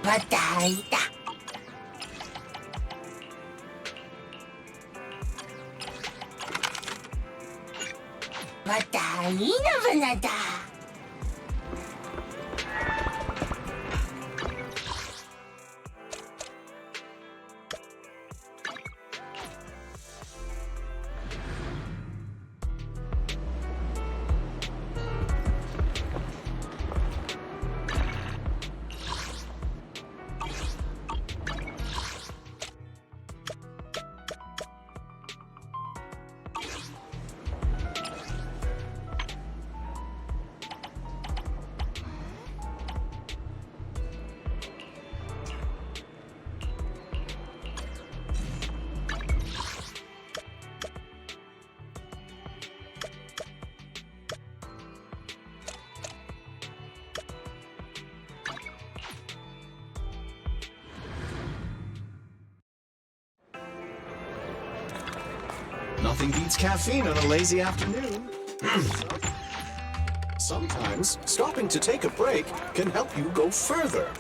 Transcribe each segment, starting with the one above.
またいた。またいいのぶなだ。Nothing beats caffeine on a lazy afternoon. Sometimes, stopping to take a break can help you go further.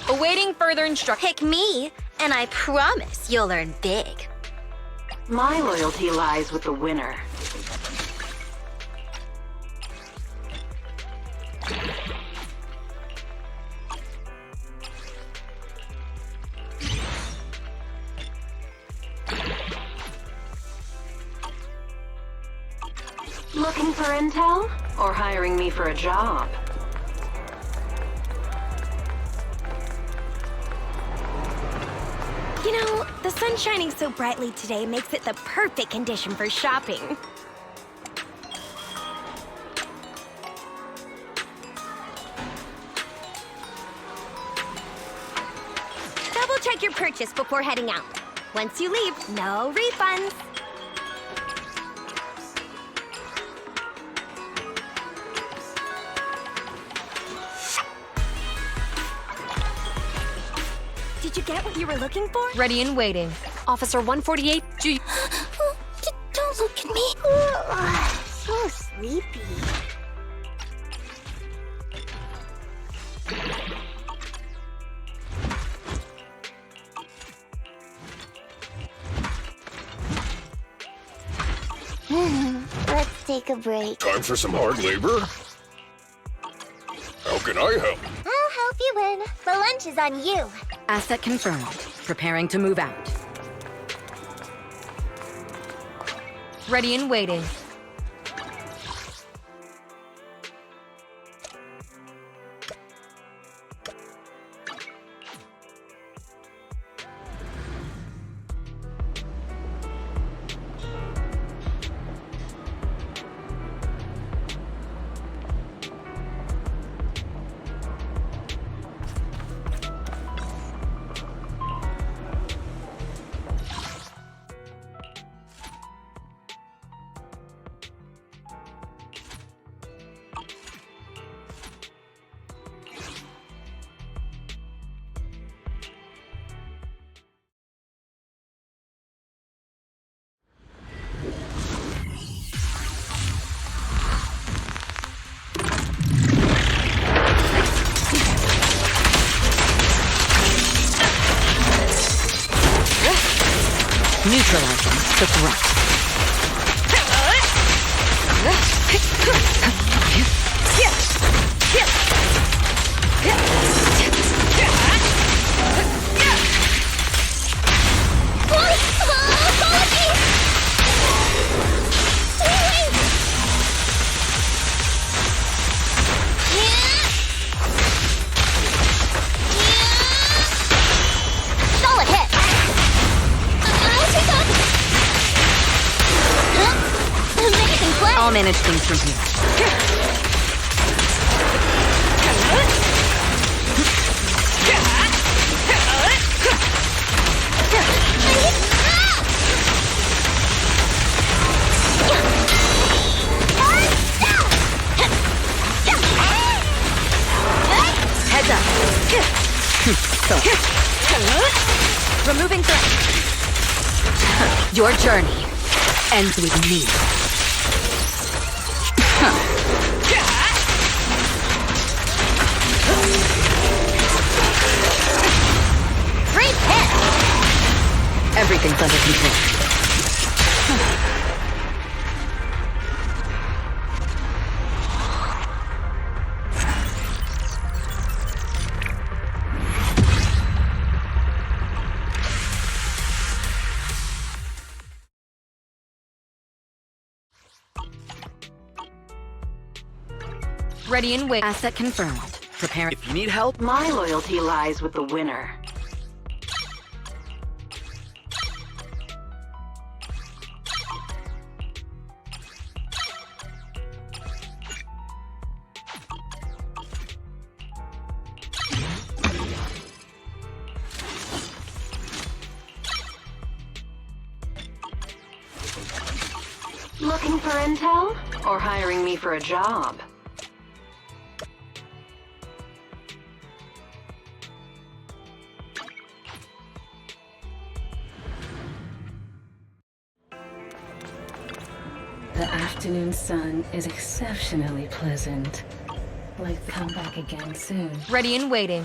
Awaiting further instruction. Pick me, and I promise you'll earn big. My loyalty lies with the winner. Looking for intel? Or hiring me for a job? You know, the sun shining so brightly today makes it the perfect condition for shopping. Double check your purchase before heading out. Once you leave, no refunds. Did you get what you were looking for? Ready and waiting. Officer 148, Don't look at me. So sleepy. Let's take a break. Time for some hard labor? How can I help? I'll help you win. The lunch is on you. Asset confirmed. Preparing to move out. ready and waiting. Neutralizing the threat. Solid hit. I'll take up. Amazing play. I'll manage things from here. Removing threat. Your journey ends with me. Great hit! Everything's under control. Ready and wait. Asset confirmed. Preparing. If you need help, My loyalty lies with the winner. Looking for intel? Or hiring me for a job? The afternoon sun is exceptionally pleasant. Like come back again soon. Ready and waiting.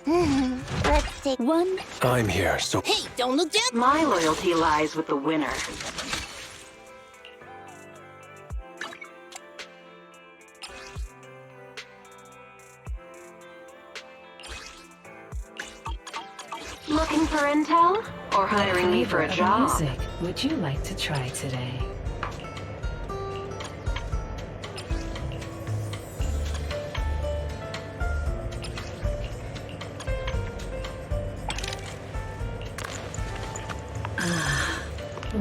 Let's take one. I'm here, so Hey, don't look down. My loyalty lies with the winner. Looking for intel? Or hiring me for a What job? music would you like to try today?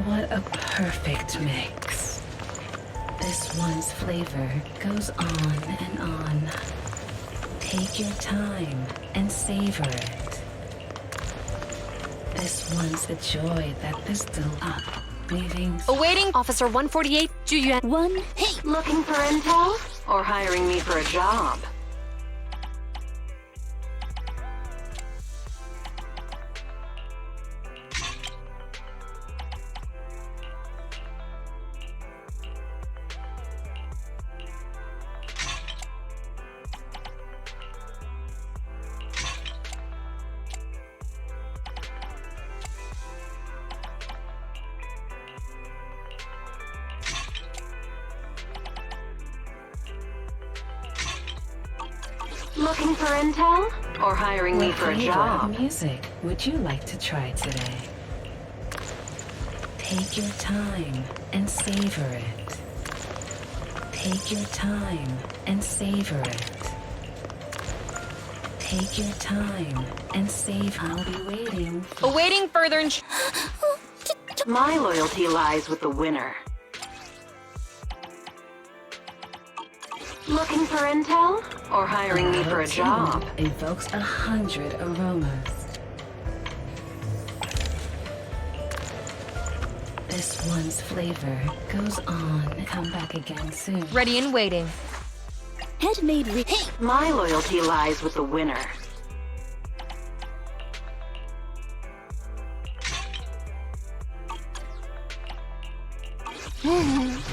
What a perfect mix. This one's flavor goes on and on. Take your time and savor it. This one's the joy that distilled up, leaving Awaiting Officer 148. Juyuan. One. Hey, Looking for intel? Or hiring me for a job? Looking for intel? Or hiring me what for a flavor job? of music would you like to try today? Take your time and savor it. Take your time and savor it. Take your time and save. I'll be waiting. Awaiting further My loyalty lies with the winner. Looking for intel? Or hiring me for a job? Evokes 100 aromas. This one's flavor goes on. Come back again soon. Ready and waiting. Handmade. hey, My loyalty lies with the winner.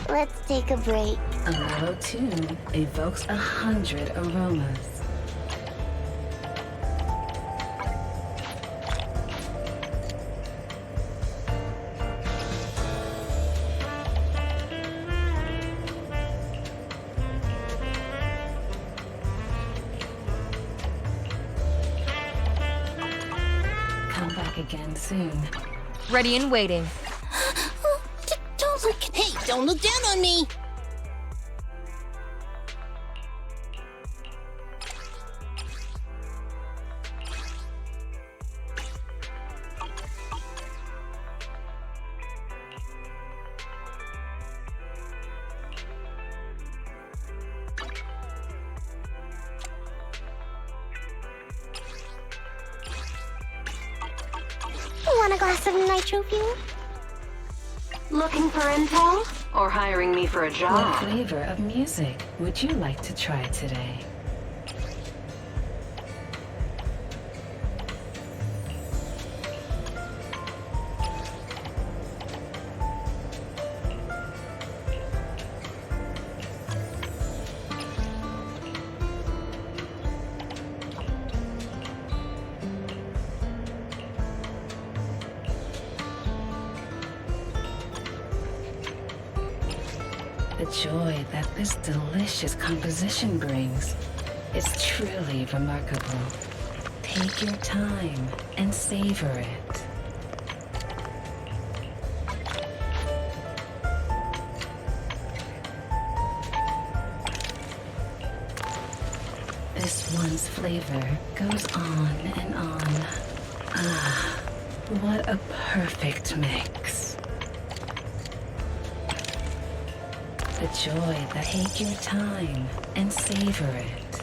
Let's take a break. A mellow tune evokes 100 aromas. Come back again soon. Ready and waiting. don't look. Hey, don't look down on me. Want a glass of nitro fuel? Looking for intel? Or hiring me for a What job? flavor of music would you like to try today? The joy that this delicious composition brings is truly remarkable. Take your time and savor it. This one's flavor goes on and on. Ah, what a perfect mix. The joy that take your time and savor it.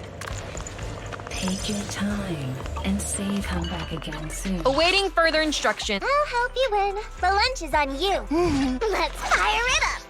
Take your time and save. Come back again soon. Awaiting further instruction. I'll help you win. The lunch is on you. Let's fire it up.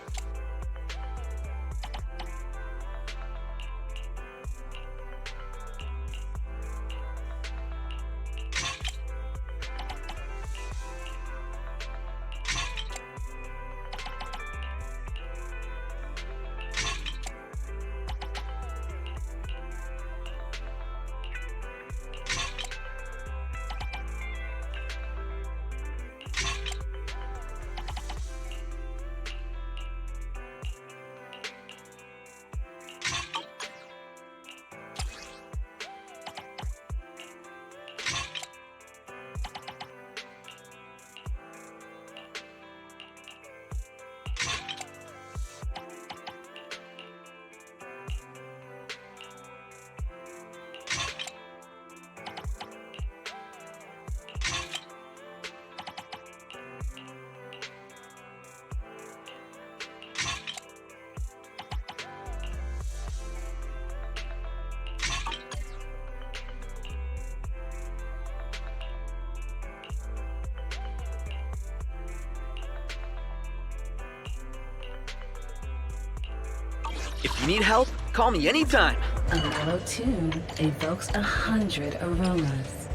If you need help, call me anytime. A mellow tune evokes 100 aromas.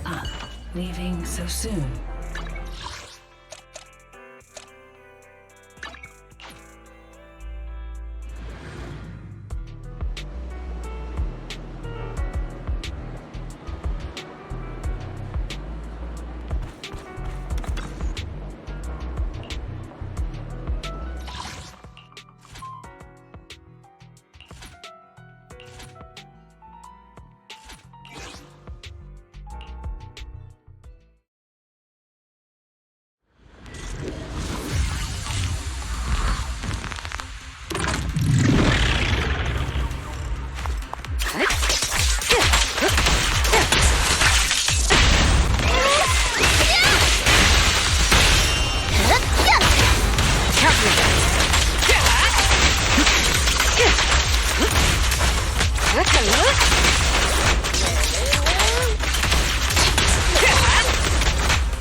Ah, leaving so soon.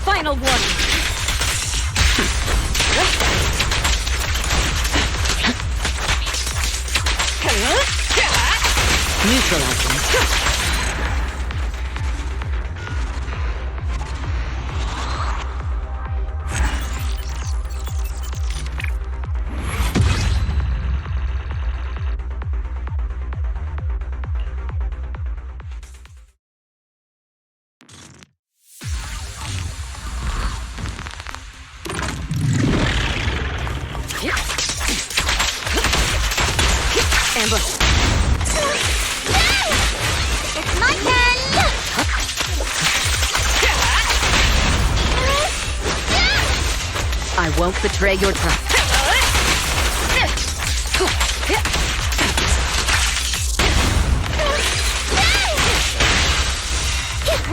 Final warning. Neutralizing. Ambush. It's my turn. I won't betray your trust.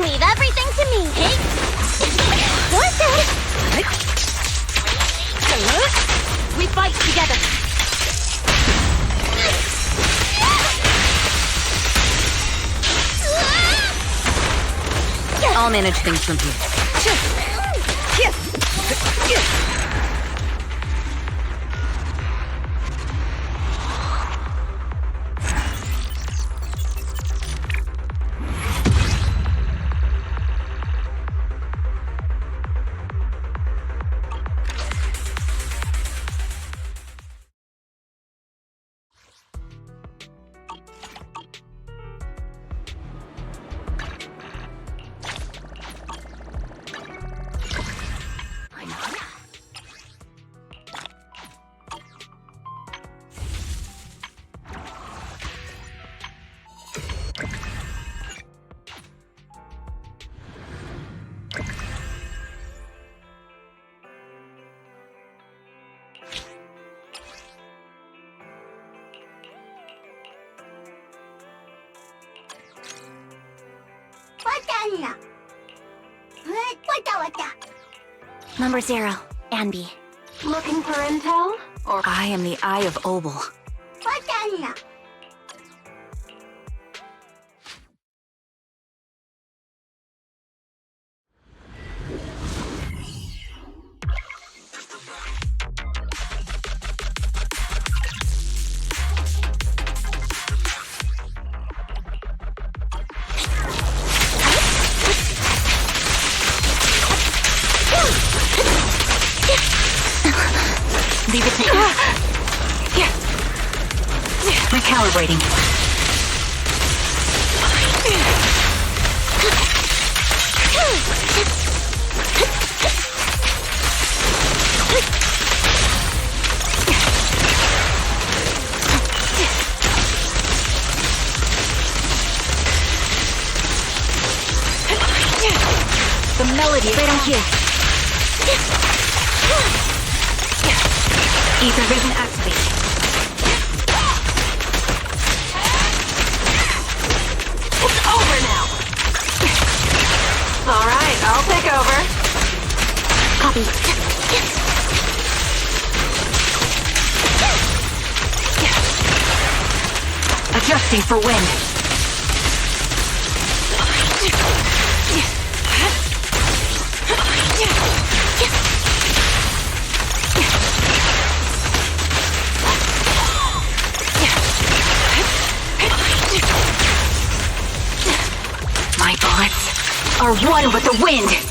Leave everything to me. Worth it. We fight together. I'll manage things from here. Number 0, Anby. Looking for intel? Or I am the Eye of Obol. Leave it to me. Recalibrating. The melody is Right on cue. Ether vision activated. it's over now. All right, I'll take over. Copy. Adjusting for wind. My bullets are one with the wind.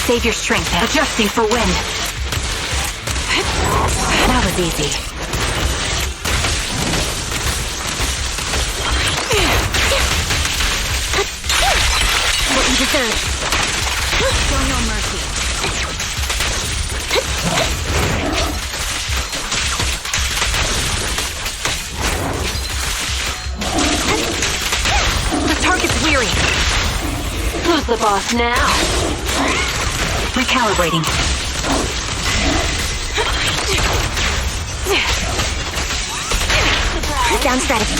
Save your strength. Adjusting for wind. That was easy. What you deserve. Show no mercy. The target's weary. Who's the boss now? Recalibrating. Down strategy.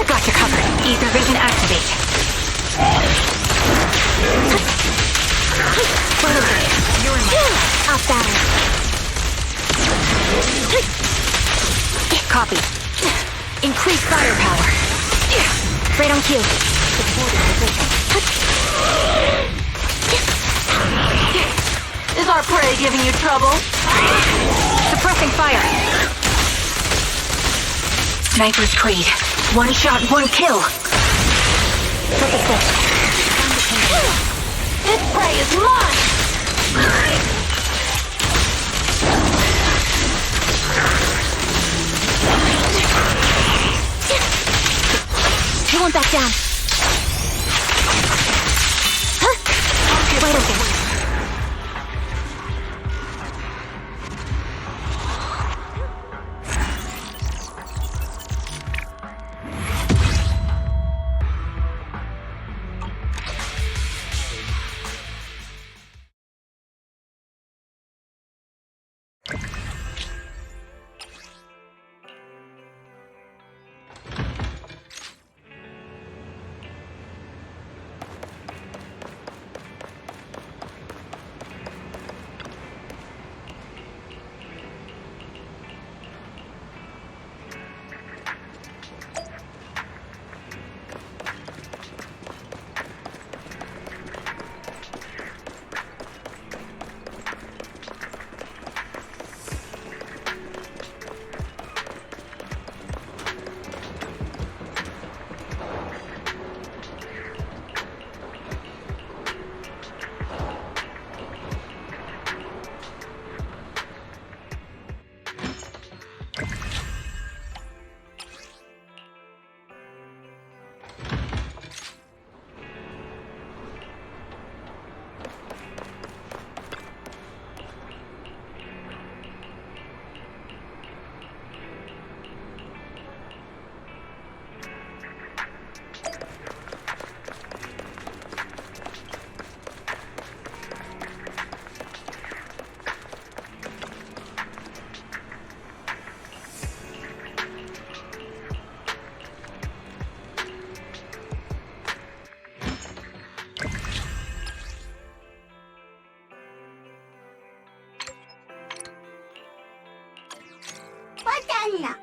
Got you covered. Ether vision activate. You're in my off battle. Copy. Increase firepower. Right on cue. Is our prey giving you trouble? Suppress Suppressing fire. Sniper's creed. One shot, one kill. Flip the switch. This prey is mine! He won't back down. Huh? Wait a second. Banana.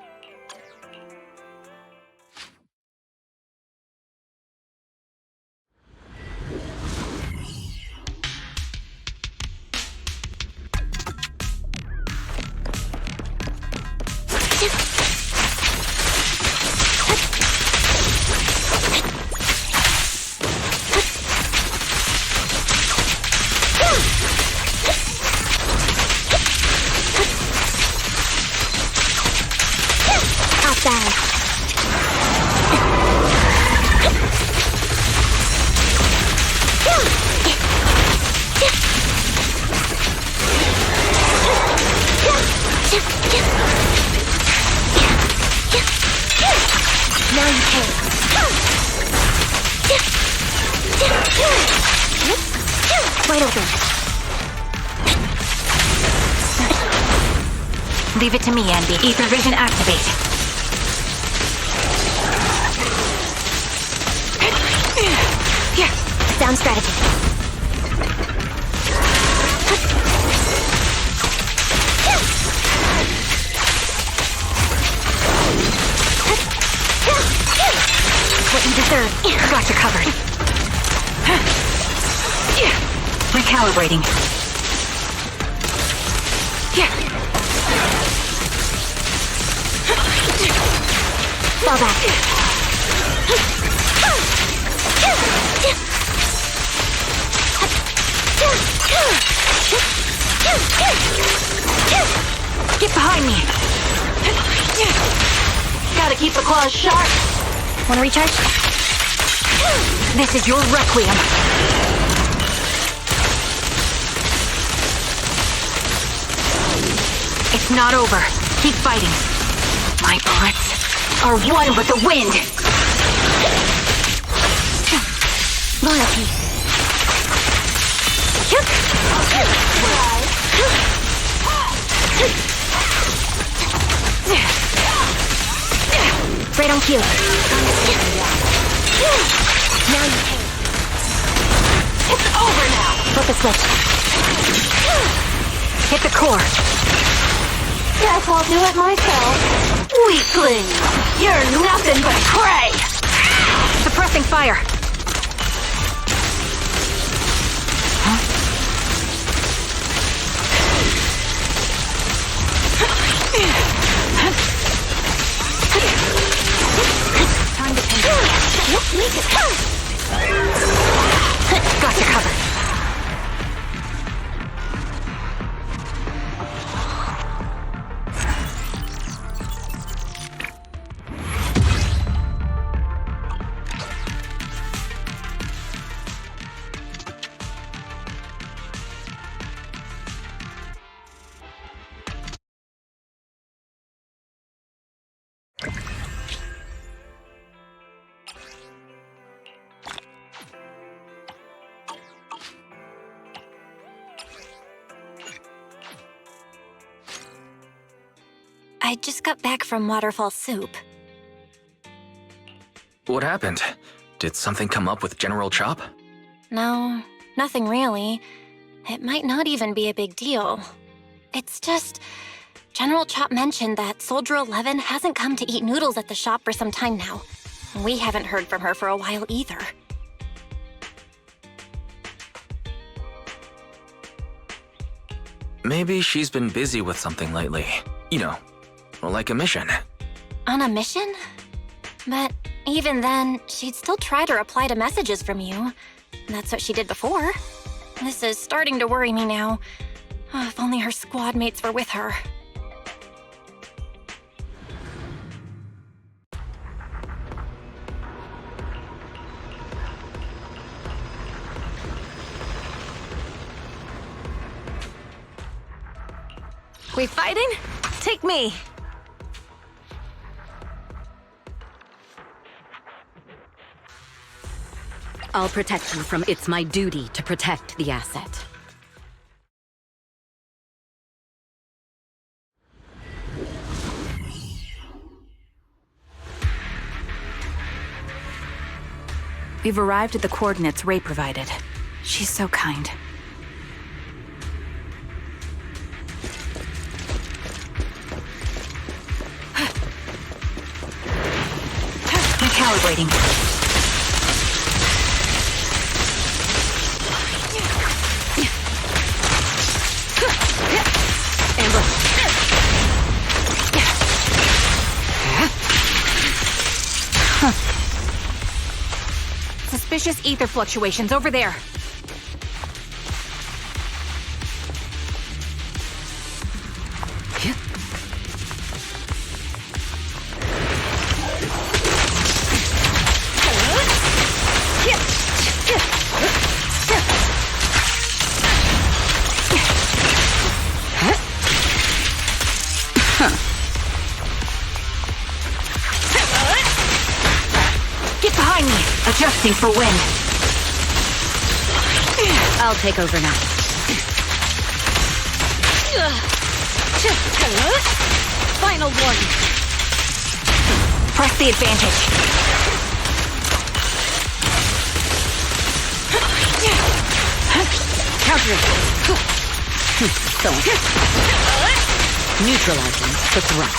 Wide open. Leave it to me, Andy. Ether vision activate. Sound strategy. What you deserve. Got you covered. Recalibrating. Fall back. Get behind me. Gotta keep the claws sharp. Wanna recharge? This is your requiem. It's not over. Keep fighting. My bullets are one with the wind. Loyalty. Right on cue. Now you can. It's over now. Flip the switch. Hit the core. Guess I'll do it myself. Weakling! You're nothing but prey! Suppressing fire. Got your cover. I just got back from Waterfall Soup. What happened? Did something come up with General Chop? No, nothing really. It might not even be a big deal. It's just... General Chop mentioned that Soldier 11 hasn't come to eat noodles at the shop for some time now. We haven't heard from her for a while either. Maybe she's been busy with something lately. You know, like a mission. On a mission? But even then, she'd still try to reply to messages from you. That's what she did before. This is starting to worry me now. Oh, if only her squad mates were with her. We fighting? Take me. I'll protect you from it's my duty to protect the asset. We've arrived at the coordinates Ray provided. She's so kind. Recalibrating. Suspicious ether fluctuations over there. Get behind me! Adjusting for wind. I'll take over now. Final warning. Press the advantage. Counter it. So neutralizing the threat.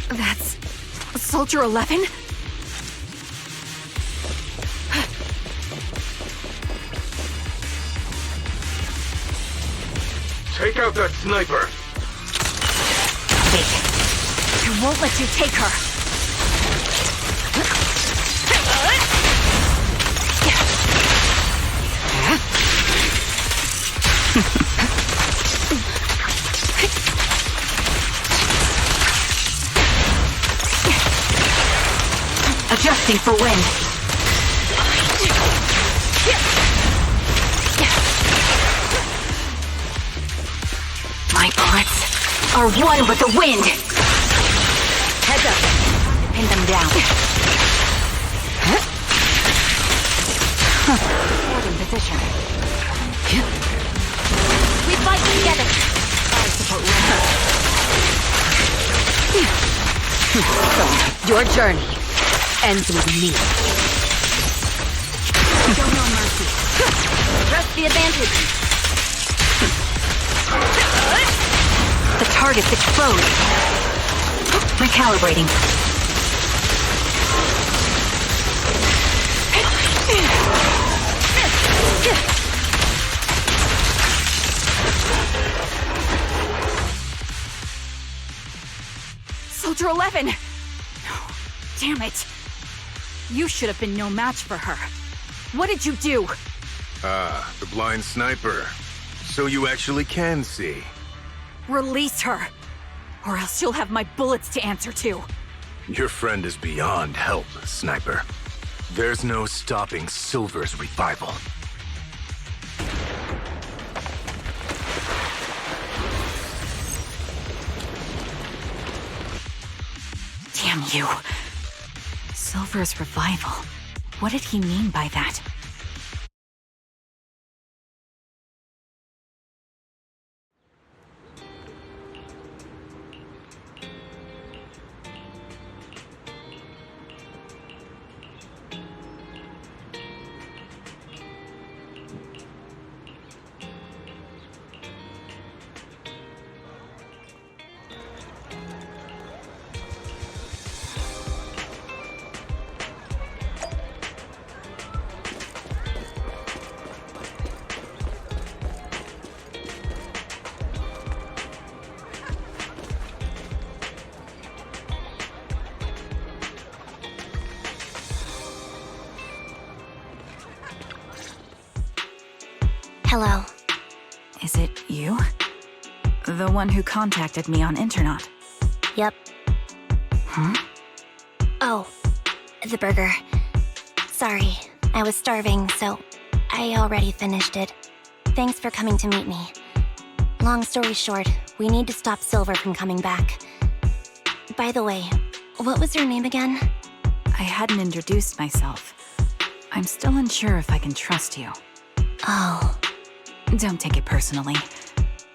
That's... Soldier 11? Take out that sniper. Wait. I won't let you take her. Adjusting for wind. My bullets are one with the wind. Heads up. Pin them down. Forward in position. We fight together. Fire Your journey ends with me. Show no mercy. Press the advantage. The targets explode. Recalibrating. Soldier 11! No. Damn it. You should have been no match for her. What did you do? Ah, the blind sniper. So you actually can see. Release her, or else you'll have my bullets to answer to. Your friend is beyond help, Sniper. There's no stopping Silver's revival. Damn you. Silver's revival. What did he mean by that? Hello. Is it you? The one who contacted me on Internet? Yep. Huh? Oh, the burger. Sorry, I was starving, so I already finished it. Thanks for coming to meet me. Long story short, we need to stop Silver from coming back. By the way, what was your name again? I hadn't introduced myself. I'm still unsure if I can trust you. Oh. Don't take it personally.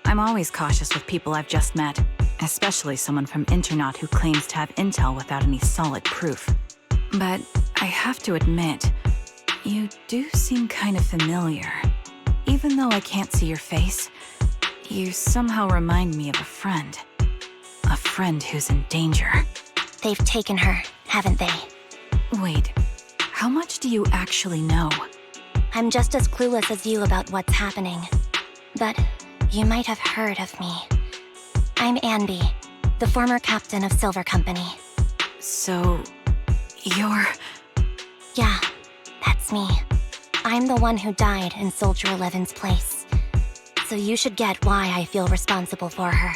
I'm always cautious with people I've just met, especially someone from Internet who claims to have intel without any solid proof. But I have to admit, you do seem kind of familiar. Even though I can't see your face, you somehow remind me of a friend. A friend who's in danger. They've taken her, haven't they? Wait, how much do you actually know? I'm just as clueless as you about what's happening. But you might have heard of me. I'm Anby, the former captain of Silver Company. So, you're... Yeah, that's me. I'm the one who died in Soldier 11's place. So you should get why I feel responsible for her.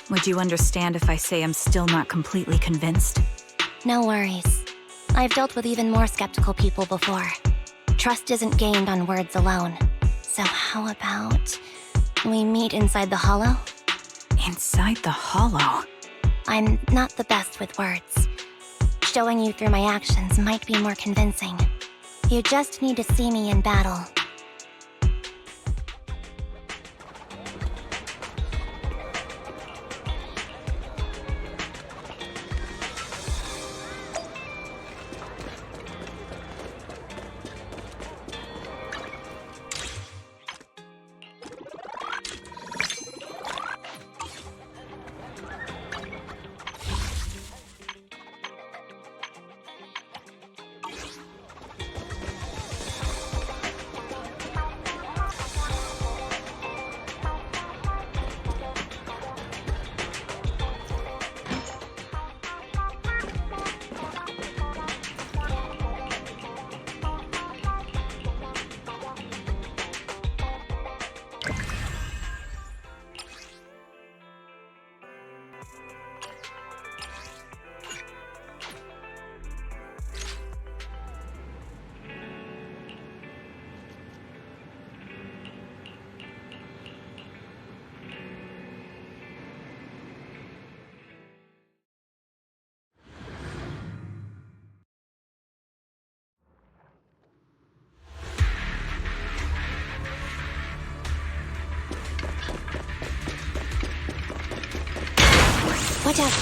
Would you understand if I say I'm still not completely convinced? No worries. I've dealt with even more skeptical people before. Trust isn't gained on words alone. So how about we meet inside the hollow? Inside the hollow? I'm not the best with words. Showing you through my actions might be more convincing. You just need to see me in battle. Watch out.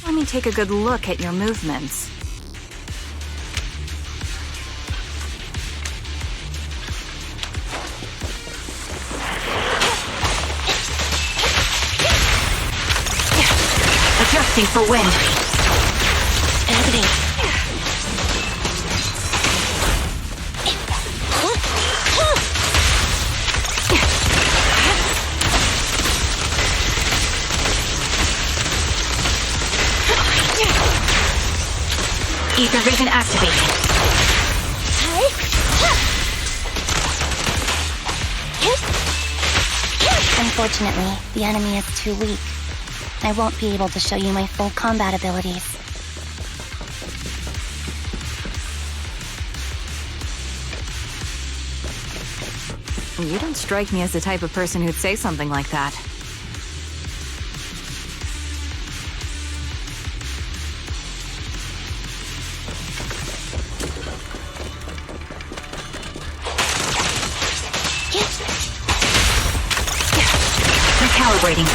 Let me take a good look at your movements. Adjusting for wind. Editing. Ether vision activated. Unfortunately, the enemy is too weak. I won't be able to show you my full combat abilities. You don't strike me as the type of person who'd say something like that. Recalibrating.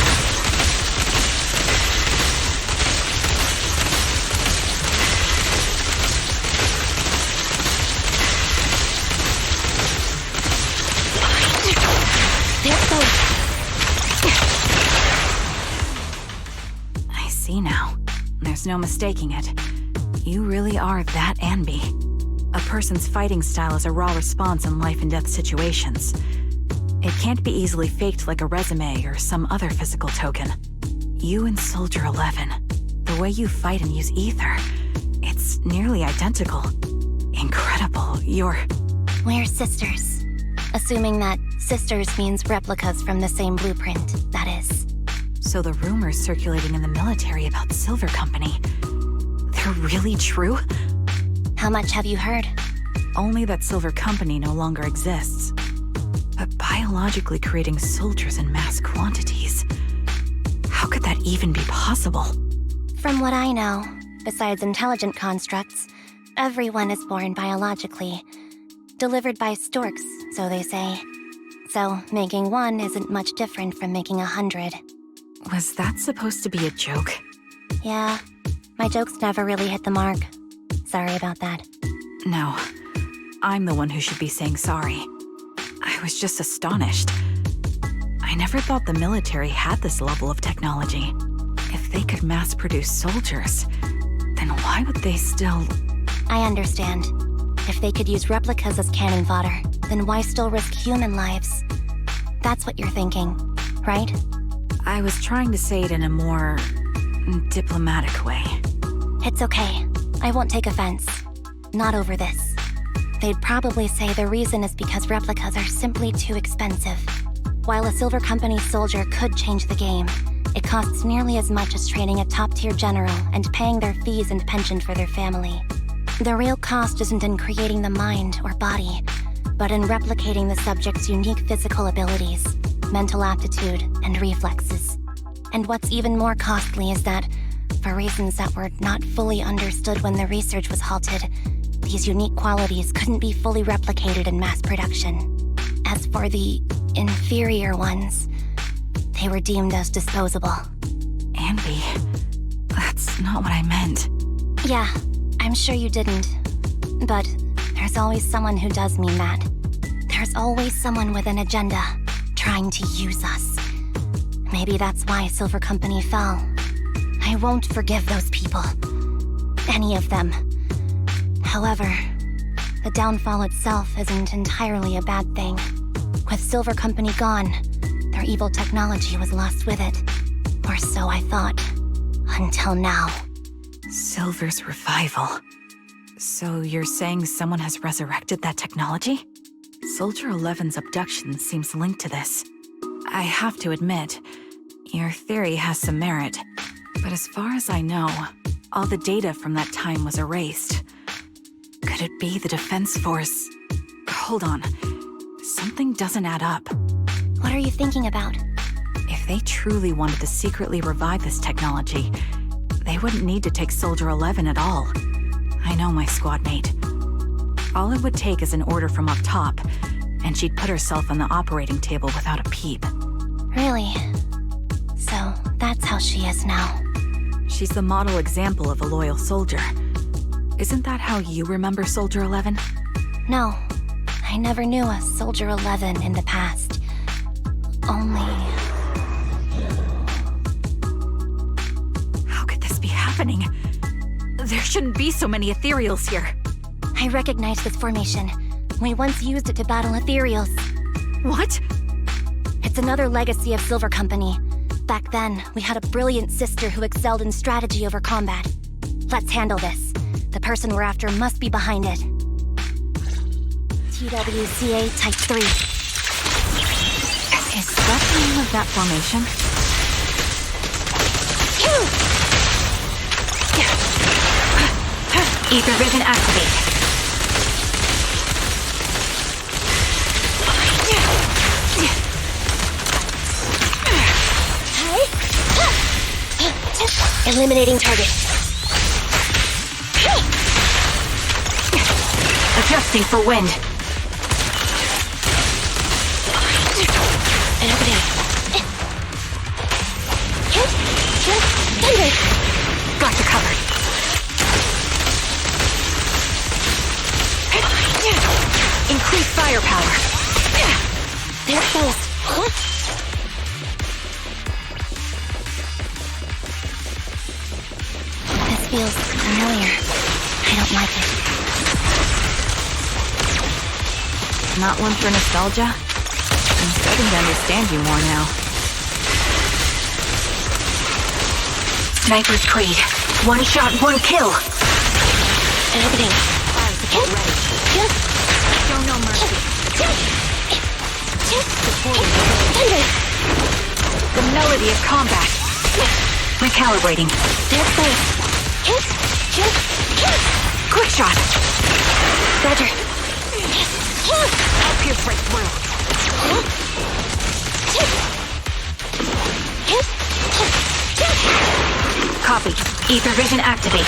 I see now. There's no mistaking it. You really are that Anby. A person's fighting style is a raw response in life and death situations. It can't be easily faked like a resume or some other physical token. You and Soldier 11, the way you fight and use ether, it's nearly identical. Incredible. We're sisters. Assuming that sisters means replicas from the same blueprint, that is. So the rumors circulating in the military about Silver Company, they're really true? How much have you heard? Only that Silver Company no longer exists. But biologically creating soldiers in mass quantities, how could that even be possible? From what I know, besides intelligent constructs, everyone is born biologically. Delivered by storks, so they say. So making one isn't much different from making 100. Was that supposed to be a joke? Yeah, my jokes never really hit the mark. Sorry about that. No, I'm the one who should be saying sorry. I was just astonished. I never thought the military had this level of technology. If they could mass produce soldiers, then why would they still... I understand. If they could use replicas as cannon fodder, then why still risk human lives? That's what you're thinking, right? I was trying to say it in a more... diplomatic way. It's okay. I won't take offense. Not over this. They'd probably say the reason is because replicas are simply too expensive. While a Silver Company soldier could change the game, it costs nearly as much as training a top-tier general and paying their fees and pension for their family. The real cost isn't in creating the mind or body, but in replicating the subject's unique physical abilities, mental aptitude, and reflexes. And what's even more costly is that, for reasons that were not fully understood when the research was halted, these unique qualities couldn't be fully replicated in mass production. As for the inferior ones, they were deemed as disposable. Anby, that's not what I meant. Yeah, I'm sure you didn't. But there's always someone who does mean that. There's always someone with an agenda, trying to use us. Maybe that's why Silver Company fell. I won't forgive those people. Any of them. However, the downfall itself isn't entirely a bad thing. With Silver Company gone, their evil technology was lost with it. Or so I thought. Until now. Silver's revival. So you're saying someone has resurrected that technology? Soldier 11's abduction seems linked to this. I have to admit, your theory has some merit. But as far as I know, all the data from that time was erased. Could it be the Defense Force? Hold on. Something doesn't add up. What are you thinking about? If they truly wanted to secretly revive this technology, They wouldn't need to take Soldier 11 at all. I know my squad mate. All it would take is an order from up top, and she'd put herself on the operating table without a peep. Really? So that's how she is now. She's the model example of a loyal soldier. Isn't that how you remember Soldier 11? No, I never knew a Soldier 11 in the past. Only... How could this be happening? There shouldn't be so many ethereals here. I recognize this formation. We once used it to battle ethereals. What? It's another legacy of Silver Company. Back then, we had a brilliant sister who excelled in strategy over combat. Let's handle this. The person we're after must be behind it. TWCA Type 3. Is that the name of that formation? Ether vision activate. Eliminating target. Adjusting for wind. Got you covered. Increase firepower. They're close. This feels familiar. I don't like it. Not one for nostalgia? I'm starting to understand you more now. Sniper's Creed. One shot, one kill. Everything. Get ready. Show no mercy. The melody of combat. Recalibrating. They're close. Quick shot. Roger. I'll pierce right through. Copy. Ether vision activate.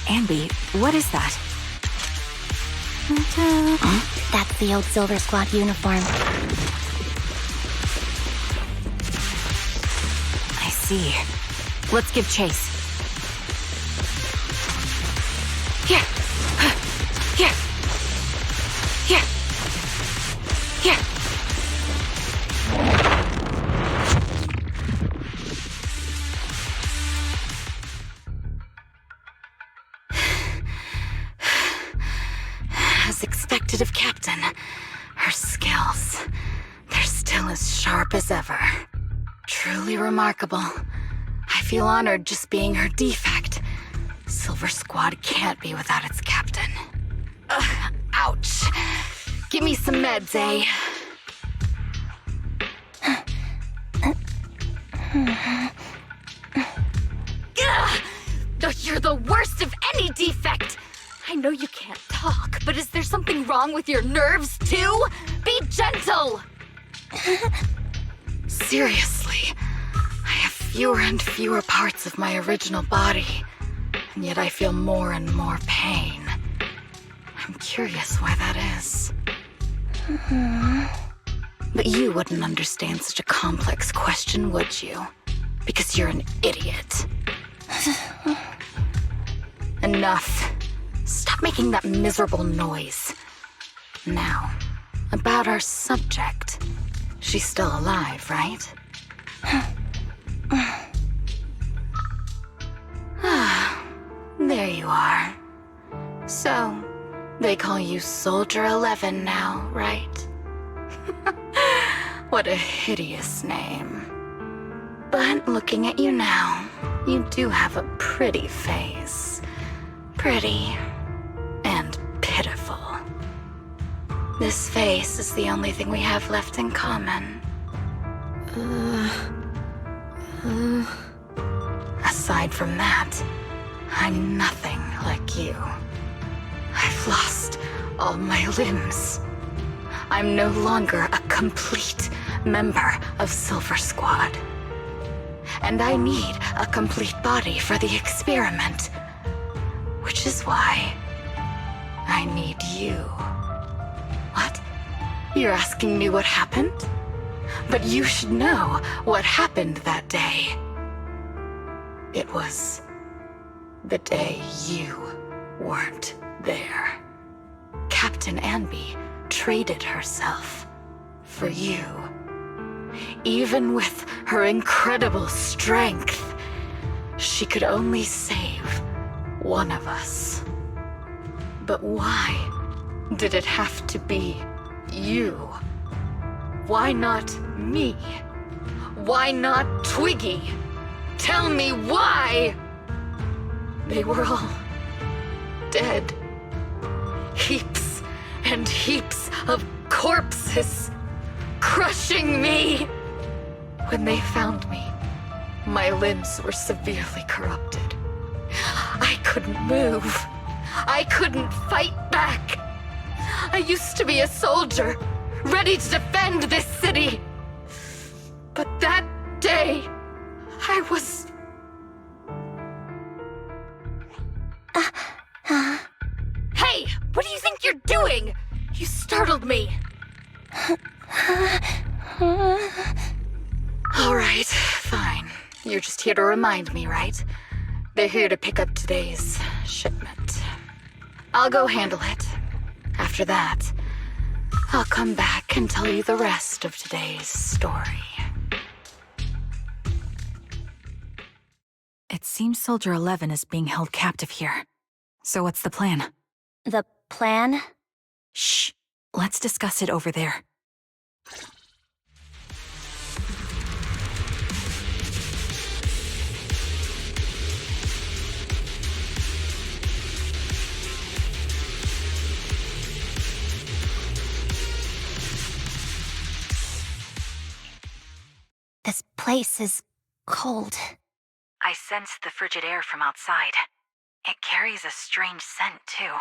Anby, what is that? That's the old Silver Squad uniform. I see. Let's give chase. Yeah. Yeah. Yeah. Yeah. As expected of Captain, her skills, they're still as sharp as ever. Truly remarkable. I feel honored just being her defect. Silver Squad can't be without its captain. Ouch. Give me some meds, eh? You're the worst of any defect! I know you can't talk, but is there something wrong with your nerves, too? Be gentle! Seriously, I have fewer and fewer parts of my original body, and yet I feel more and more pain. I'm curious why that is. But you wouldn't understand such a complex question, would you? Because you're an idiot. Enough. Stop making that miserable noise. Now, about our subject. She's still alive, right? There you are. So, they call you Soldier 11 now, right? What a hideous name. But looking at you now, you do have a pretty face. Pretty and pitiful. This face is the only thing we have left in common. Aside from that, I'm nothing like you. I've lost all my limbs. I'm no longer a complete member of Silver Squad. And I need a complete body for the experiment. Which is why I need you. What? You're asking me what happened? But you should know what happened that day. It was the day you weren't there. Captain Anby traded herself for you. Even with her incredible strength, she could only save one of us. But why did it have to be you? Why not me? Why not Twiggy? Tell me why! They were all dead. Heaps and heaps of corpses crushing me. When they found me, my limbs were severely corrupted. I couldn't move. I couldn't fight back. I used to be a soldier, ready to defend this city. But that day, I was... Hey, what do you think you're doing? You startled me. All right, fine. You're just here to remind me, right? They're here to pick up today's shipment. I'll go handle it. After that, I'll come back and tell you the rest of today's story. It seems Soldier 11 is being held captive here. So what's the plan? The plan? Shh. Let's discuss it over there. This place is cold. I sense the frigid air from outside. It carries a strange scent, too.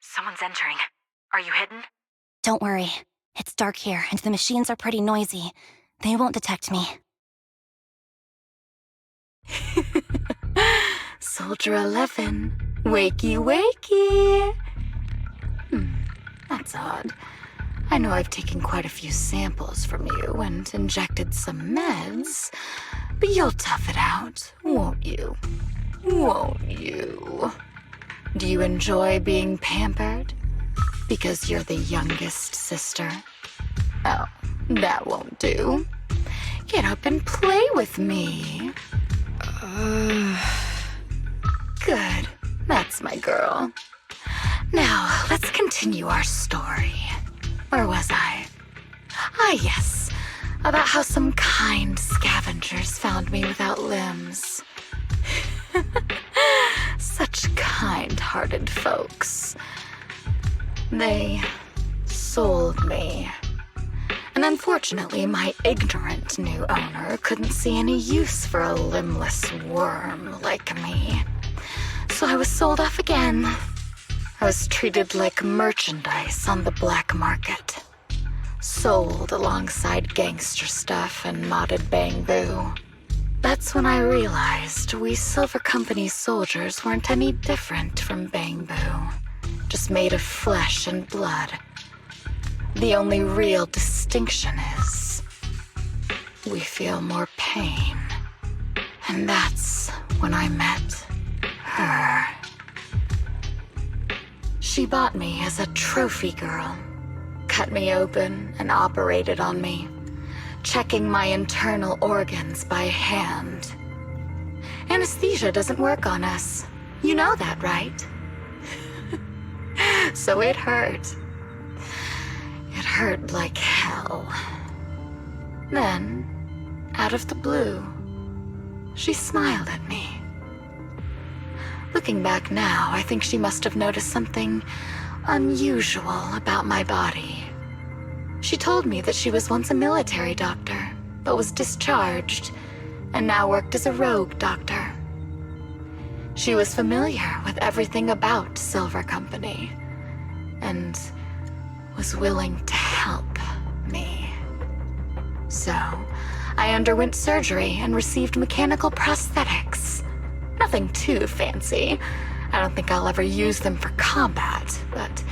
Someone's entering. Are you hidden? Don't worry. It's dark here, and the machines are pretty noisy. They won't detect me. Soldier 11, wakey wakey. That's odd. I know I've taken quite a few samples from you and injected some meds, but you'll tough it out, won't you? Won't you? Do you enjoy being pampered? Because you're the youngest sister? Oh, that won't do. Get up and play with me. Good. That's my girl. Now, let's continue our story. Where was I? Ah, yes. About how some kind scavengers found me without limbs. Such kind-hearted folks. They sold me. And unfortunately, my ignorant new owner couldn't see any use for a limbless worm like me. So I was sold off again. I was treated like merchandise on the black market. Sold alongside gangster stuff and modded bamboo. That's when I realized we Silver Company soldiers weren't any different from bamboo. Just made of flesh and blood. The only real distinction is we feel more pain. And that's when I met her. She bought me as a trophy girl, cut me open and operated on me, checking my internal organs by hand. Anesthesia doesn't work on us. You know that, right? So it hurt. It hurt like hell. Then, out of the blue, she smiled at me. Looking back now, I think she must have noticed something unusual about my body. She told me that she was once a military doctor, but was discharged, and now worked as a rogue doctor. She was familiar with everything about Silver Company, and was willing to help me. So, I underwent surgery and received mechanical prosthetics. Nothing too fancy. I don't think I'll ever use them for combat, but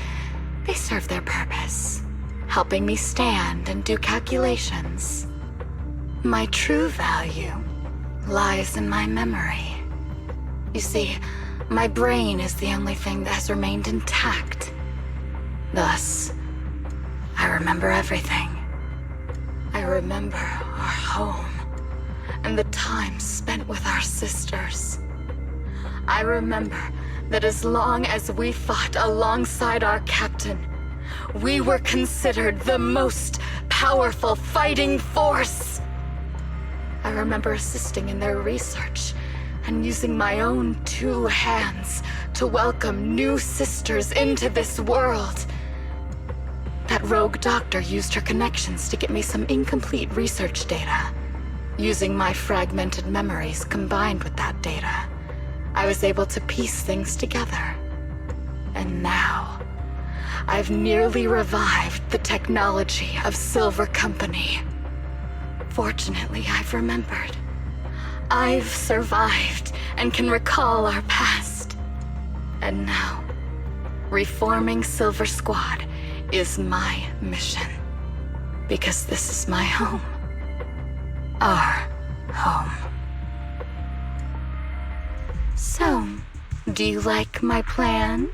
they serve their purpose, helping me stand and do calculations. My true value lies in my memory. You see, my brain is the only thing that has remained intact. Thus, I remember everything. I remember our home and the time spent with our sisters. I remember that as long as we fought alongside our captain, we were considered the most powerful fighting force. I remember assisting in their research and using my own 2 hands to welcome new sisters into this world. That rogue doctor used her connections to get me some incomplete research data. Using my fragmented memories combined with that data, I was able to piece things together. And now, I've nearly revived the technology of Silver Company. Fortunately, I've remembered. I've survived and can recall our past. And now, reforming Silver Squad is my mission. Because this is my home. Our home. So, do you like my plan,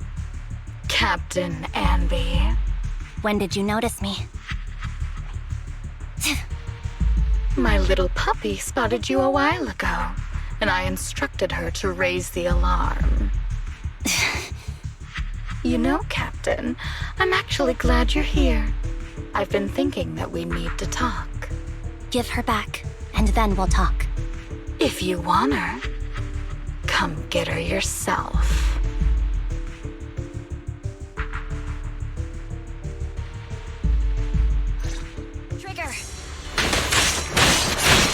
Captain Anby? When did you notice me? My little puppy spotted you a while ago, and I instructed her to raise the alarm. You know, Captain, I'm actually glad you're here. I've been thinking that we need to talk. Give her back, and then we'll talk. If you want her, come get her yourself. Trigger!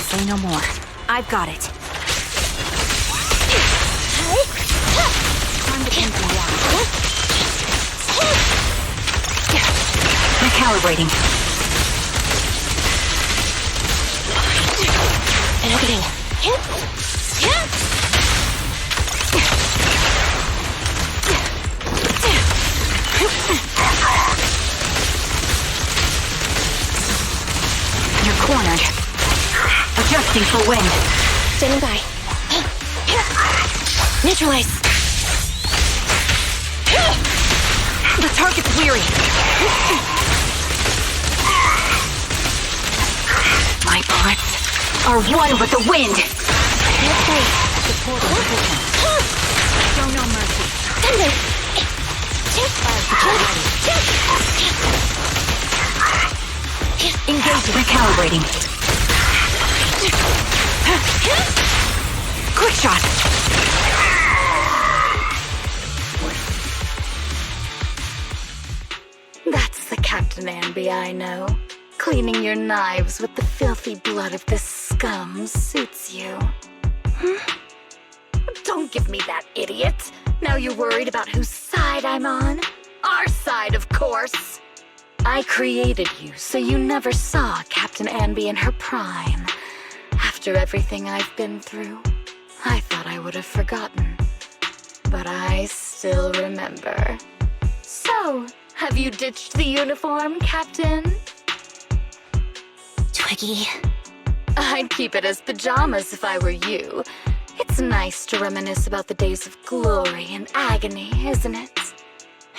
Say no more. I've got it. Time to end the round. Recalibrating. Editing. You're cornered. Adjusting for wind. Standing by. Neutralize. The target's weary. My bullets are one with the wind. Show no mercy. Engage. Recalibrating. Quick shot. That's the Captain Anby I know. Cleaning your knives with the filthy blood of this scum suits you. Don't give me that, idiot. Now you're worried about whose side I'm on? Our side, of course. I created you so you never saw Captain Anby in her prime. After everything I've been through, I thought I would have forgotten. But I still remember. So, have you ditched the uniform, Captain? Twiggy. I'd keep it as pajamas if I were you. It's nice to reminisce about the days of glory and agony, isn't it?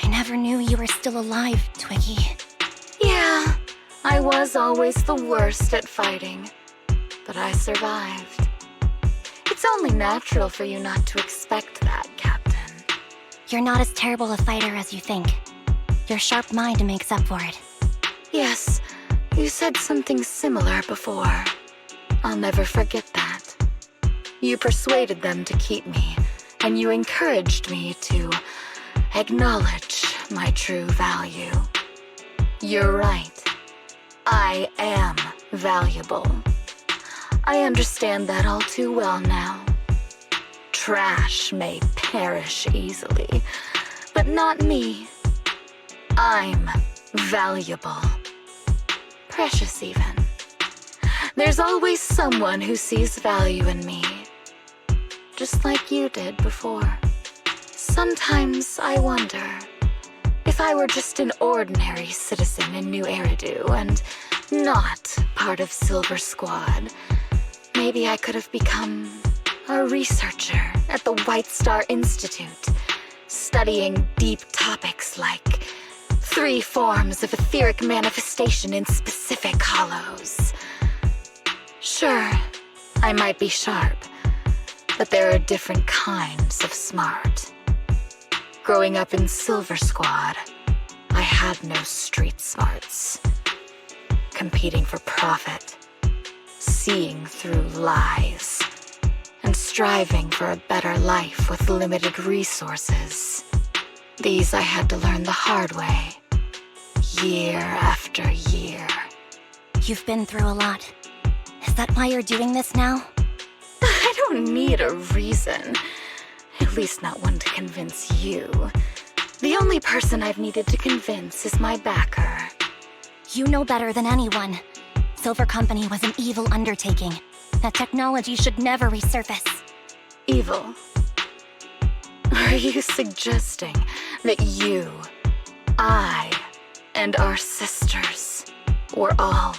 I never knew you were still alive, Twiggy. Yeah, I was always the worst at fighting. But I survived. It's only natural for you not to expect that, Captain. You're not as terrible a fighter as you think. Your sharp mind makes up for it. Yes, you said something similar before. I'll never forget that. You persuaded them to keep me, and you encouraged me to acknowledge my true value. You're right. I am valuable. I understand that all too well now. Trash may perish easily, but not me. I'm valuable. Precious even. There's always someone who sees value in me. Just like you did before. Sometimes I wonder if I were just an ordinary citizen in New Eridu and not part of Silver Squad, maybe I could have become a researcher at the White Star Institute, studying deep topics like 3 forms of etheric manifestation in specific hollows. Sure, I might be sharp, but there are different kinds of smart. Growing up in Silver Squad, I had no street smarts. Competing for profit, seeing through lies, and striving for a better life with limited resources. These I had to learn the hard way, year after year. You've been through a lot. Is that why you're doing this now? I don't need a reason. At least not one to convince you. The only person I've needed to convince is my backer. You know better than anyone. Silver Company was an evil undertaking. That technology should never resurface. Evil? Are you suggesting that you, I, and our sisters were all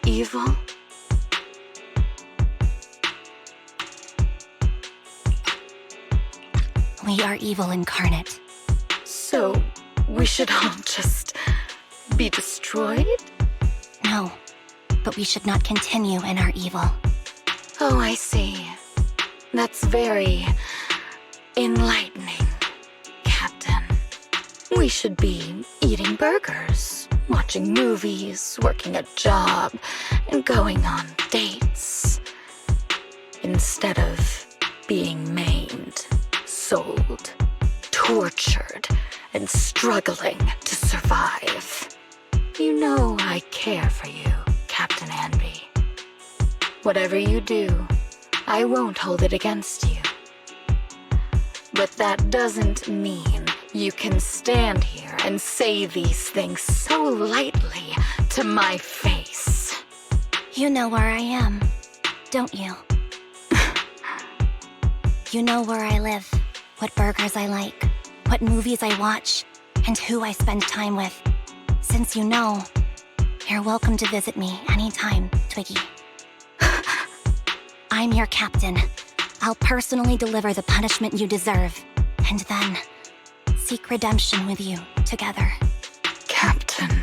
evil? We are evil incarnate. So, we should all just be destroyed? No, but we should not continue in our evil. Oh, I see. That's very enlightening, Captain. We should be eating burgers, watching movies, working a job, and going on dates. Instead of being maimed, sold, tortured, and struggling to survive. You know I care for you, Captain Anby. Whatever you do, I won't hold it against you. But that doesn't mean you can stand here and say these things so lightly to my face. You know where I am, don't you? You know where I live, what burgers I like, what movies I watch, and who I spend time with. Since you know, you're welcome to visit me anytime, Twiggy. I'm your captain. I'll personally deliver the punishment you deserve, and then seek redemption with you together. Captain.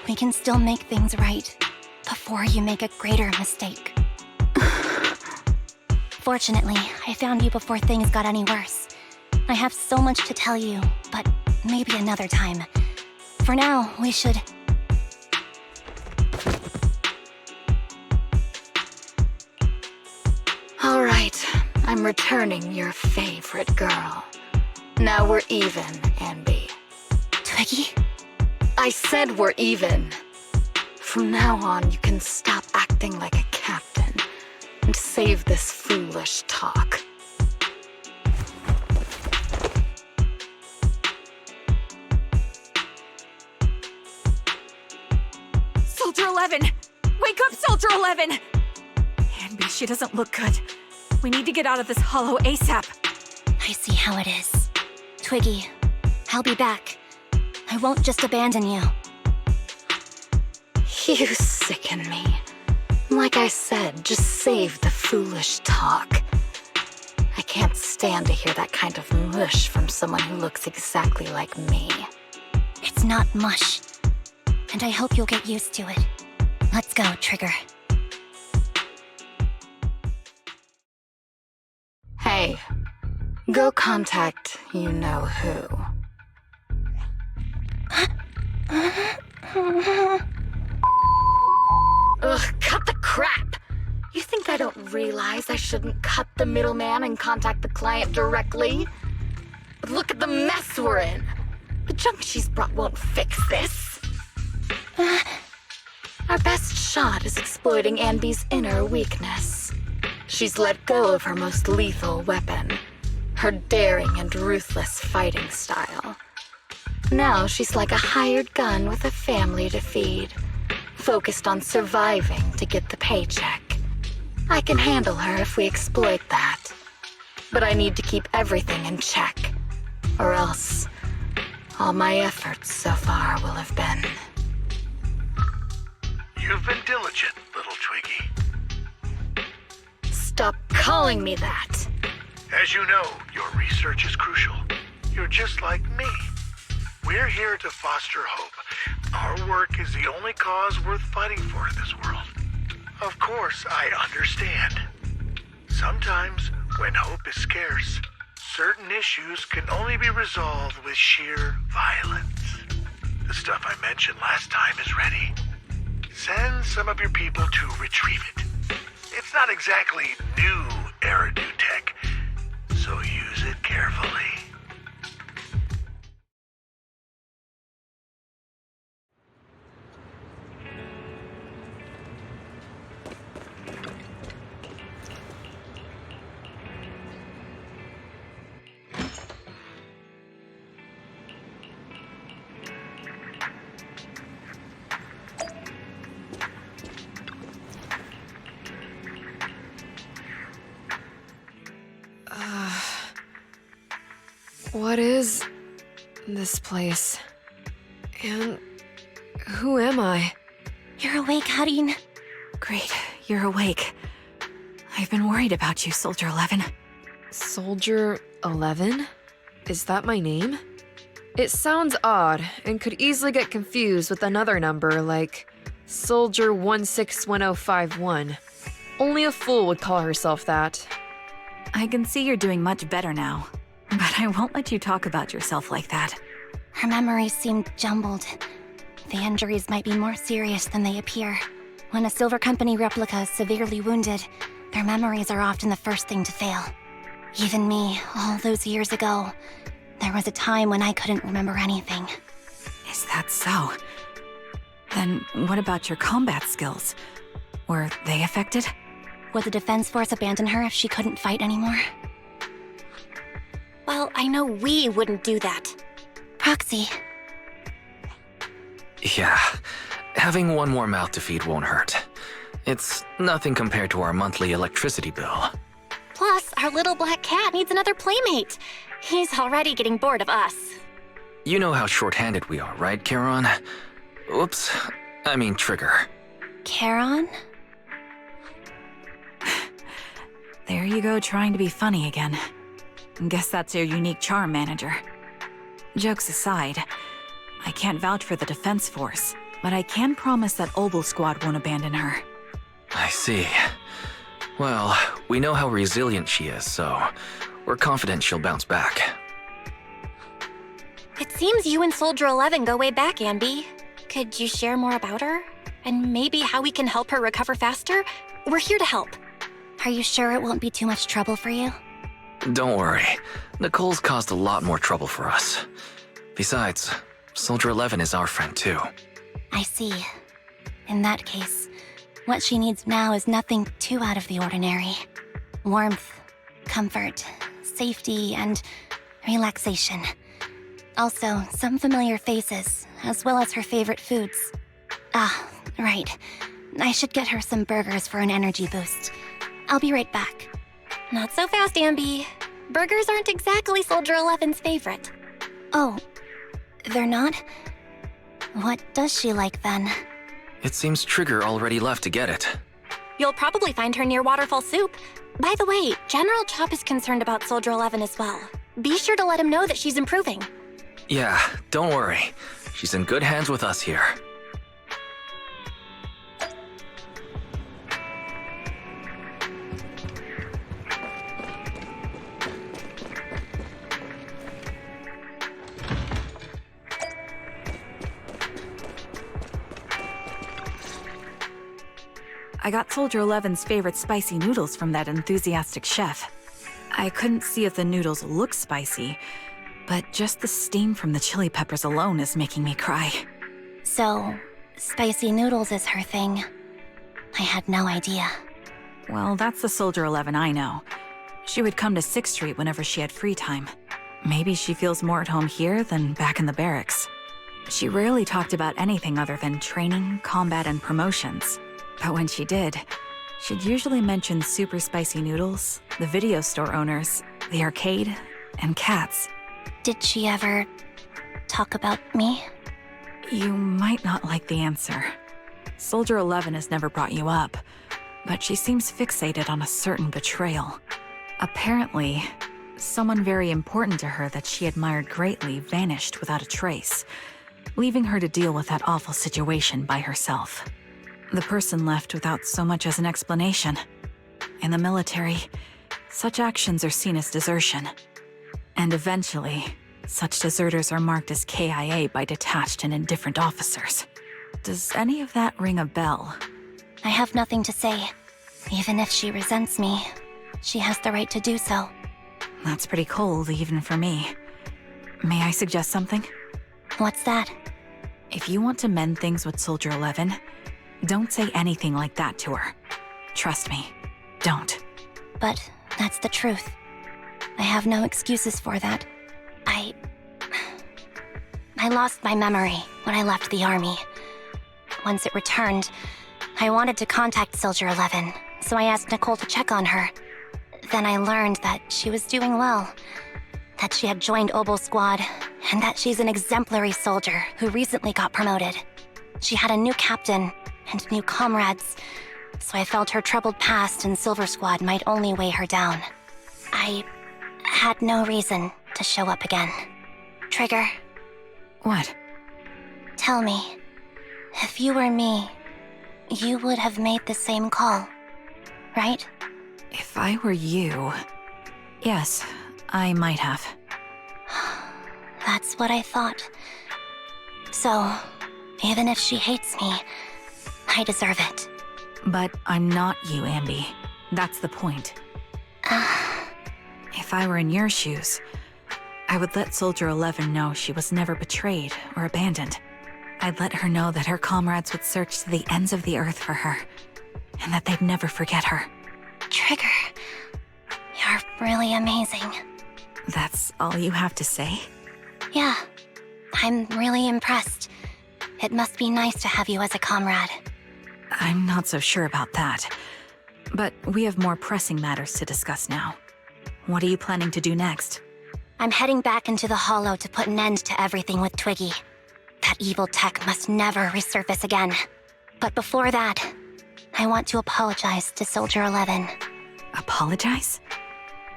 We can still make things right before you make a greater mistake. Fortunately, I found you before things got any worse. I have so much to tell you, but maybe another time. For now, we should... All right, I'm returning your favorite girl. Now we're even, Anby. Twiggy? I said we're even. From now on, you can stop acting like a captain and save this foolish talk. Soldier 11! Wake up, Soldier 11! Anby, she doesn't look good. We need to get out of this hollow ASAP. I see how it is. Twiggy, I'll be back. I won't just abandon you. You sicken me. Like I said, just save the foolish talk. I can't stand to hear that kind of mush from someone who looks exactly like me. It's not mush. And I hope you'll get used to it. Let's go, Trigger. Hey, go contact you-know-who. Ugh, cut the crap! You think I don't realize I shouldn't cut the middleman and contact the client directly? But look at the mess we're in! The junk she's brought won't fix this. Our best shot is exploiting Anby's inner weakness. She's let go of her most lethal weapon, her daring and ruthless fighting style. Now she's like a hired gun with a family to feed, focused on surviving to get the paycheck. I can handle her if we exploit that. But I need to keep everything in check, or else all my efforts so far will have been... You've been diligent, little Twiggy. Stop calling me that! As you know, your research is crucial. You're just like me. We're here to foster hope. Our work is the only cause worth fighting for in this world. Of course, I understand. Sometimes, when hope is scarce, certain issues can only be resolved with sheer violence. The stuff I mentioned last time is ready. Send some of your people to retrieve it. It's not exactly new Eridu tech, so use it carefully. What is this place? And who am I? You're awake, Harin. Great, you're awake. I've been worried about you, Soldier 11. Soldier 11? Is that my name? It sounds odd and could easily get confused with another number like Soldier 161051. Only a fool would call herself that. I can see you're doing much better now, but I won't let you talk about yourself like that. Her memories seem jumbled. The injuries might be more serious than they appear. When a Silver Company replica is severely wounded, their memories are often the first thing to fail. Even me, all those years ago, there was a time when I couldn't remember anything. Is that so? Then what about your combat skills? Were they affected? Would the Defense Force abandon her if she couldn't fight anymore? Well, I know we wouldn't do that. Proxy. Yeah, having one more mouth to feed won't hurt. It's nothing compared to our monthly electricity bill. Plus, our little black cat needs another playmate. He's already getting bored of us. You know how short-handed we are, right, Charon? Oops, I mean Trigger. Charon? There you go, trying to be funny again. Guess that's your unique charm, Manager. Jokes aside, I can't vouch for the Defense Force, but I can promise that Obol Squad won't abandon her. I see. Well, we know how resilient she is, so we're confident she'll bounce back. It seems you and Soldier 11 go way back, Anby. Could you share more about her? And maybe how we can help her recover faster? We're here to help. Are you sure it won't be too much trouble for you? Don't worry. Nicole's caused a lot more trouble for us. Besides, Soldier 11 is our friend too. I see. In that case, what she needs now is nothing too out of the ordinary. Warmth, comfort, safety, and relaxation. Also, some familiar faces, as well as her favorite foods. Ah, right. I should get her some burgers for an energy boost. I'll be right back. Not so fast, Anby. Burgers aren't exactly Soldier 11's favorite. Oh, they're not? What does she like then? It seems Trigger already left to get it. You'll probably find her near Waterfall Soup. By the way, General Chop is concerned about Soldier 11 as well. Be sure to let him know that she's improving. Yeah, don't worry. She's in good hands with us here. I got Soldier 11's favorite spicy noodles from that enthusiastic chef. I couldn't see if the noodles look spicy, but just the steam from the chili peppers alone is making me cry. So, spicy noodles is her thing. I had no idea. Well, that's the Soldier 11 I know. She would come to 6th Street whenever she had free time. Maybe she feels more at home here than back in the barracks. She rarely talked about anything other than training, combat, and promotions. But when she did, she'd usually mention super spicy noodles, the video store owners, the arcade, and cats. Did she ever talk about me? You might not like the answer. Soldier 11 has never brought you up, but she seems fixated on a certain betrayal. Apparently, someone very important to her that she admired greatly vanished without a trace, leaving her to deal with that awful situation by herself. The person left without so much as an explanation. In the military, such actions are seen as desertion. And eventually, such deserters are marked as KIA by detached and indifferent officers. Does any of that ring a bell? I have nothing to say. Even if she resents me, she has the right to do so. That's pretty cold, even for me. May I suggest something? What's that? If you want to mend things with Soldier 11, don't say anything like that to her. Trust me, don't. But that's the truth. I have no excuses for that. I lost my memory when I left the army. Once it returned, I wanted to contact Soldier 11, so I asked Nicole to check on her. Then I learned that she was doing well, that she had joined Obol Squad, and that she's an exemplary soldier who recently got promoted. She had a new captain and new comrades, so I felt her troubled past in Silver Squad might only weigh her down. I had no reason to show up again. Trigger. What? Tell me, if you were me, you would have made the same call, right? If I were you... Yes, I might have. That's what I thought. So, even if she hates me, I deserve it. But I'm not you, Ambi. That's the point. If I were in your shoes, I would let Soldier 11 know she was never betrayed or abandoned. I'd let her know that her comrades would search to the ends of the earth for her, and that they'd never forget her. Trigger, you're really amazing. That's all you have to say? Yeah, I'm really impressed. It must be nice to have you as a comrade. I'm not so sure about that. But we have more pressing matters to discuss now. What are you planning to do next? I'm heading back into the Hollow to put an end to everything with Twiggy. That evil tech must never resurface again. But before that, I want to apologize to Soldier 11. Apologize?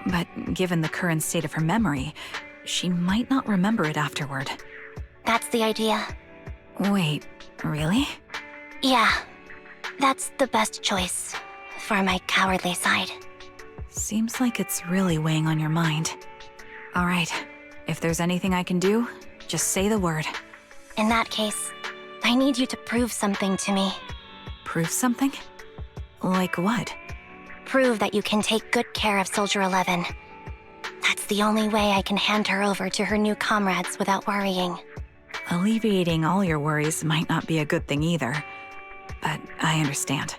But given the current state of her memory, she might not remember it afterward. That's the idea. Wait, really? Yeah, that's the best choice for my cowardly side. Seems like it's really weighing on your mind. All right, if there's anything I can do, just say the word. In that case, I need you to prove something to me. Prove something? Like what? Prove that you can take good care of Soldier 11. That's the only way I can hand her over to her new comrades without worrying. Alleviating all your worries might not be a good thing either. But I understand.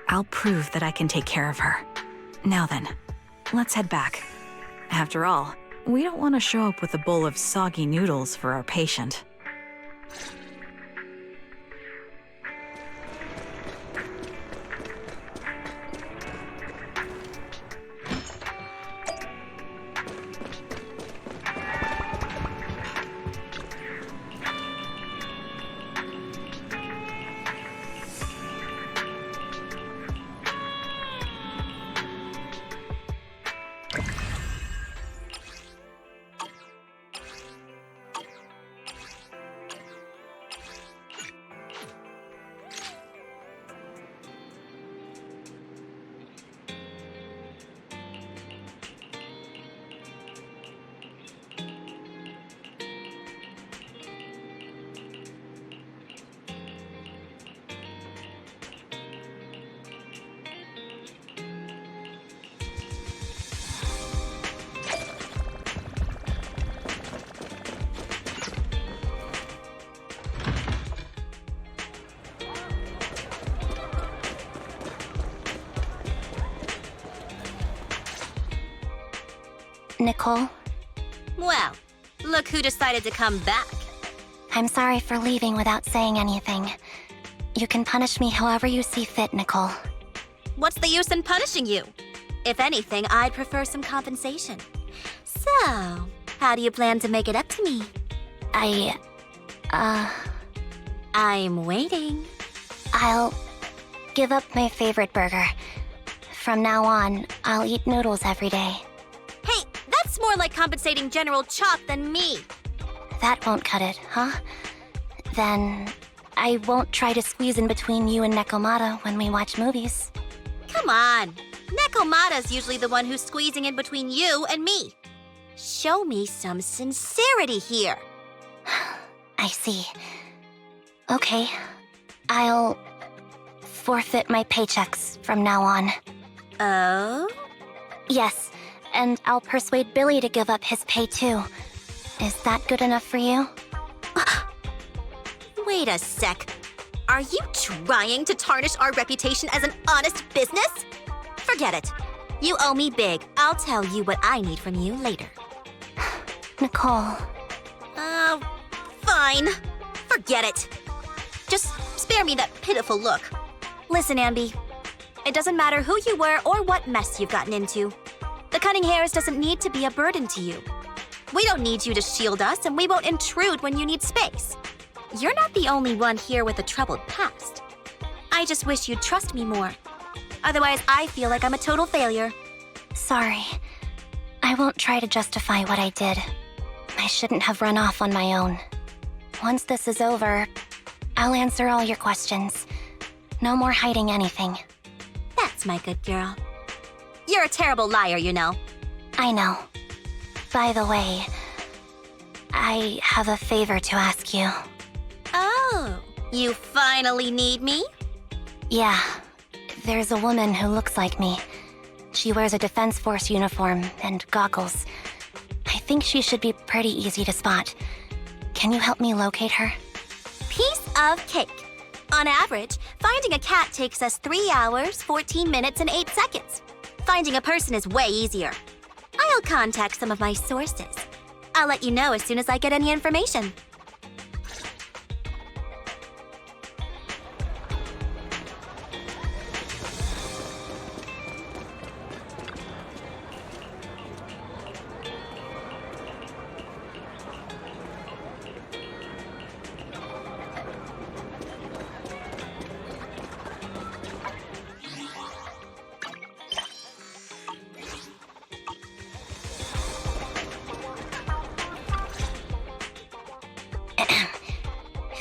I'll prove that I can take care of her. Now then, let's head back. After all, we don't want to show up with a bowl of soggy noodles for our patient. Nicole. Well, look who decided to come back. I'm sorry for leaving without saying anything. You can punish me however you see fit, Nicole. What's the use in punishing you? If anything, I'd prefer some compensation. So, how do you plan to make it up to me? I'm waiting. I'll give up my favorite burger. From now on, I'll eat noodles every day. Hey, that's more like compensating General Chop than me. That won't cut it, huh? Then I won't try to squeeze in between you and Nekomata when we watch movies. Come on. Nekomata's usually the one who's squeezing in between you and me. Show me some sincerity here. I see. Okay. I'll forfeit my paychecks from now on. Oh? Yes, and I'll persuade Billy to give up his pay too. Is that good enough for you? Wait a sec. Are you trying to tarnish our reputation as an honest business? Forget it. You owe me big. I'll tell you what I need from you later. Nicole. Fine. Forget it. Just spare me that pitiful look. Listen, Ambi. It doesn't matter who you were or what mess you've gotten into. The Cunning Hares doesn't need to be a burden to you. We don't need you to shield us, and we won't intrude when you need space. You're not the only one here with a troubled past. I just wish you'd trust me more. Otherwise, I feel like I'm a total failure. Sorry. I won't try to justify what I did. I shouldn't have run off on my own. Once this is over, I'll answer all your questions. No more hiding anything. That's my good girl. You're a terrible liar, you know. I know. By the way, I have a favor to ask you. Oh, you finally need me? Yeah. There's a woman who looks like me. She wears a Defense Force uniform and goggles. I think she should be pretty easy to spot. Can you help me locate her? Piece of cake. On average, finding a cat takes us 3 hours, 14 minutes, and 8 seconds. Finding a person is way easier. I'll contact some of my sources. I'll let you know as soon as I get any information.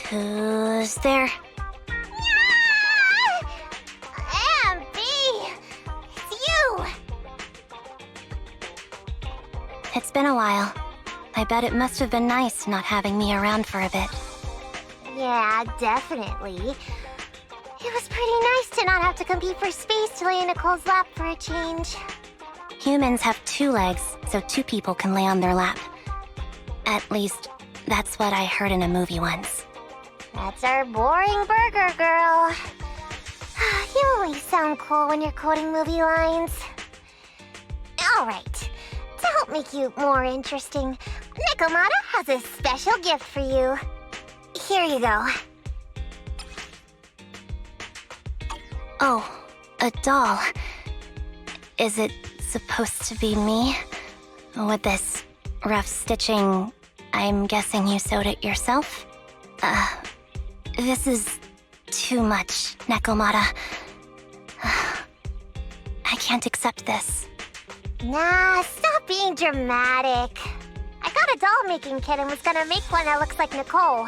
Who's there? Ambi! It's you! It's been a while. I bet it must have been nice not having me around for a bit. Yeah, definitely. It was pretty nice to not have to compete for space to lay in Nicole's lap for a change. Humans have 2 legs, so 2 people can lay on their lap. At least, that's what I heard in a movie once. That's our boring burger girl. You always sound cool when you're quoting movie lines. Alright, to help make you more interesting, Nekomata has a special gift for you. Here you go. Oh, a doll. Is it supposed to be me? With this rough stitching, I'm guessing you sewed it yourself? This is too much, Nekomata. I can't accept this. Nah, stop being dramatic. I got a doll-making kit and was gonna make one that looks like Nicole.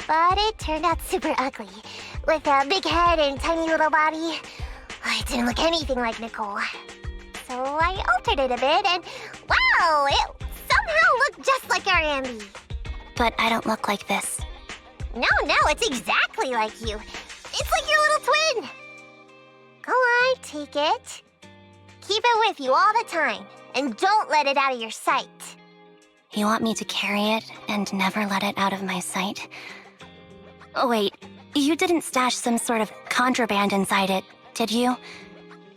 But it turned out super ugly, with a big head and tiny little body. It didn't look anything like Nicole. So I altered it a bit and, wow, it somehow looked just like our Ambi. But I don't look like this. No, it's exactly like you. It's like your little twin. Go on, take it. Keep it with you all the time, and don't let it out of your sight. You want me to carry it and never let it out of my sight? Oh, wait, you didn't stash some sort of contraband inside it, did you?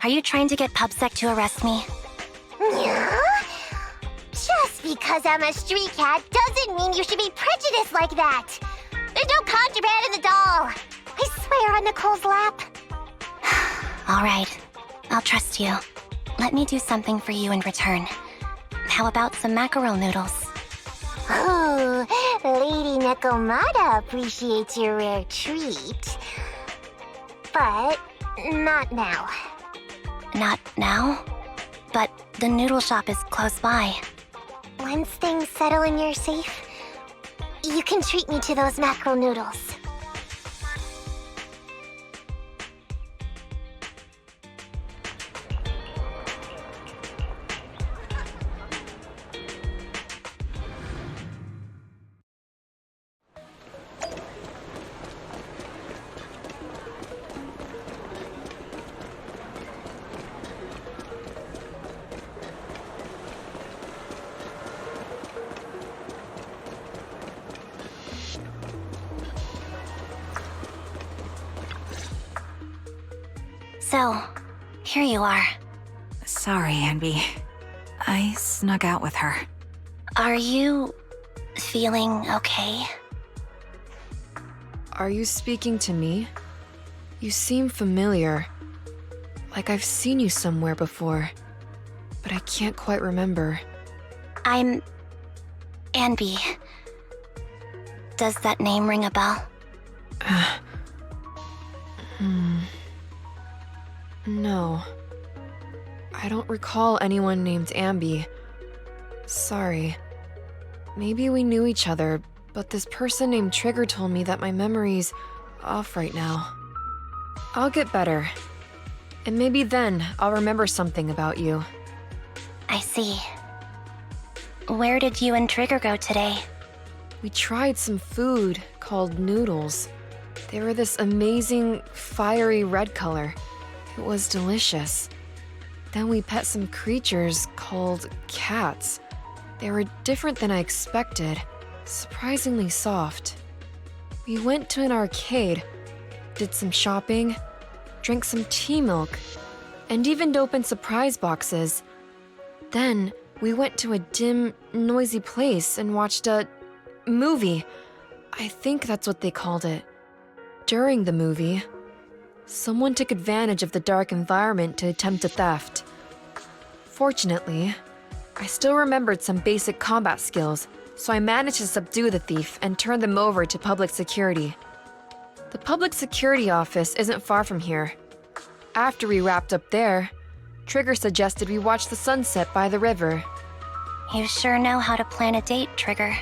Are you trying to get PubSec to arrest me? Yeah? because I'm a street cat doesn't mean you should be prejudiced like that. There's no contraband in the doll. I swear on Nicole's lap. All right, I'll trust you. Let me do something for you in return. How about some mackerel noodles? Oh, Lady Nekomata appreciates your rare treat. But not now. Not now? But the noodle shop is close by. Once things settle and you're safe, you can treat me to those mackerel noodles. So, here you are. Sorry, Anby. I snuck out with her. Are you feeling okay? Are you speaking to me? You seem familiar. Like I've seen you somewhere before. But I can't quite remember. I'm Anby. Does that name ring a bell? No. I don't recall anyone named Anby. Sorry. Maybe we knew each other, but this person named Trigger told me that my memory's off right now. I'll get better. And maybe then I'll remember something about you. I see. Where did you and Trigger go today? We tried some food called noodles. They were this amazing, fiery red color. It was delicious. Then we pet some creatures called cats. They were different than I expected, surprisingly soft. We went to an arcade, did some shopping, drank some tea milk, and even opened surprise boxes. Then we went to a dim, noisy place and watched a movie. I think that's what they called it. During the movie, someone took advantage of the dark environment to attempt a theft. Fortunately, I still remembered some basic combat skills, so I managed to subdue the thief and turn them over to public security. The public security office isn't far from here. After we wrapped up there, Trigger suggested we watch the sunset by the river. You sure know how to plan a date, Trigger.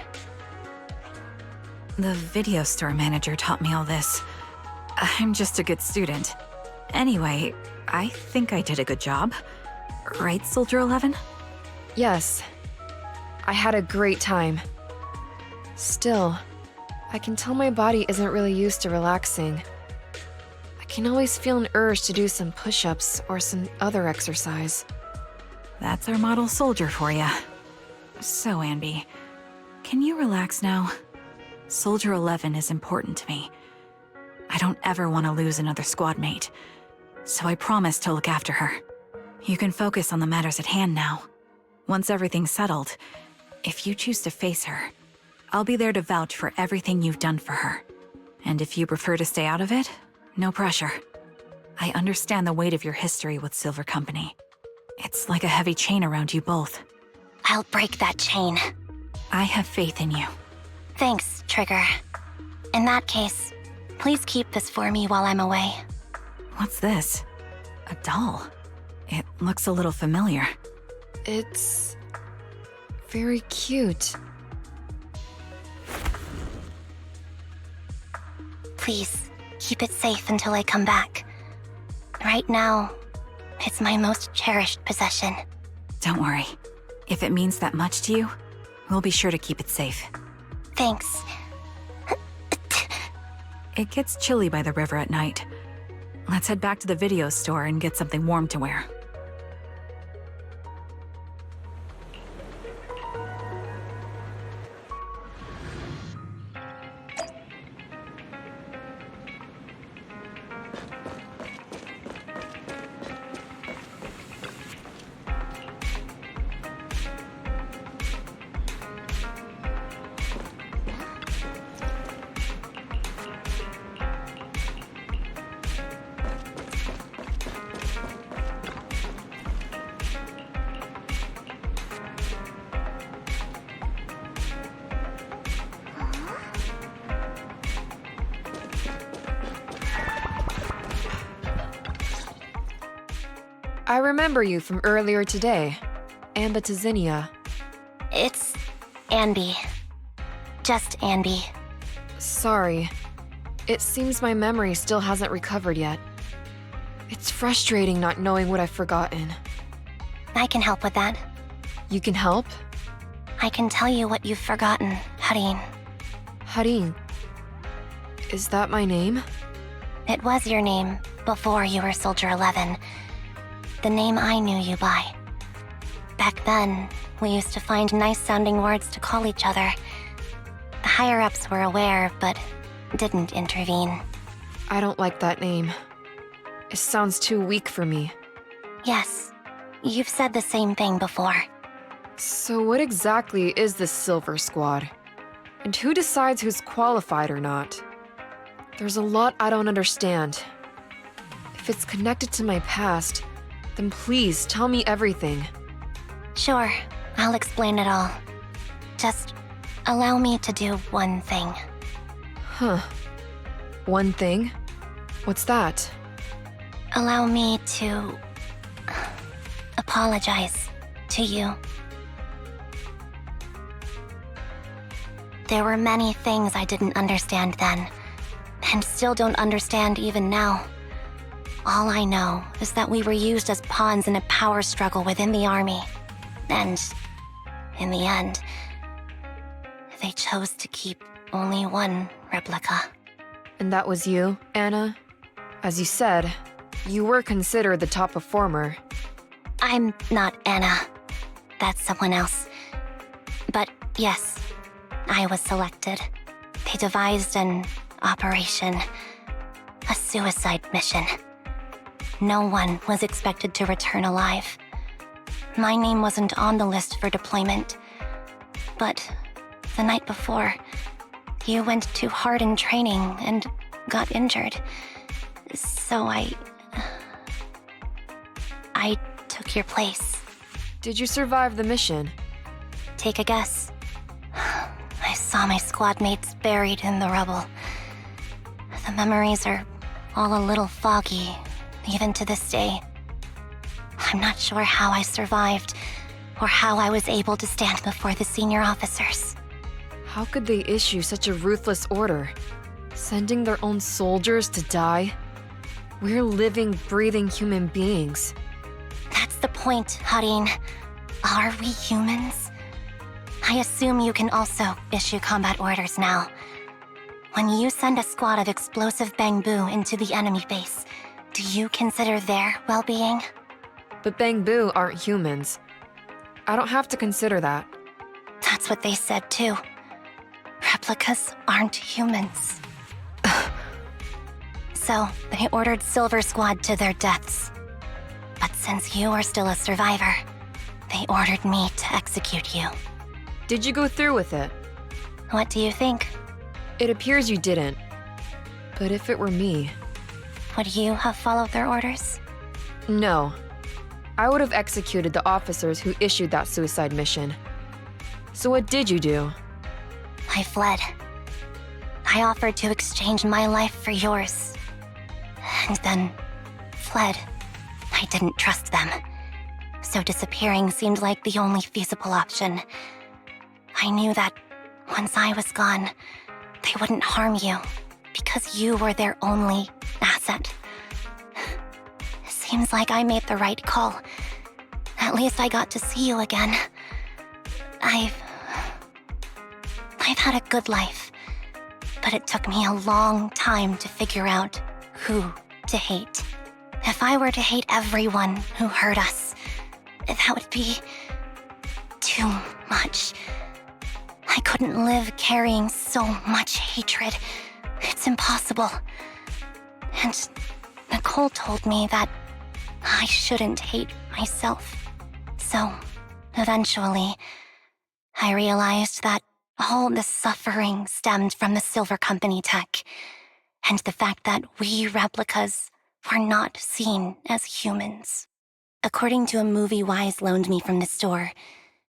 The video store manager taught me all this. I'm just a good student. Anyway, I think I did a good job. Right, Soldier 11? Yes. I had a great time. Still, I can tell my body isn't really used to relaxing. I can always feel an urge to do some push-ups or some other exercise. That's our model soldier for ya. So, Anby, can you relax now? Soldier 11 is important to me. I don't ever want to lose another squad mate, so I promise to look after her. You can focus on the matters at hand now. Once everything's settled, if you choose to face her, I'll be there to vouch for everything you've done for her. And if you prefer to stay out of it, no pressure. I understand the weight of your history with Silver Company. It's like a heavy chain around you both. I'll break that chain. I have faith in you. Thanks, Trigger. In that case, please keep this for me while I'm away. What's this? A doll? It looks a little familiar. It's very cute. Please, keep it safe until I come back. Right now, it's my most cherished possession. Don't worry. If it means that much to you, we'll be sure to keep it safe. Thanks. It gets chilly by the river at night. Let's head back to the video store and get something warm to wear. I remember you from earlier today. Ambitizinia. It's Andy. Just Andy. Sorry. It seems my memory still hasn't recovered yet. It's frustrating not knowing what I've forgotten. I can help with that. You can help? I can tell you what you've forgotten, Harin. Harin. Is that my name? It was your name before you were Soldier 11. The name I knew you by. Back then, we used to find nice-sounding words to call each other. The higher-ups were aware, but didn't intervene. I don't like that name. It sounds too weak for me. Yes, you've said the same thing before. So what exactly is this Silver Squad? And who decides who's qualified or not? There's a lot I don't understand. If it's connected to my past, then please tell me everything. Sure, I'll explain it all. Just allow me to do one thing. Huh. One thing? What's that? Allow me to apologize to you. There were many things I didn't understand then, and still don't understand even now. All I know is that we were used as pawns in a power struggle within the army. And, in the end, they chose to keep only one replica. And that was you, Anna? As you said, you were considered the top performer. I'm not Anna. That's someone else. But yes, I was selected. They devised an operation, a suicide mission. No one was expected to return alive. My name wasn't on the list for deployment. But the night before, you went too hard in training and got injured. So I took your place. Did you survive the mission? Take a guess. I saw my squad mates buried in the rubble. The memories are all a little foggy, even to this day. I'm not sure how I survived, or how I was able to stand before the senior officers. How could they issue such a ruthless order? Sending their own soldiers to die? We're living, breathing human beings. That's the point, Harin. Are we humans? I assume you can also issue combat orders now. When you send a squad of explosive bamboo into the enemy base, do you consider their well-being? But bamboo aren't humans. I don't have to consider that. That's what they said too. Replicas aren't humans. So, they ordered Silver Squad to their deaths. But since you are still a survivor, they ordered me to execute you. Did you go through with it? What do you think? It appears you didn't. But if it were me... Would you have followed their orders? No. I would have executed the officers who issued that suicide mission. So what did you do? I fled. I offered to exchange my life for yours. And then fled. I didn't trust them. So disappearing seemed like the only feasible option. I knew that once I was gone, they wouldn't harm you because you were their only asset. Seems like I made the right call. At least I got to see you again. I've had a good life, but it took me a long time to figure out who to hate. If I were to hate everyone who hurt us, that would be too much. I couldn't live carrying so much hatred. It's impossible. And Nicole told me that I shouldn't hate myself. So, eventually, I realized that all the suffering stemmed from the Silver Company tech, and the fact that we replicas were not seen as humans. According to a movie Wise loaned me from the store,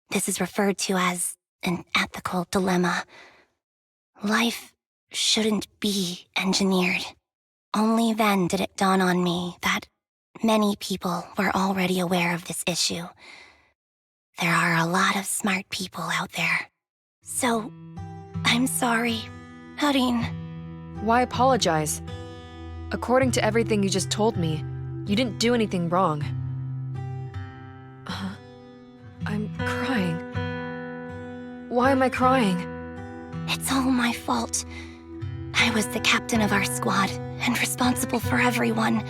this is referred to as an ethical dilemma. Life shouldn't be engineered. Only then did it dawn on me that Many people were already aware of this issue. There are a lot of smart people out there. So, I'm sorry, Harin. Why apologize? According to everything you just told me, you didn't do anything wrong. I'm crying. Why am I crying? It's all my fault. I was the captain of our squad and responsible for everyone,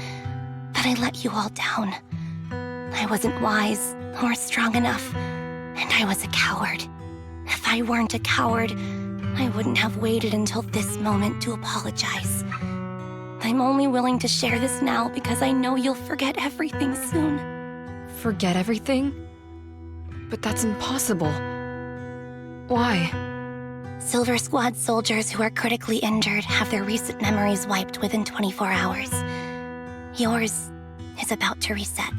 but I let you all down. I wasn't wise or strong enough, and I was a coward. If I weren't a coward, I wouldn't have waited until this moment to apologize. I'm only willing to share this now because I know you'll forget everything soon. Forget everything? But that's impossible. Why? Silver Squad soldiers who are critically injured have their recent memories wiped within 24 hours. Yours is about to reset.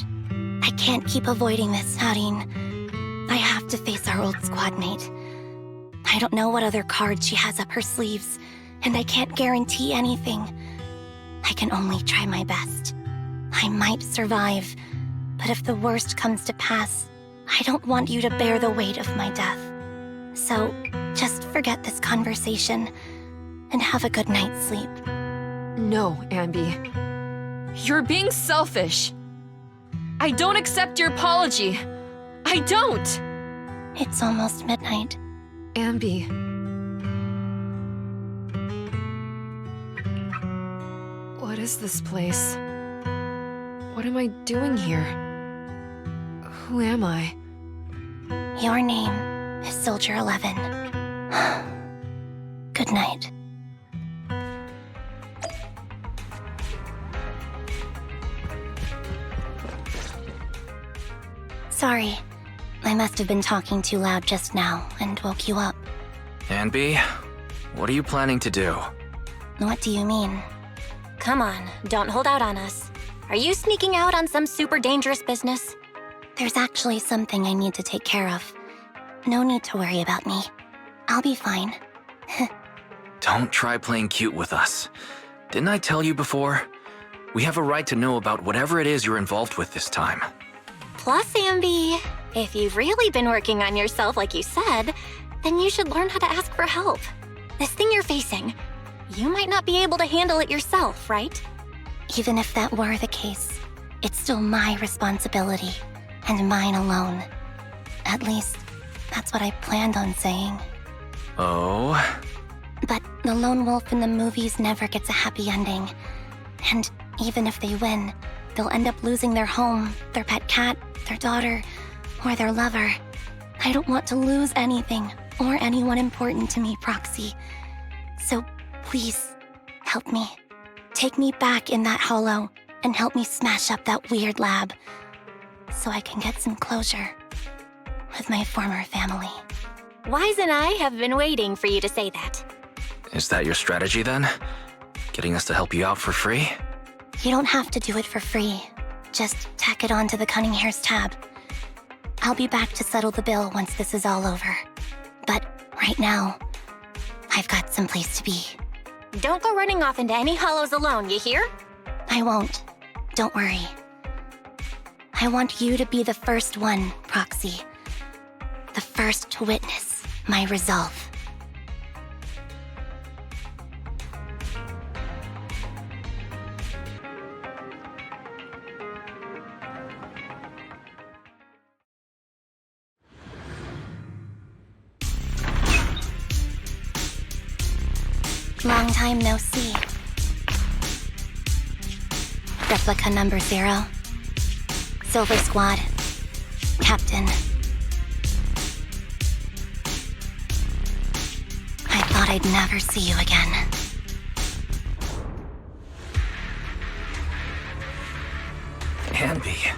I can't keep avoiding this, Harin. I have to face our old squad mate. I don't know what other cards she has up her sleeves, and I can't guarantee anything. I can only try my best. I might survive, but if the worst comes to pass, I don't want you to bear the weight of my death. So, just forget this conversation, and have a good night's sleep. No, Ambi. You're being selfish. I don't accept your apology. I don't! It's almost midnight. Ambi. What is this place? What am I doing here? Who am I? Your name is Soldier 11. Good night. Sorry. I must have been talking too loud just now and woke you up. Anby, what are you planning to do? What do you mean? Come on, don't hold out on us. Are you sneaking out on some super dangerous business? There's actually something I need to take care of. No need to worry about me. I'll be fine. Don't try playing cute with us. Didn't I tell you before? We have a right to know about whatever it is you're involved with this time. Plus, Ambi, if you've really been working on yourself like you said, then you should learn how to ask for help. This thing you're facing, you might not be able to handle it yourself, right? Even if that were the case, it's still my responsibility, and mine alone. At least, that's what I planned on saying. Oh? But the lone wolf in the movies never gets a happy ending. And even if they win, they'll end up losing their home, their pet cat, their daughter, or their lover. I don't want to lose anything or anyone important to me, Proxy. So please, help me. Take me back in that hollow and help me smash up that weird lab so I can get some closure with my former family. Wise and I have been waiting for you to say that. Is that your strategy then? Getting us to help you out for free? You don't have to do it for free. Just tack it on to the Cunning Hares tab. I'll be back to settle the bill once this is all over. But right now, I've got someplace to be. Don't go running off into any hollows alone, you hear? I won't. Don't worry. I want you to be the first one, Proxy. The first to witness my resolve. Long time no see. Replica number 0. Silver Squad. Captain. I thought I'd never see you again. Anby,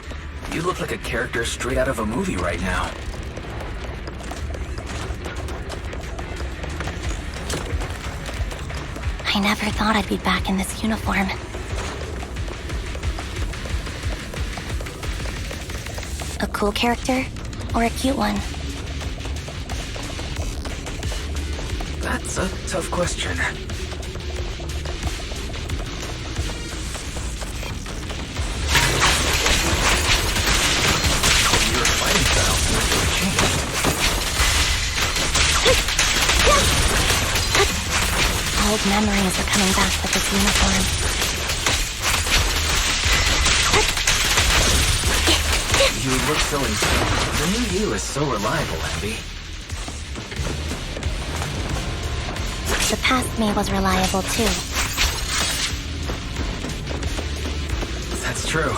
you look like a character straight out of a movie right now. I never thought I'd be back in this uniform. A cool character or a cute one? That's a tough question. like memories are coming back with this uniform. You look so insane. The new you is so reliable, Abby. The past me was reliable too. That's true.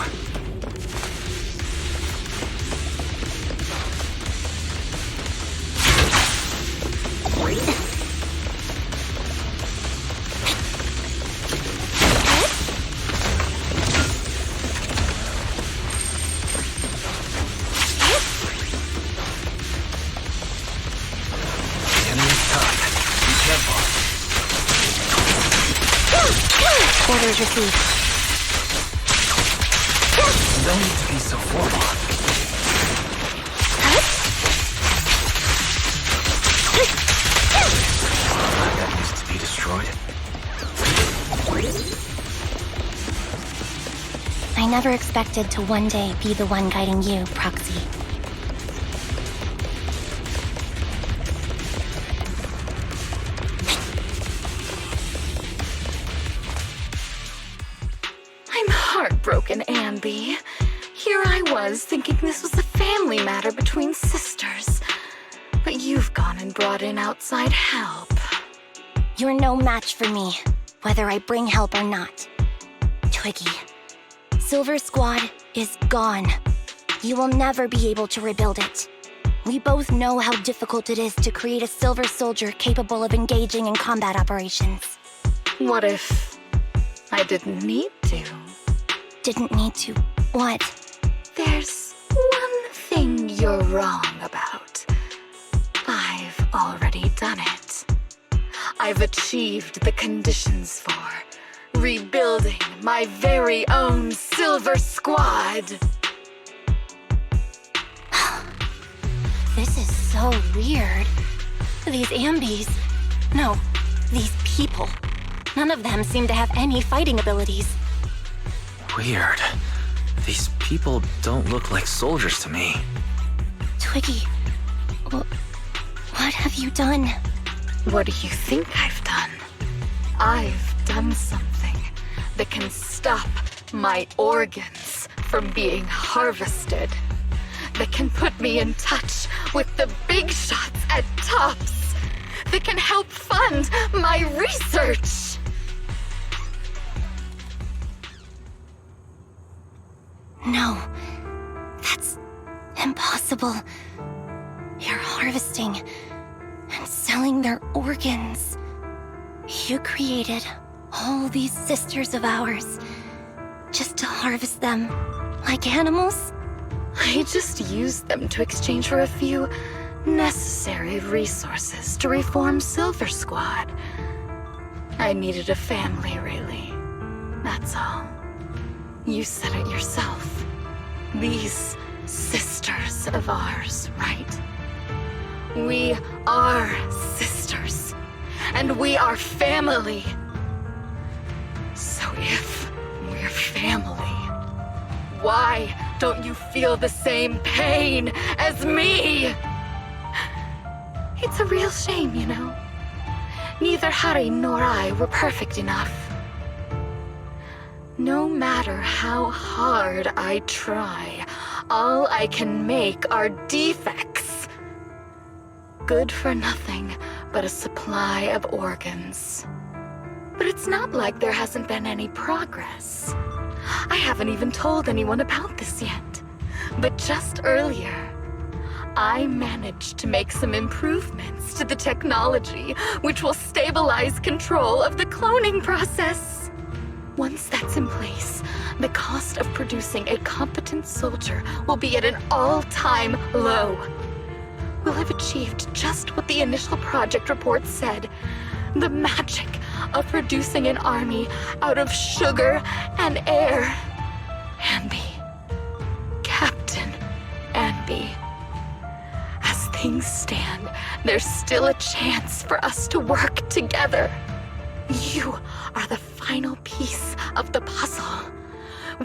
Orders received. You don't need to be so formal. That needs to be destroyed. I never expected to one day be the one guiding you, Proxy. I'm heartbroken, Ambi. Here I was thinking this was a family matter between sisters. But you've gone and brought in outside help. You're no match for me, whether I bring help or not. Twiggy, Silver Squad is gone. You will never be able to rebuild it. We both know how difficult it is to create a Silver Soldier capable of engaging in combat operations. What if I didn't need to? Didn't need to. What? There's one thing you're wrong about. I've already done it. I've achieved the conditions for rebuilding my very own Silver Squad. This is so weird. These Ambies... No, these people. None of them seem to have any fighting abilities. Weird. These people don't look like soldiers to me. Twiggy, what have you done? What do you think I've done? I've done something that can stop my organs from being harvested. That can put me in touch with the big shots at TOPS. That can help fund my research. No, that's impossible. You're harvesting and selling their organs. You created all these sisters of ours just to harvest them like animals? I just used them to exchange for a few necessary resources to reform Silver Squad. I needed a family, really. That's all. You said it yourself. These sisters of ours, right? We are sisters, and we are family. So if we're family, why don't you feel the same pain as me? It's a real shame, you know. Neither Harry nor I were perfect enough. No matter how hard I try, all I can make are defects. Good for nothing but a supply of organs. But it's not like there hasn't been any progress. I haven't even told anyone about this yet. But just earlier, I managed to make some improvements to the technology which will stabilize control of the cloning process. Once that's in place, the cost of producing a competent soldier will be at an all-time low. We'll have achieved just what the initial project report said. The magic of producing an army out of sugar and air. Ambi. Captain Ambi. As things stand, there's still a chance for us to work together. You are the final piece of the puzzle.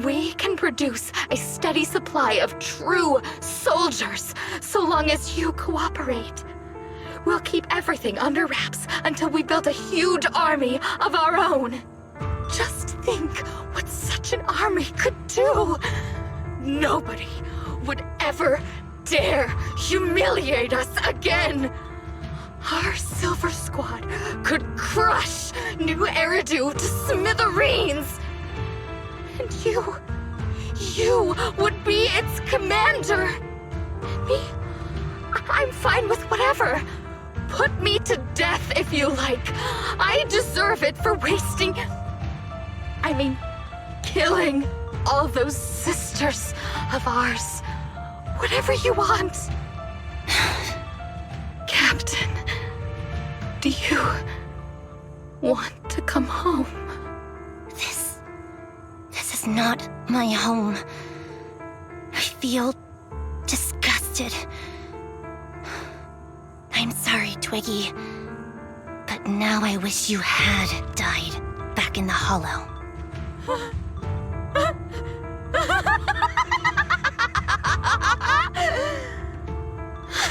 We can produce a steady supply of true soldiers so long as you cooperate. we'll keep everything under wraps until we build a huge army of our own. Just think what such an army could do. Nobody would ever dare humiliate us again. Our Silver Squad could crush New Eridu to smithereens. And you would be its commander. And me, I'm fine with whatever. Put me to death if you like. I deserve it for killing all those sisters of ours. Whatever you want. Captain, do you want to come home? This is not my home. I feel disgusted. I'm sorry, Twiggy. But now I wish you had died back in the Hollow.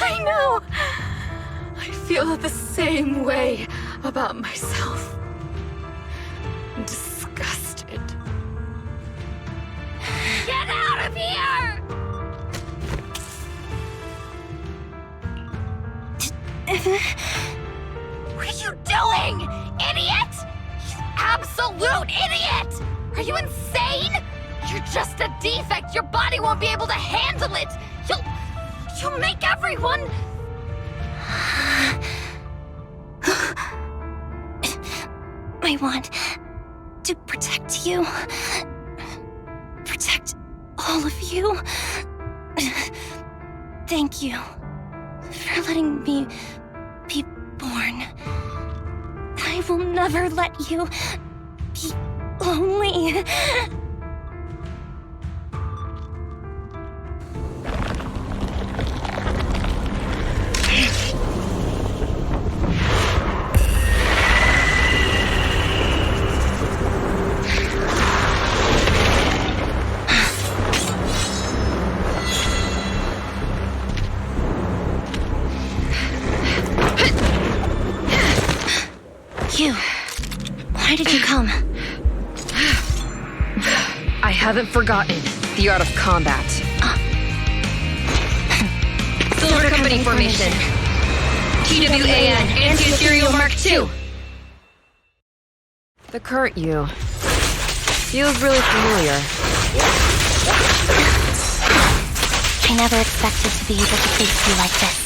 I know. I feel the same way about myself. Disgusted. Get out of here! What are you doing, idiot? You absolute idiot! Are you insane? You're just a defect. Your body won't be able to handle it. You'll make everyone... I want to protect you. Protect all of you. Thank you for letting me be born. I will never let you be lonely. Why did you come? I haven't forgotten the art of combat. Silver Company formation. TWAN, Anti-Ethereal Mark II. The current you feels really familiar. I never expected to be able to face you like this.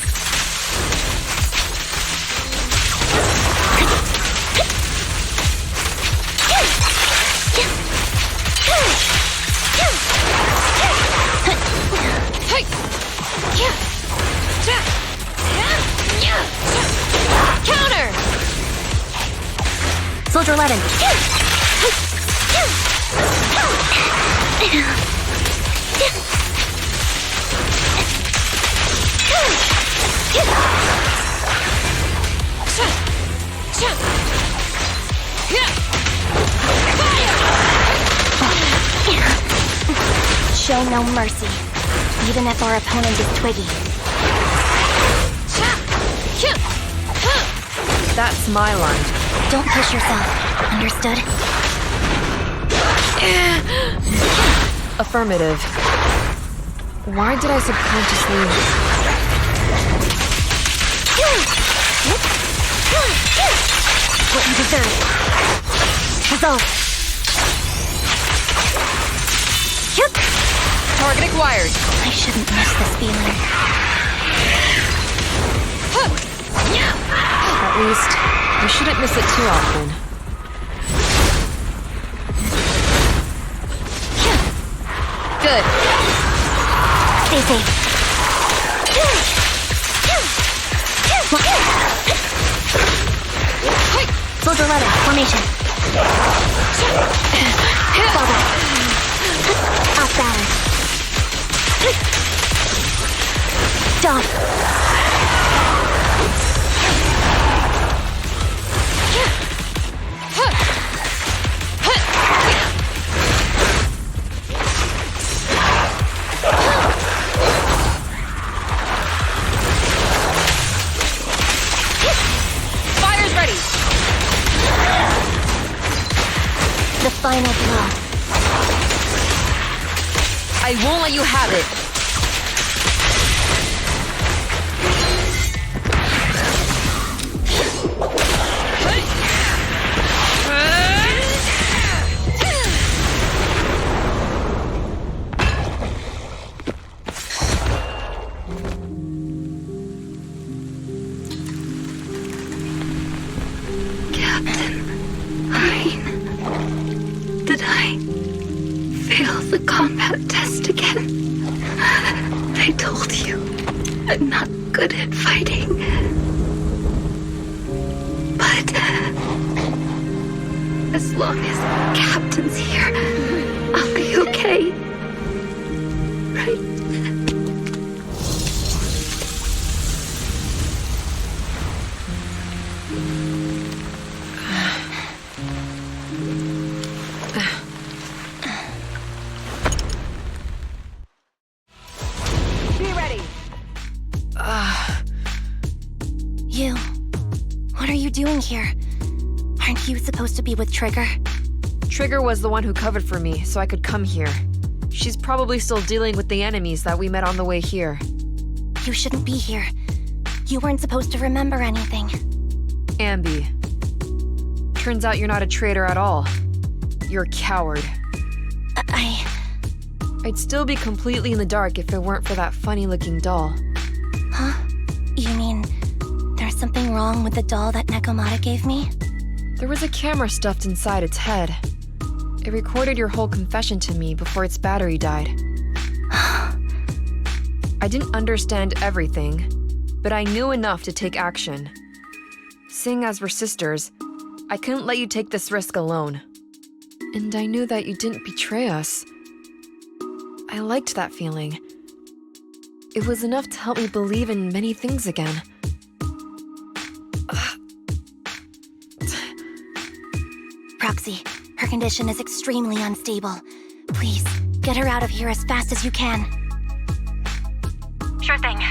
Counter! Soldier 11. Show no mercy, even if our opponent is Twiggy. That's my line. Don't push yourself, understood? Affirmative. Why did I subconsciously... What you deserve. Resolve. Target acquired. I shouldn't miss this feeling. At least, I shouldn't miss it too often. Good. Stay safe. Soldier 11, formation. Fall back. Off balance. Stop. The final blow. I won't let you have it. Did I fail the combat test again? I told you I'm not good at fighting. But as long as Captain's here, I'll be okay. Right? You. What are you doing here? Aren't you supposed to be with Trigger? Trigger was the one who covered for me, so I could come here. She's probably still dealing with the enemies that we met on the way here. You shouldn't be here. You weren't supposed to remember anything. Ambi. Turns out you're not a traitor at all. You're a coward. I'd still be completely in the dark if it weren't for that funny-looking doll. Huh? You mean there's something wrong with the doll that Nekomata gave me? There was a camera stuffed inside its head. It recorded your whole confession to me before its battery died. I didn't understand everything, but I knew enough to take action. Seeing as we're sisters, I couldn't let you take this risk alone. And I knew that you didn't betray us. I liked that feeling. It was enough to help me believe in many things again. Proxy, her condition is extremely unstable. Please, get her out of here as fast as you can. Sure thing.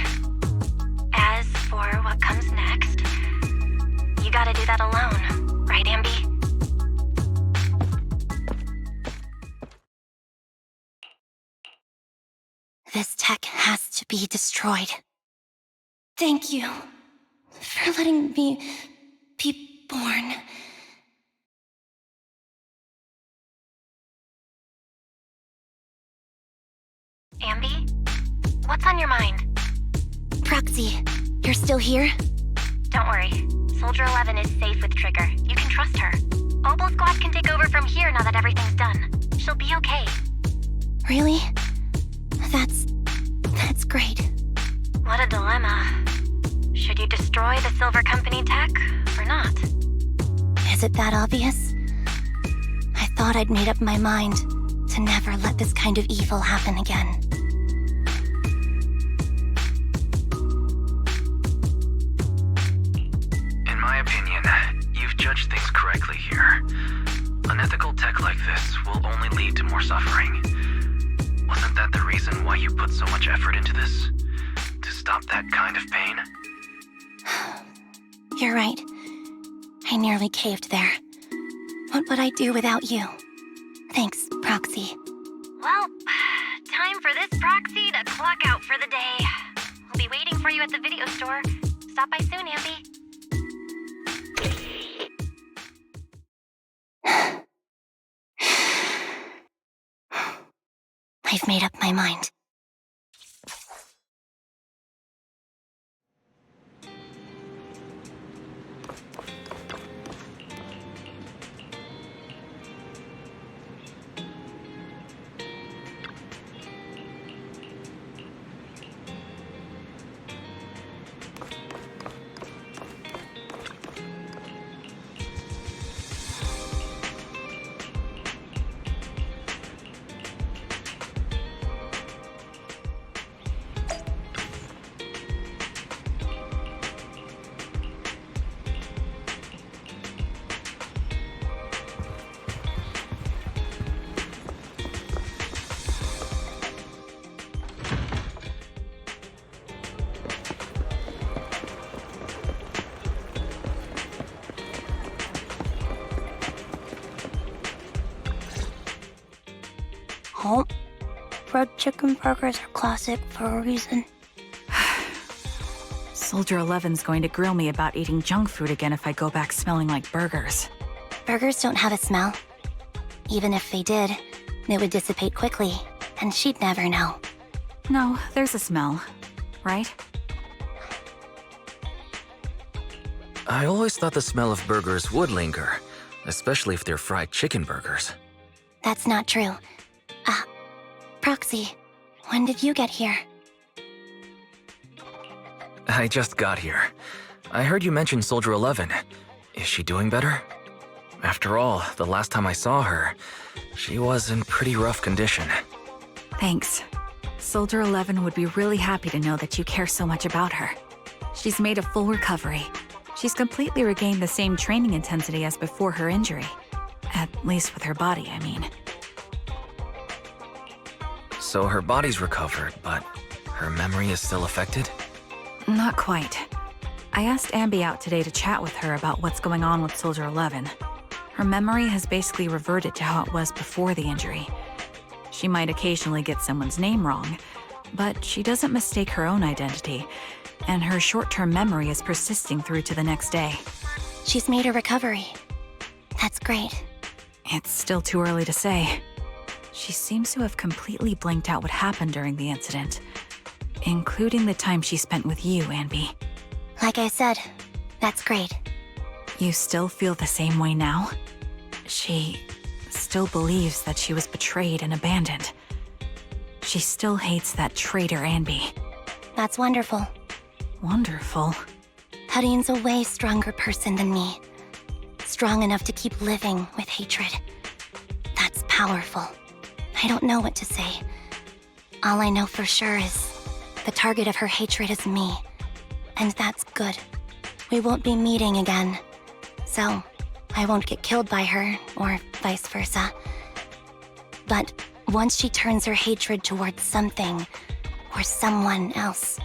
As for what comes next, you gotta do that alone, right, Ambi? This tech has to be destroyed. Thank you for letting me be born. Ambi? What's on your mind? Proxy, you're still here? Don't worry. Soldier 11 is safe with Trigger. You can trust her. Obol Squad can take over from here now that everything's done. She'll be okay. Really? That's great. What a dilemma. Should you destroy the Silver Company tech, or not? Is it that obvious? I thought I'd made up my mind to never let this kind of evil happen again. In my opinion, you've judged things correctly here. Unethical tech like this will only lead to more suffering. Wasn't that the reason why you put so much effort into this? To stop that kind of pain? You're right. I nearly caved there. What would I do without you? Thanks, Proxy. Well, time for this Proxy to clock out for the day. I'll be waiting for you at the video store. Stop by soon, Ambi. I've made up my mind. Oh, red chicken burgers are classic for a reason. Soldier 11's going to grill me about eating junk food again if I go back smelling like burgers. Burgers don't have a smell. Even if they did, it would dissipate quickly, and she'd never know. No, there's a smell, right? I always thought the smell of burgers would linger, especially if they're fried chicken burgers. That's not true. Proxy, when did you get here? I just got here. I heard you mention Soldier 11. Is she doing better? After all, the last time I saw her, she was in pretty rough condition. Thanks. Soldier 11 would be really happy to know that you care so much about her. She's made a full recovery. She's completely regained the same training intensity as before her injury. At least with her body, I mean. So her body's recovered, but her memory is still affected? Not quite. I asked Ambi out today to chat with her about what's going on with Soldier 11. Her memory has basically reverted to how it was before the injury. She might occasionally get someone's name wrong, but she doesn't mistake her own identity, and her short-term memory is persisting through to the next day. She's made a recovery. That's great. It's still too early to say. She seems to have completely blanked out what happened during the incident, including the time she spent with you, Ambi. Like I said, that's great. You still feel the same way now? She still believes that she was betrayed and abandoned. She still hates that traitor Ambi. That's wonderful. Wonderful. Hudion's a way stronger person than me. Strong enough to keep living with hatred. That's powerful. I don't know what to say. All I know for sure is the target of her hatred is me. And that's good. We won't be meeting again. So, I won't get killed by her, or vice versa. But once she turns her hatred towards something, or someone else,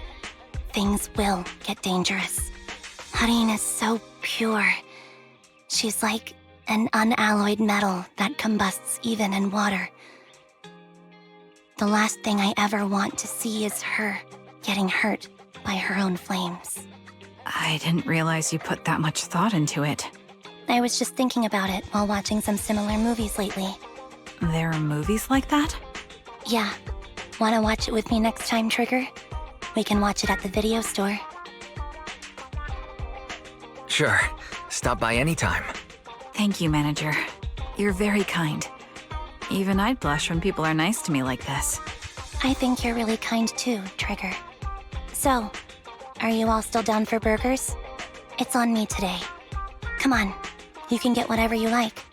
things will get dangerous. Hudion is so pure. She's like an unalloyed metal that combusts even in water. The last thing I ever want to see is her getting hurt by her own flames. I didn't realize you put that much thought into it. I was just thinking about it while watching some similar movies lately. There are movies like that? Yeah. Wanna watch it with me next time, Trigger? We can watch it at the video store. Sure. Stop by anytime. Thank you, Manager. You're very kind. Even I'd blush when people are nice to me like this. I think you're really kind too, Trigger. So, are you all still down for burgers? It's on me today. Come on, you can get whatever you like.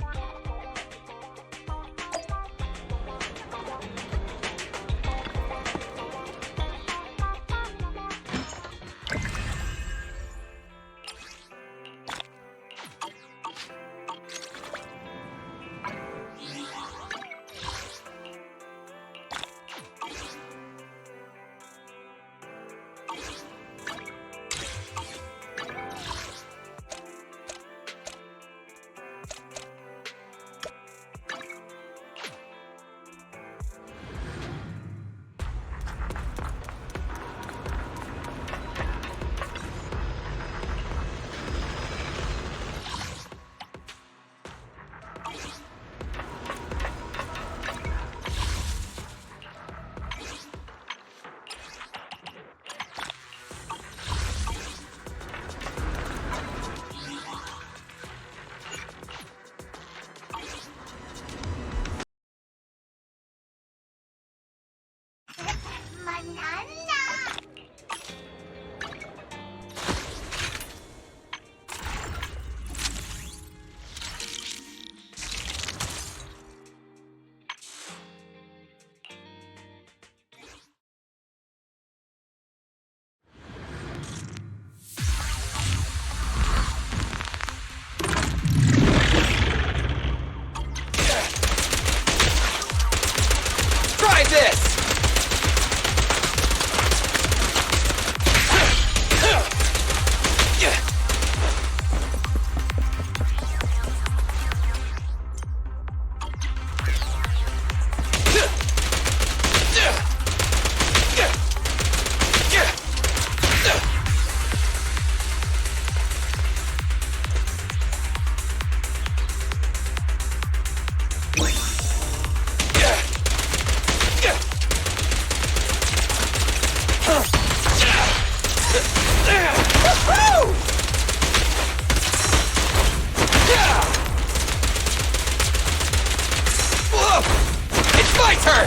My turn!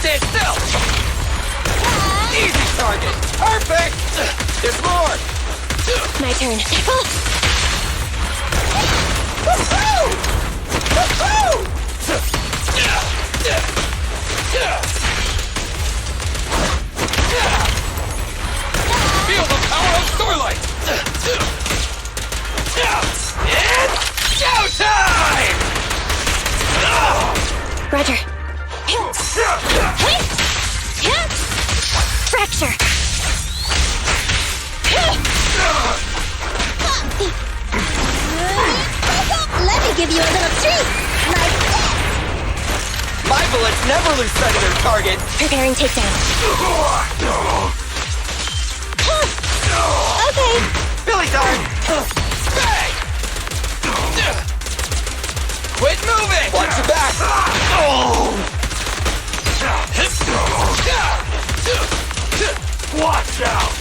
Stand still! Easy target! Perfect! There's more! My turn. Feel the power of Starlight! It's showtime! Roger. Fracture. Let me give you a little treat! Like this! My bullets never lose sight of their target! Preparing takedown. Okay. Billy time! Bang! Quit moving! Watch your back! Watch out!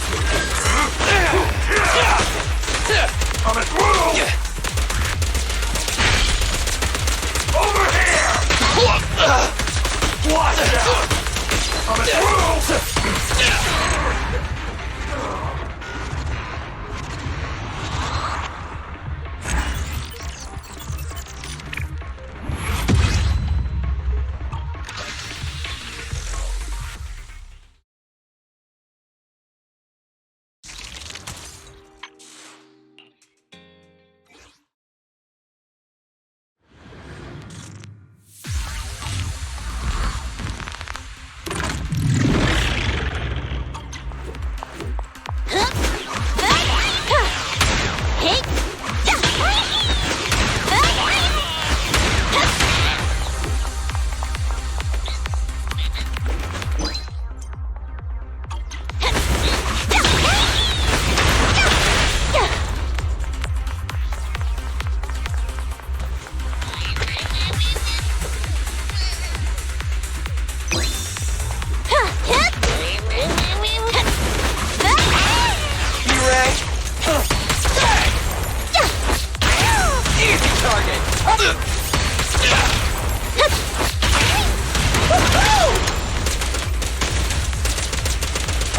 Coming through! Over here! Watch out! Coming through!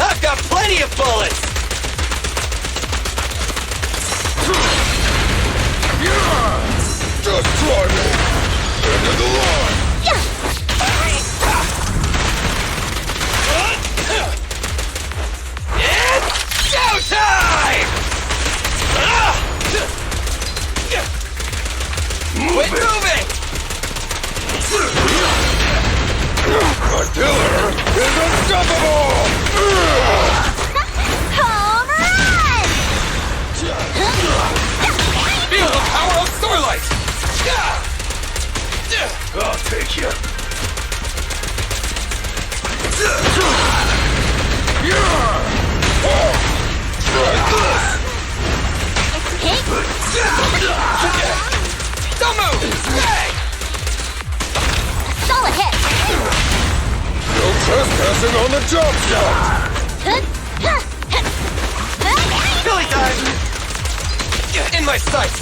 I've got plenty of bullets! Just try me! End of the line! It's showtime! Quit moving! The killer is unstoppable! Home run! Feel the power of Starlight! I'll take you. Don't move! Stay! Solid hit! No trespassing on the job site! Billy time! In my sights!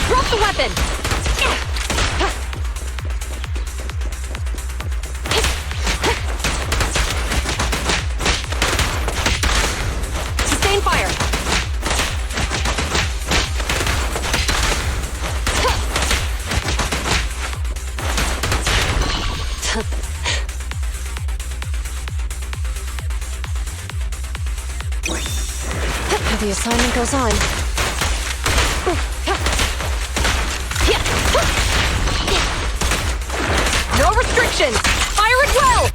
Drop the weapon! Sustain fire! assignment goes on. No restrictions! Fire at will!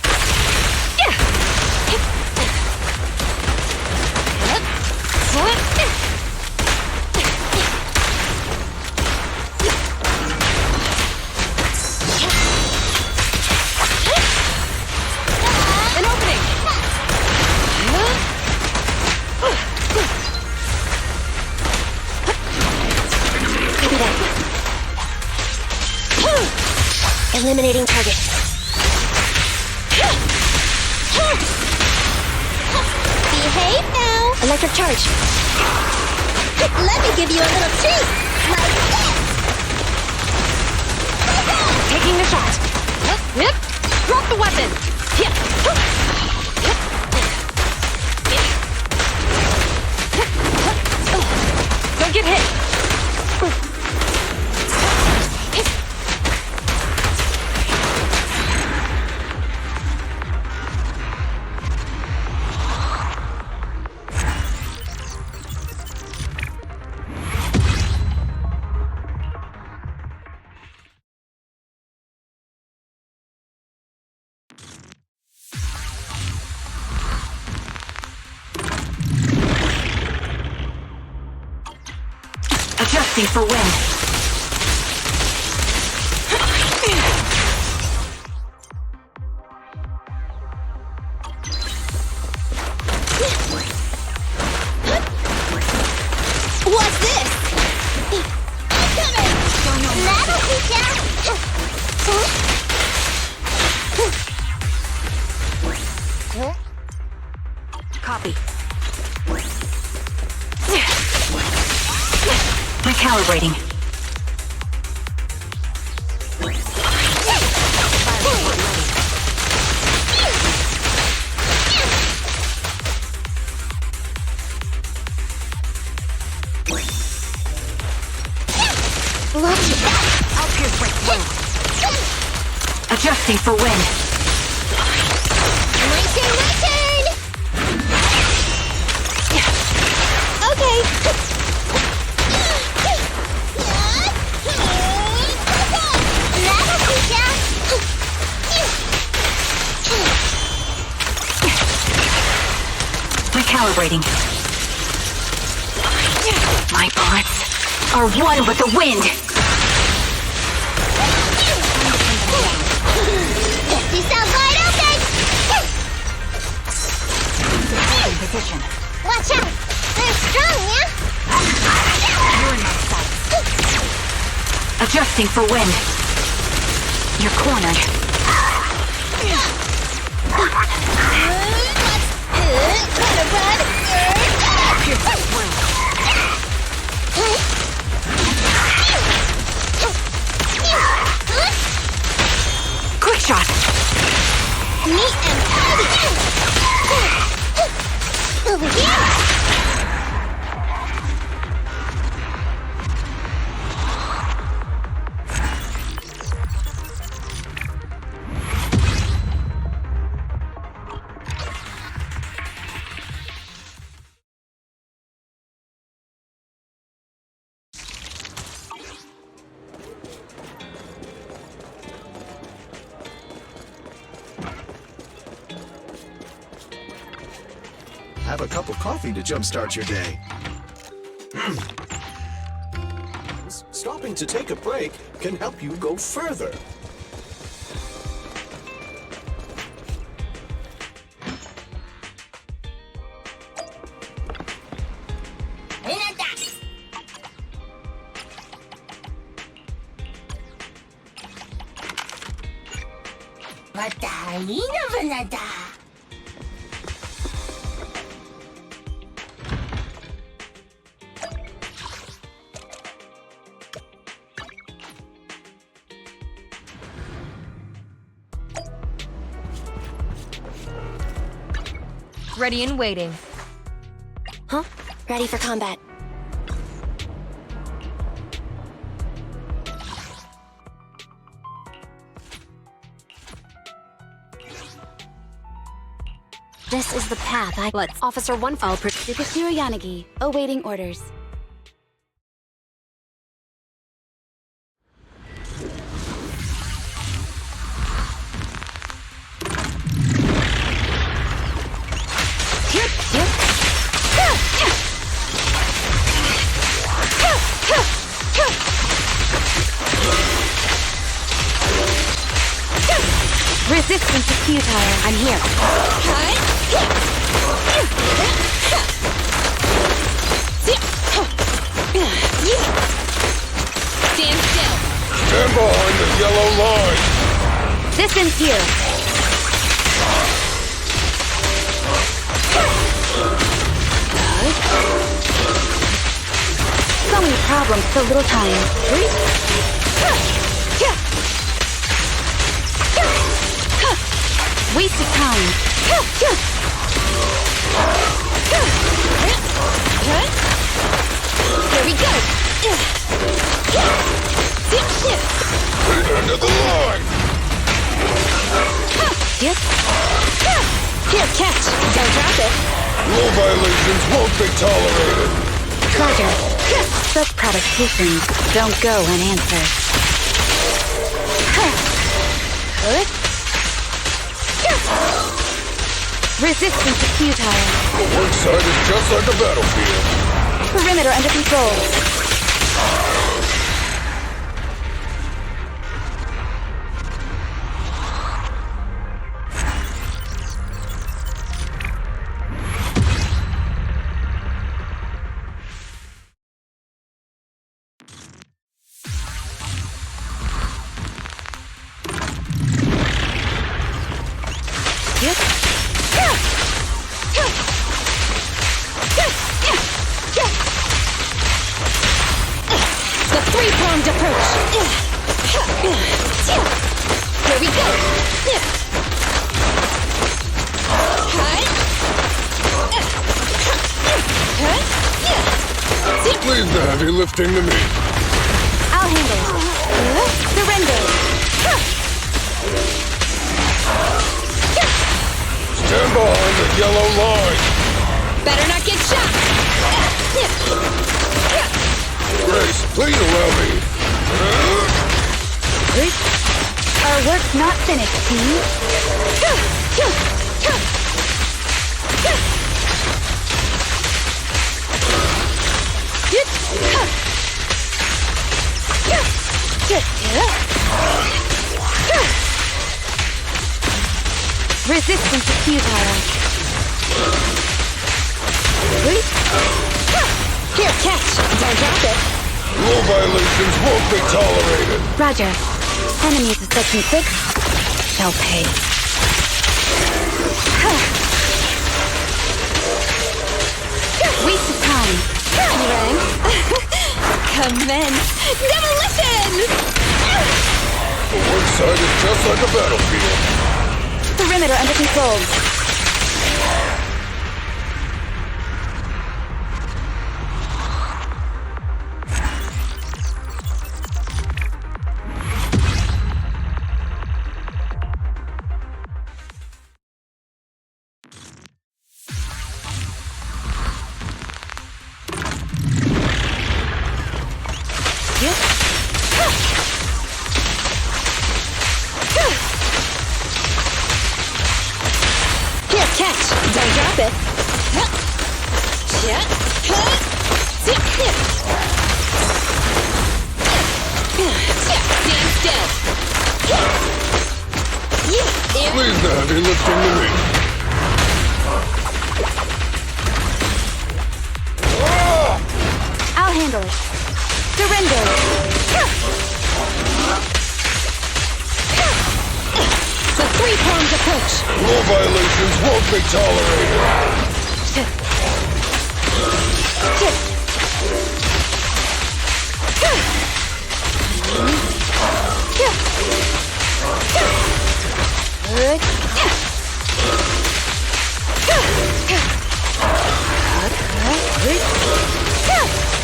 An opening! Copy that. Eliminating target. Behave now! Electric charge. Let me give you a little treat! Like this! Taking the shot. Yep. Drop the weapon. Yep. Don't get hit. Adjusting for wind. What's this? I'm coming! That'll teach ya! Copy. Recalibrating. I'll pierce right through. Adjusting for wind. My turn! Okay. That'll teach ya! Recalibrating. My bullets are one with the wind. You sound wide open! In position. Watch out! They're strong, yeah? You're in my sights. Adjusting for wind. You're cornered. Gotta run! Quick shot. Neat and tidy! Over here! Have a cup of coffee to jumpstart your day. Stopping to take a break can help you go further. Ready and waiting. Huh? Ready for combat. This is the path Officer 1 file Tsukashiro Yanagi, awaiting orders. Resistance is futile. I'm here. Stand still. Stand behind the yellow line. This ends here. So many problems, so little time. Waste of time. Here we go. The end of the line. Here, catch. Don't drop it. Rule violations won't be tolerated. Roger. Such provocations don't go unanswered. Resistance is futile. The work site is just like a battlefield. Perimeter under control. Three-pronged approach. Here we go. Leave the heavy lifting to me. I'll handle it. Surrender. Stand behind the yellow line. Better not get shot. Grace, please allow me. Our work's not finished, team. Resistance is futile. Here, catch. Don't drop it. Rule violations won't be tolerated. Roger. Enemies of Section 6 shall pay. Waste of time. Rang. Commence. Demolition! The work site is just like a battlefield. Perimeter under control. Here, catch. Don't drop it. Stand still. Leave the heavy lifting to me. I'll handle it. Surrender. The three-pronged approach. Rule violations won't be tolerated.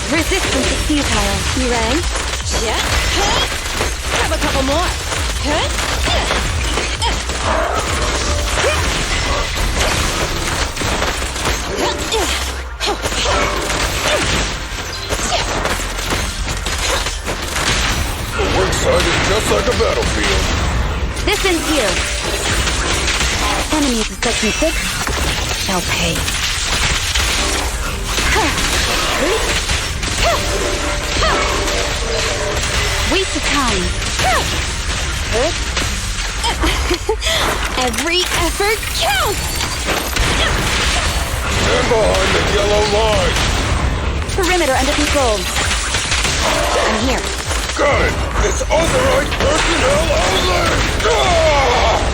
Resistance is futile. You rang? Grab a couple more. Just like a battlefield. This ends here. Enemies of Section 6 shall pay. Waste of time. Every effort counts! Stand behind the yellow line. Perimeter under control. I'm here. Got it. It's authorized personnel only. Ah!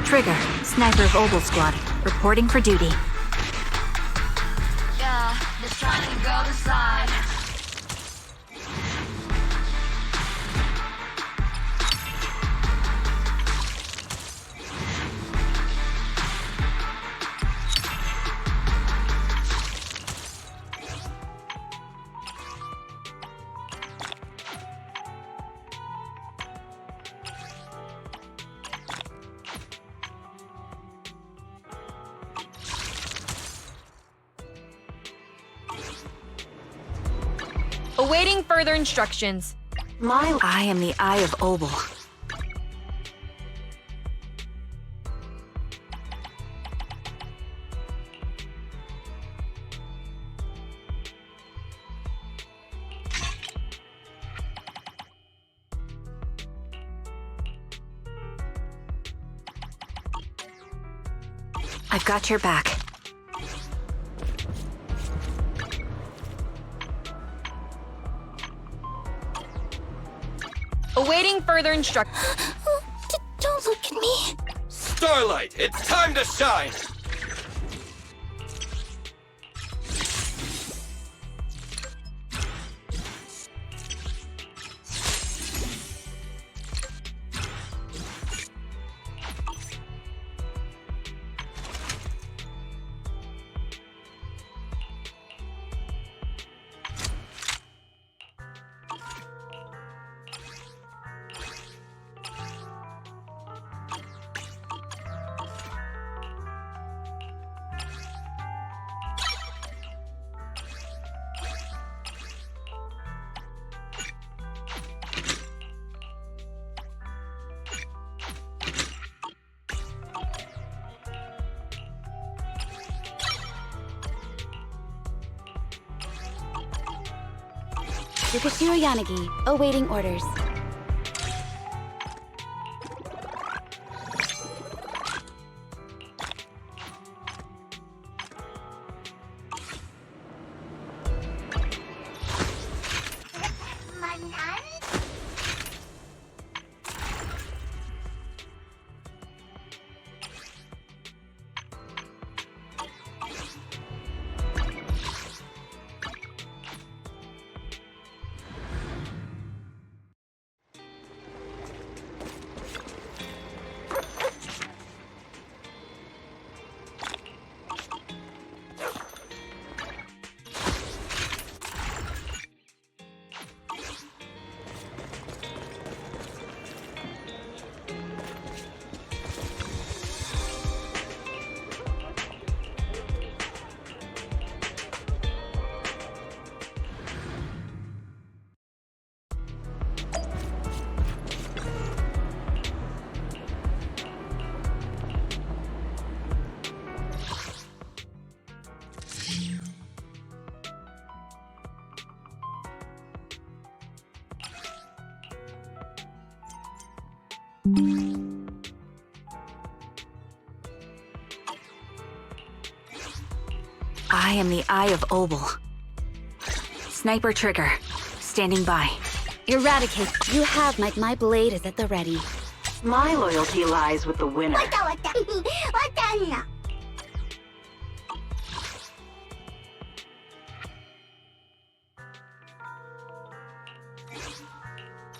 Trigger, sniper of Obol Squad, reporting for duty. Yeah, just trying to go to side. Awaiting further instructions. I am the Eye of Obol. I've got your back. Awaiting further instructions. Don't look at me. Starlight, it's time to shine! Yukishiro Yanagi, awaiting orders. I am the Eye of Obol. Sniper trigger. Standing by. Eradicate. You have my blade is at the ready. My loyalty lies with the winner.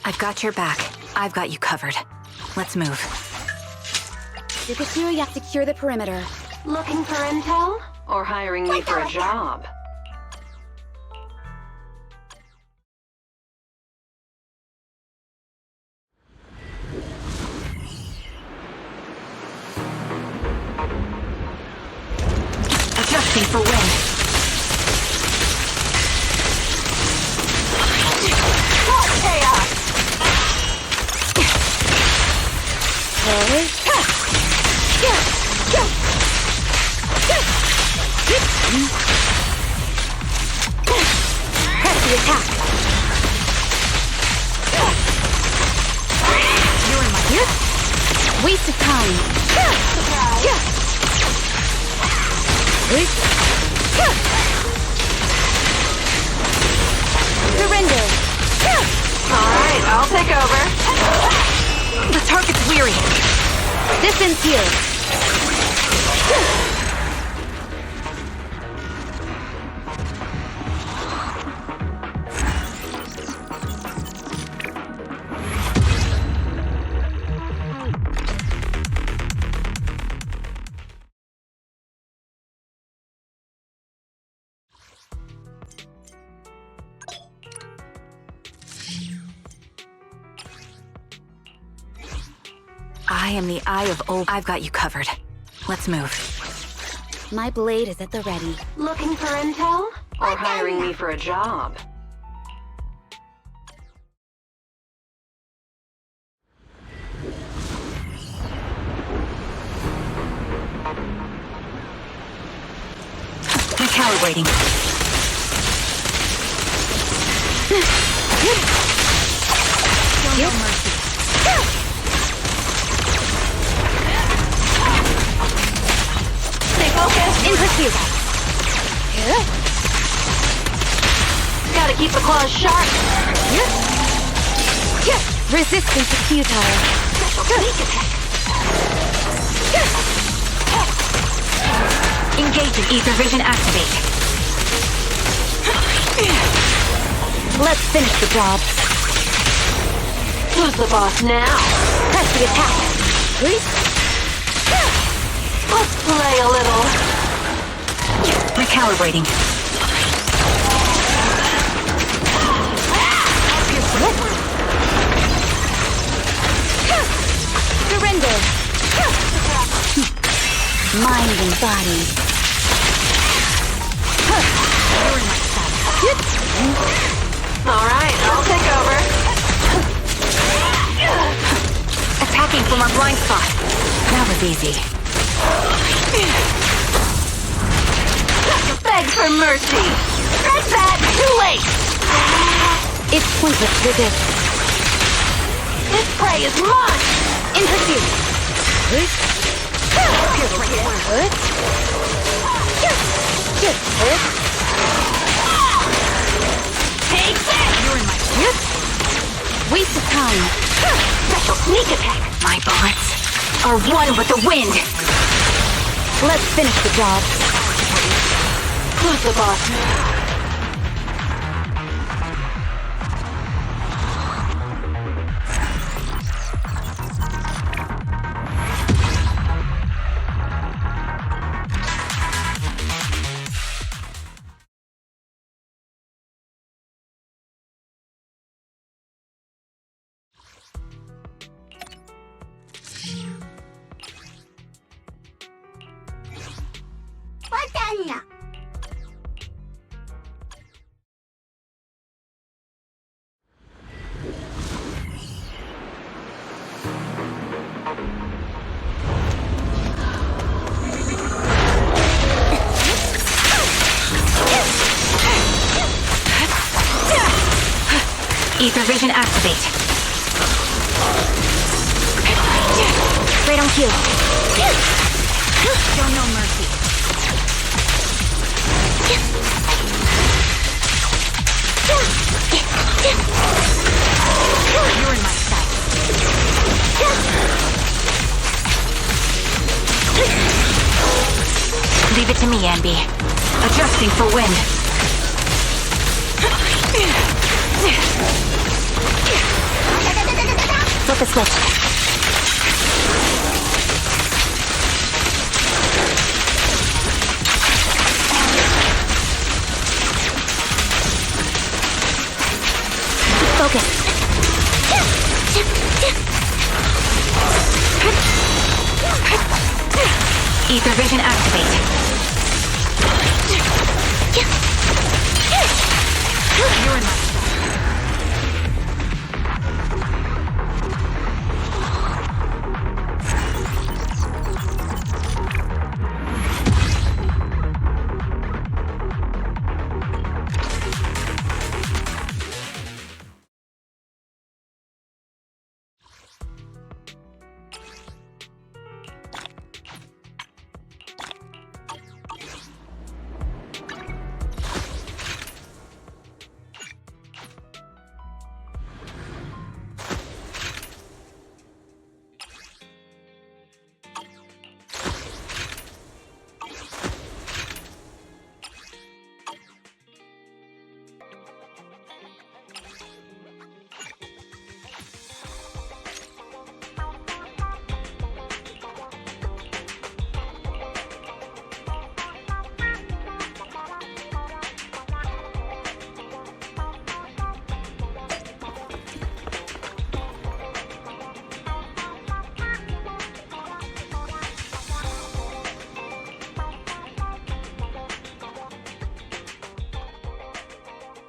I've got your back. I've got you covered. Let's move. Secure the perimeter. Looking for intel? Or hiring me for a job? Adjusting for wind. What chaos! Press the attack. You're in my ear? Waste of time. Surrender. Alright, I'll take over. The target's weary. Distance here. I am the Eye of Obol. I've got you covered. Let's move. My blade is at the ready. Looking for intel? Or hiring me for a job? Recalibrating. Show no mercy. Stay focused! In pursuit. Gotta keep the claws sharp! Resistance is futile. Sneak attack! Engaging. Ether vision activate. Let's finish the job. Who's the boss now? Press the attack. Let's play a little. Recalibrating. Surrender. Mind and body. Alright, I'll take over. Attacking from our blind spot. That was easy. Beg for mercy! That's that! Too late! It's pointless to resist. This prey is mine! In pursuit. Take that! You're in my grip. Waste of time. Special sneak attack! My bullets are one with the wind. Let's finish the job. Who's the boss now? Ether vision activate. Right on cue. Show no mercy. You're in my sight. Leave it to me, Anby. Adjusting for wind. Flip a switch. Focus. Ether vision activate. You're in my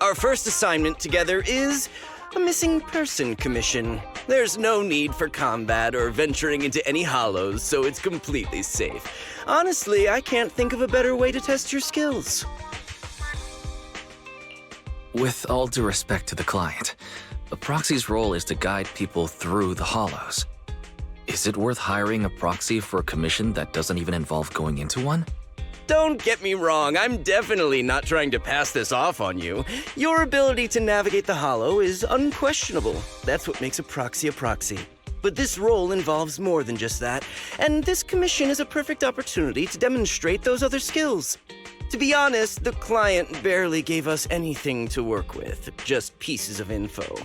Our first assignment together is a missing person commission. There's no need for combat or venturing into any hollows, so it's completely safe. Honestly, I can't think of a better way to test your skills. With all due respect to the client, a proxy's role is to guide people through the hollows. Is it worth hiring a proxy for a commission that doesn't even involve going into one? Don't get me wrong, I'm definitely not trying to pass this off on you. Your ability to navigate the hollow is unquestionable. That's what makes a proxy a proxy. But this role involves more than just that, and this commission is a perfect opportunity to demonstrate those other skills. To be honest, the client barely gave us anything to work with, just pieces of info.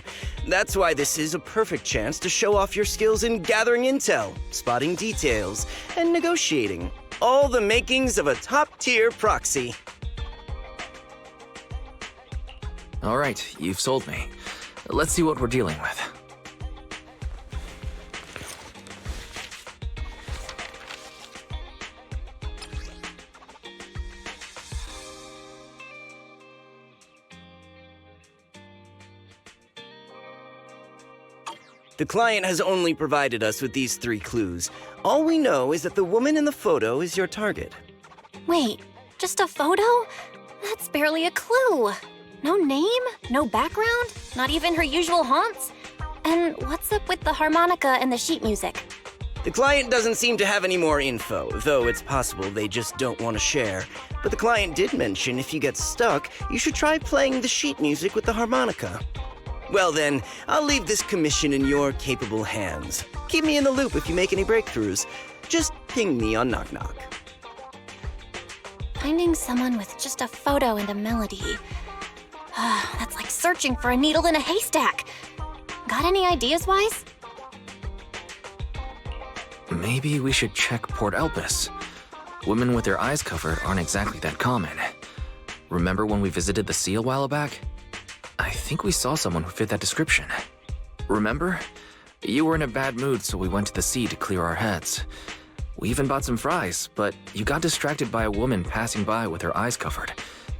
That's why this is a perfect chance to show off your skills in gathering intel, spotting details, and negotiating. All the makings of a top-tier proxy. All right, you've sold me. Let's see what we're dealing with. The client has only provided us with these 3 clues. All we know is that the woman in the photo is your target. Wait, just a photo? That's barely a clue. No name, no background, not even her usual haunts? And what's up with the harmonica and the sheet music? The client doesn't seem to have any more info, though it's possible they just don't want to share. But the client did mention if you get stuck, you should try playing the sheet music with the harmonica. Well then, I'll leave this commission in your capable hands. Keep me in the loop if you make any breakthroughs. Just ping me on Knock Knock. Finding someone with just a photo and a melody. That's like searching for a needle in a haystack. Got any ideas, Wise? Maybe we should check Port Elpis. Women with their eyes covered aren't exactly that common. Remember when we visited the sea a while back? I think we saw someone who fit that description. Remember? You were in a bad mood, so we went to the sea to clear our heads. We even bought some fries, but you got distracted by a woman passing by with her eyes covered,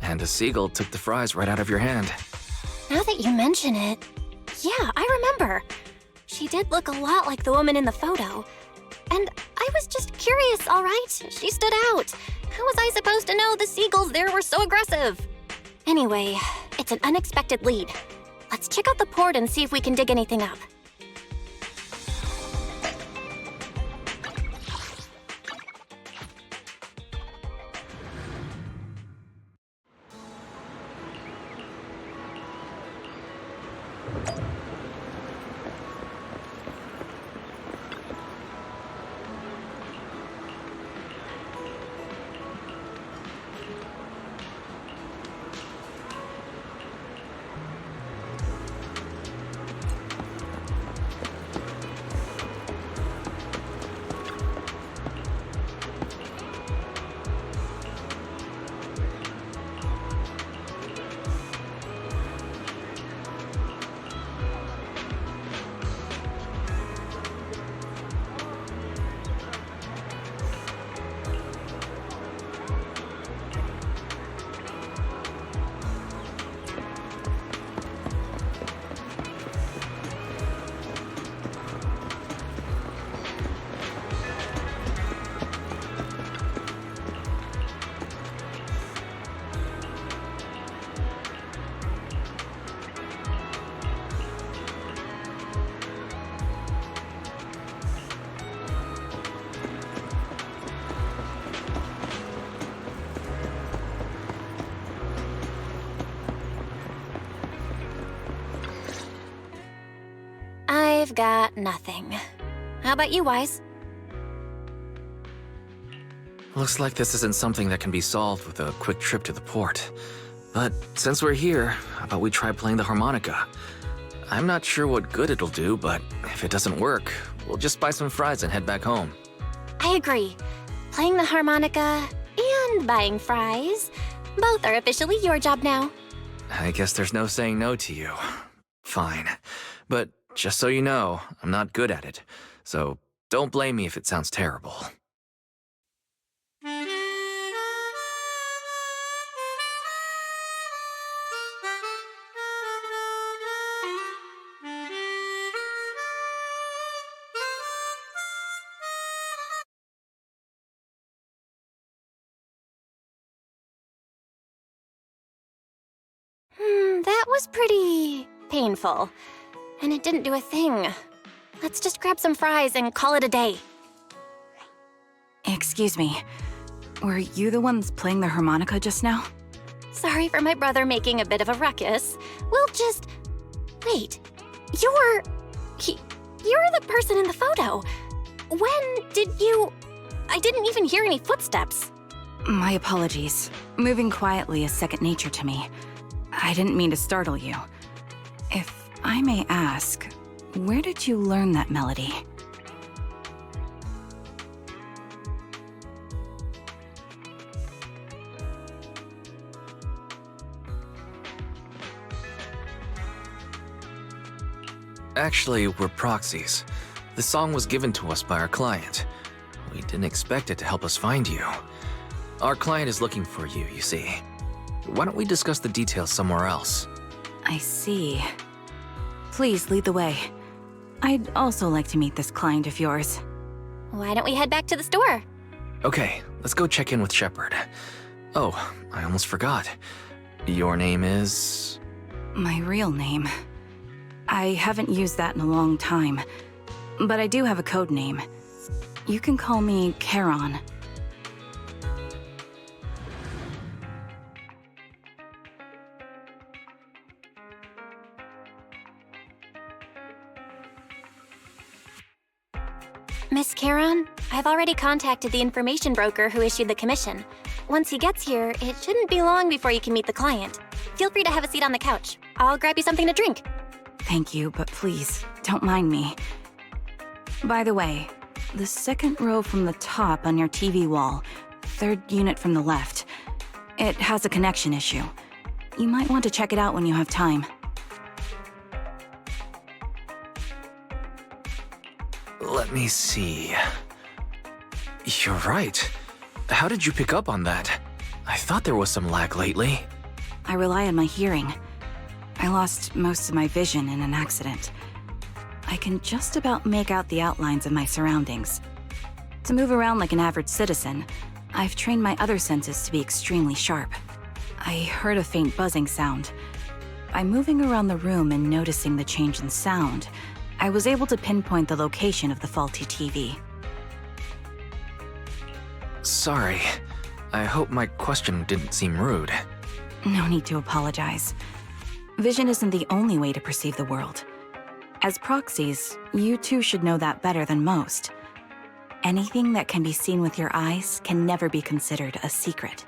and a seagull took the fries right out of your hand. Now that you mention it, yeah, I remember. She did look a lot like the woman in the photo. And I was just curious, all right? She stood out. How was I supposed to know the seagulls there were so aggressive? Anyway, it's an unexpected lead. Let's check out the port and see if we can dig anything up. I've got nothing. How about you, Wise? Looks like this isn't something that can be solved with a quick trip to the port. But since we're here, how about we try playing the harmonica? I'm not sure what good it'll do, but if it doesn't work, we'll just buy some fries and head back home. I agree. Playing the harmonica and buying fries, both are officially your job now. I guess there's no saying no to you. Fine. But just so you know, I'm not good at it. So don't blame me if it sounds terrible. That was pretty painful. And it didn't do a thing. Let's just grab some fries and call it a day. Excuse me. Were you the ones playing the harmonica just now? Sorry for my brother making a bit of a ruckus. We'll just... Wait. You're the person in the photo. When did you... I didn't even hear any footsteps. My apologies. Moving quietly is second nature to me. I didn't mean to startle you. If I may ask, where did you learn that melody? Actually, we're proxies. The song was given to us by our client. We didn't expect it to help us find you. Our client is looking for you, you see. Why don't we discuss the details somewhere else? I see. Please lead the way. I'd also like to meet this client of yours. Why don't we head back to the store? Okay, let's go check in with Shepard. Oh, I almost forgot. Your name is... My real name. I haven't used that in a long time, but I do have a code name. You can call me Charon. Miss Charon, I've already contacted the information broker who issued the commission. Once he gets here, it shouldn't be long before you can meet the client. Feel free to have a seat on the couch. I'll grab you something to drink. Thank you, but please, don't mind me. By the way, the second row from the top on your TV wall, third unit from the left, it has a connection issue. You might want to check it out when you have time. Let me see. You're right. How did you pick up on that? I thought there was some lag lately. I rely on my hearing. I lost most of my vision in an accident. I can just about make out the outlines of my surroundings. To move around like an average citizen, I've trained my other senses to be extremely sharp. I heard a faint buzzing sound. By moving around the room and noticing the change in sound, I was able to pinpoint the location of the faulty TV. Sorry. I hope my question didn't seem rude. No need to apologize. Vision isn't the only way to perceive the world. As proxies, you too should know that better than most. Anything that can be seen with your eyes can never be considered a secret.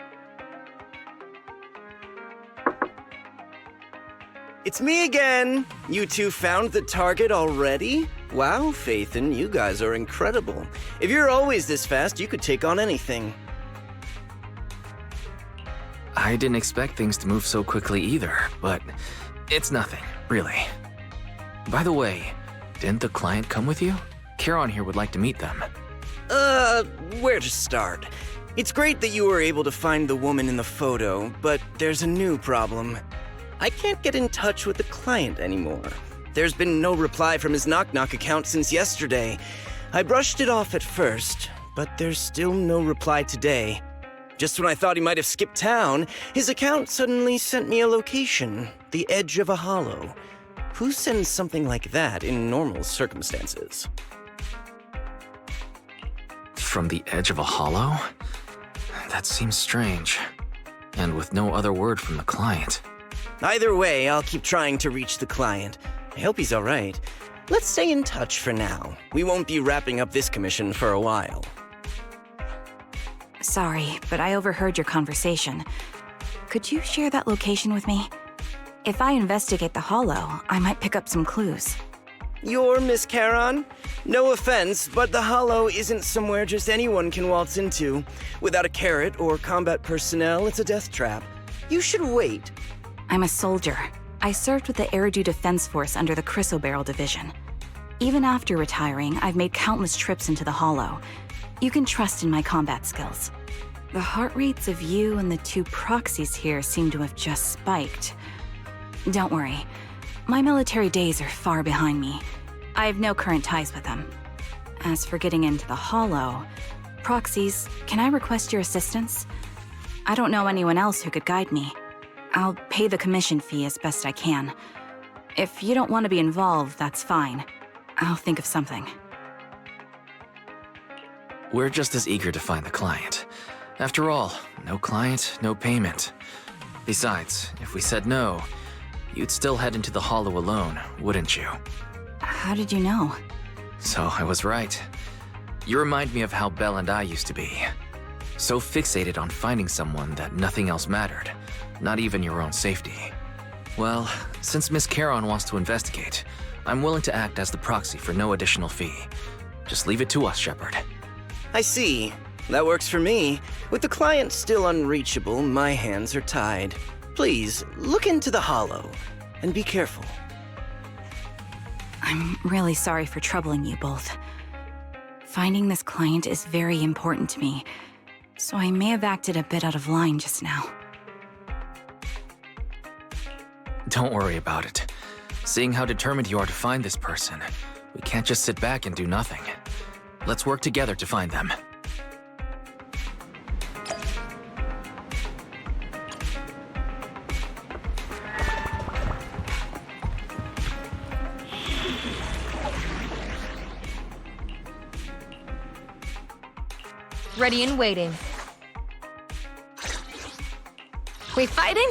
It's me again! You two found the target already? Wow, Phaethon, you guys are incredible. If you're always this fast, you could take on anything. I didn't expect things to move so quickly either, but it's nothing, really. By the way, didn't the client come with you? Charon here would like to meet them. Where to start? It's great that you were able to find the woman in the photo, but there's a new problem. I can't get in touch with the client anymore. There's been no reply from his Knock Knock account since yesterday. I brushed it off at first, but there's still no reply today. Just when I thought he might have skipped town, his account suddenly sent me a location, the edge of a hollow. Who sends something like that in normal circumstances? From the edge of a hollow? That seems strange. And with no other word from the client. Either way, I'll keep trying to reach the client. I hope he's all right. Let's stay in touch for now. We won't be wrapping up this commission for a while. Sorry, but I overheard your conversation. Could you share that location with me? If I investigate the Hollow, I might pick up some clues. You're Miss Charon? No offense, but the Hollow isn't somewhere just anyone can waltz into. Without a carrot or combat personnel, it's a death trap. You should wait. I'm a soldier. I served with the Eridu Defense Force under the Chrysoberyl Division. Even after retiring, I've made countless trips into the Hollow. You can trust in my combat skills. The heart rates of you and the two proxies here seem to have just spiked. Don't worry. My military days are far behind me. I have no current ties with them. As for getting into the Hollow, proxies, can I request your assistance? I don't know anyone else who could guide me. I'll pay the commission fee as best I can. If you don't want to be involved, that's fine. I'll think of something. We're just as eager to find the client. After all, no client, no payment. Besides, if we said no, you'd still head into the Hollow alone, wouldn't you? How did you know? So I was right. You remind me of how Belle and I used to be. So fixated on finding someone that nothing else mattered, not even your own safety. Well, since Miss Charon wants to investigate, I'm willing to act as the proxy for no additional fee. Just leave it to us, Shepard. I see. That works for me. With the client still unreachable, my hands are tied. Please, look into the Hollow, and be careful. I'm really sorry for troubling you both. Finding this client is very important to me, so I may have acted a bit out of line just now. Don't worry about it. Seeing how determined you are to find this person, we can't just sit back and do nothing. Let's work together to find them. Ready and waiting. We fighting?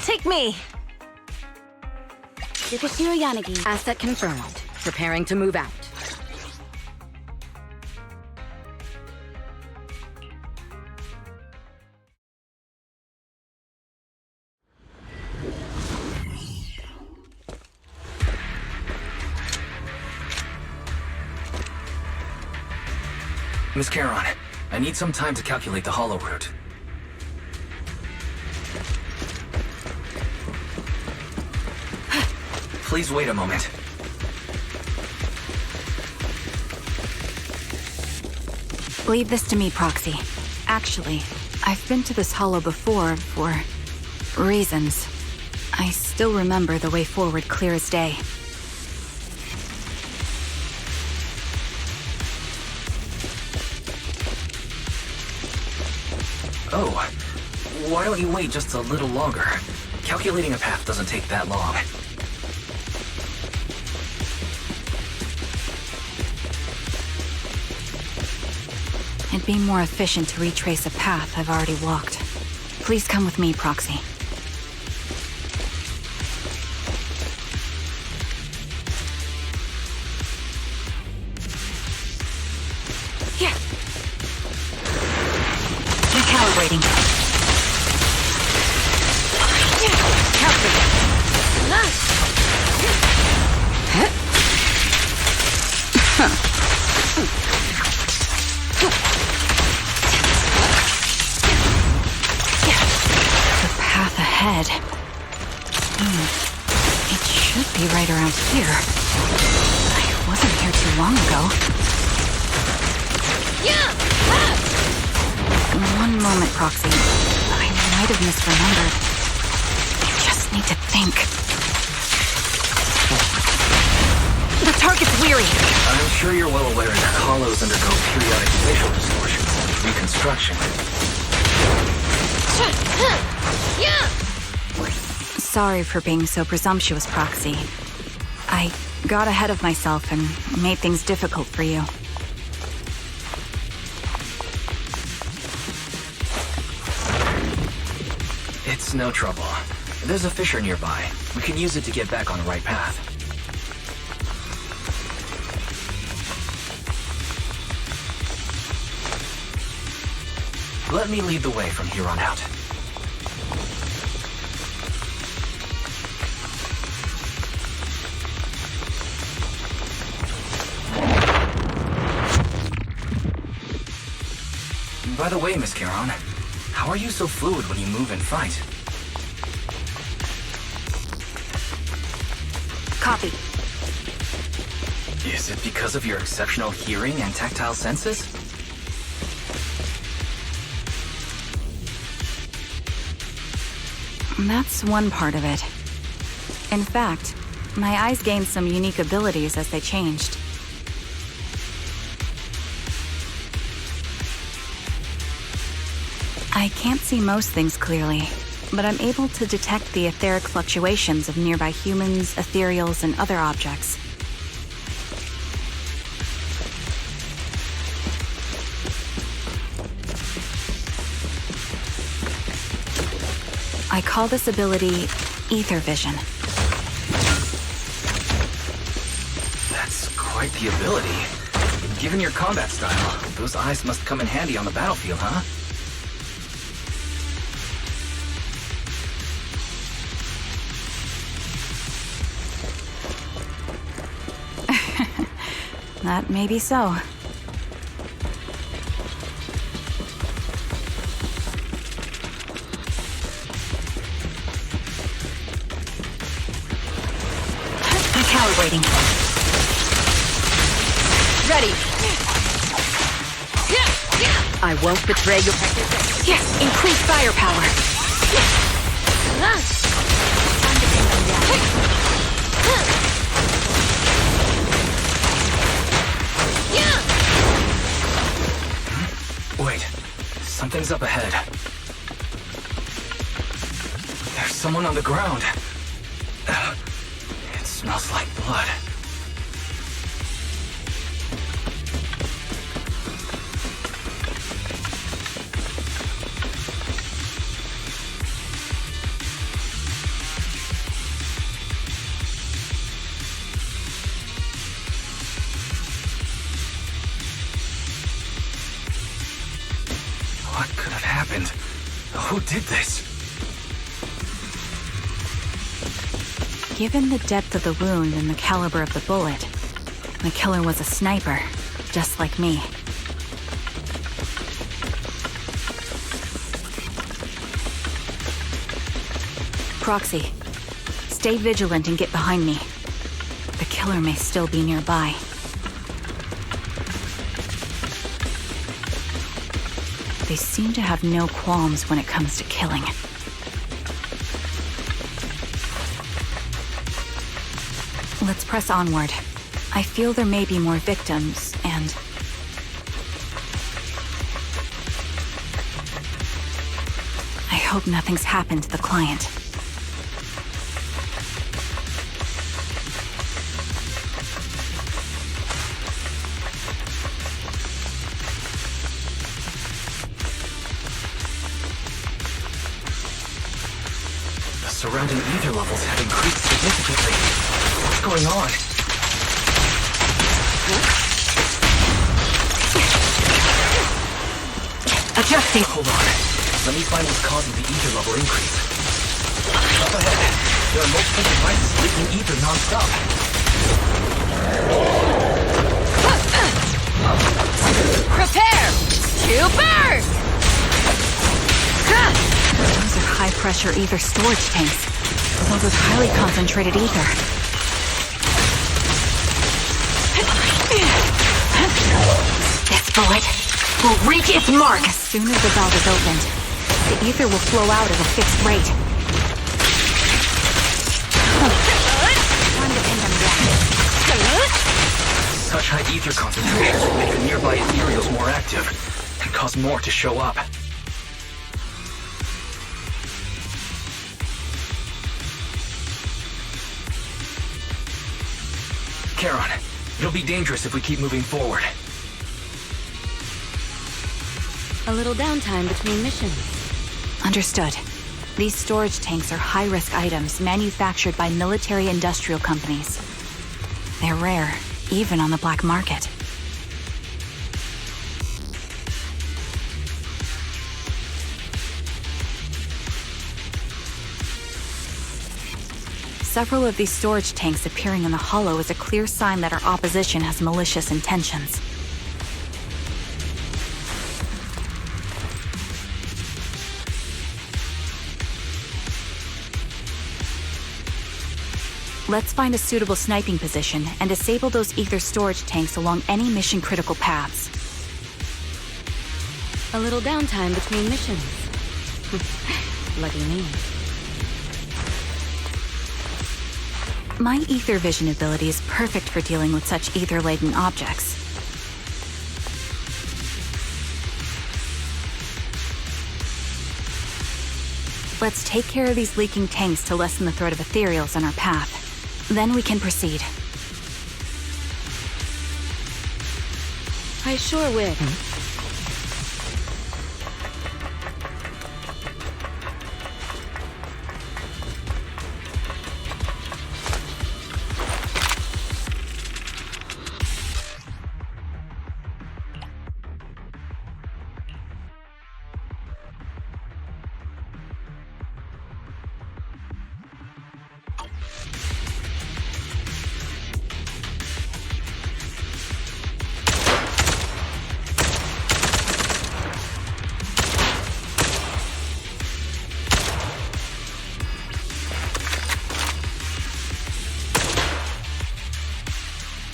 Take me. Yukishiro Yanagi, asset confirmed. Preparing to move out. Miss Charon, I need some time to calculate the Hollow route. Please wait a moment. Leave this to me, Proxy. Actually, I've been to this Hollow before for reasons. I still remember the way forward clear as day. Oh, why don't you wait just a little longer? Calculating a path doesn't take that long. It'd be more efficient to retrace a path I've already walked. Please come with me, Proxy. Yeah. Recalibrating. The path ahead. It should be right around here. I wasn't here too long ago. One moment, Proxy. I might have misremembered. I just need to think. The target's weary. I'm sure you're well aware that hollows undergo periodic facial distortions and reconstruction. Sorry for being so presumptuous, Proxy. I got ahead of myself and made things difficult for you. It's no trouble. There's a fissure nearby. We can use it to get back on the right path. Let me lead the way from here on out. By the way, Miss Charon, how are you so fluid when you move and fight? Copy. Is it because of your exceptional hearing and tactile senses? That's one part of it. In fact, my eyes gained some unique abilities as they changed. I can't see most things clearly, but I'm able to detect the etheric fluctuations of nearby humans, ethereals, and other objects. I call this ability ether vision. That's quite the ability. Given your combat style, those eyes must come in handy on the battlefield, huh? That may be so. Calibrating. Ready. I won't betray your... Yes, increase firepower. Wait, something's up ahead. There's someone on the ground. It smells like blood. What could have happened? Who did this? Given the depth of the wound and the caliber of the bullet, the killer was a sniper, just like me. Proxy, stay vigilant and get behind me. The killer may still be nearby. They seem to have no qualms when it comes to killing. Let's press onward. I feel there may be more victims, and... I hope nothing's happened to the client. The surrounding ether levels have increased significantly. What's going on? Adjusting. Hold on. Let me find what's causing the ether level increase. Up ahead, there are multiple devices leaking ether non-stop. Prepare to burn! Those are high-pressure ether storage tanks, filled with highly concentrated ether. This bullet will reach its mark. As soon as the valve is opened, the ether will flow out at a fixed rate. Such high ether concentrations will make the nearby ethereals more active and cause more to show up. Charon, it'll be dangerous if we keep moving forward. A little downtime between missions. Understood. These storage tanks are high-risk items manufactured by military-industrial companies. They're rare, even on the black market. Several of these storage tanks appearing in the hollow is a clear sign that our opposition has malicious intentions. Let's find a suitable sniping position and disable those ether storage tanks along any mission-critical paths. A little downtime between missions. Lucky me. My ether vision ability is perfect for dealing with such ether-laden objects. Let's take care of these leaking tanks to lessen the threat of ethereals on our path. Then we can proceed. I sure wish.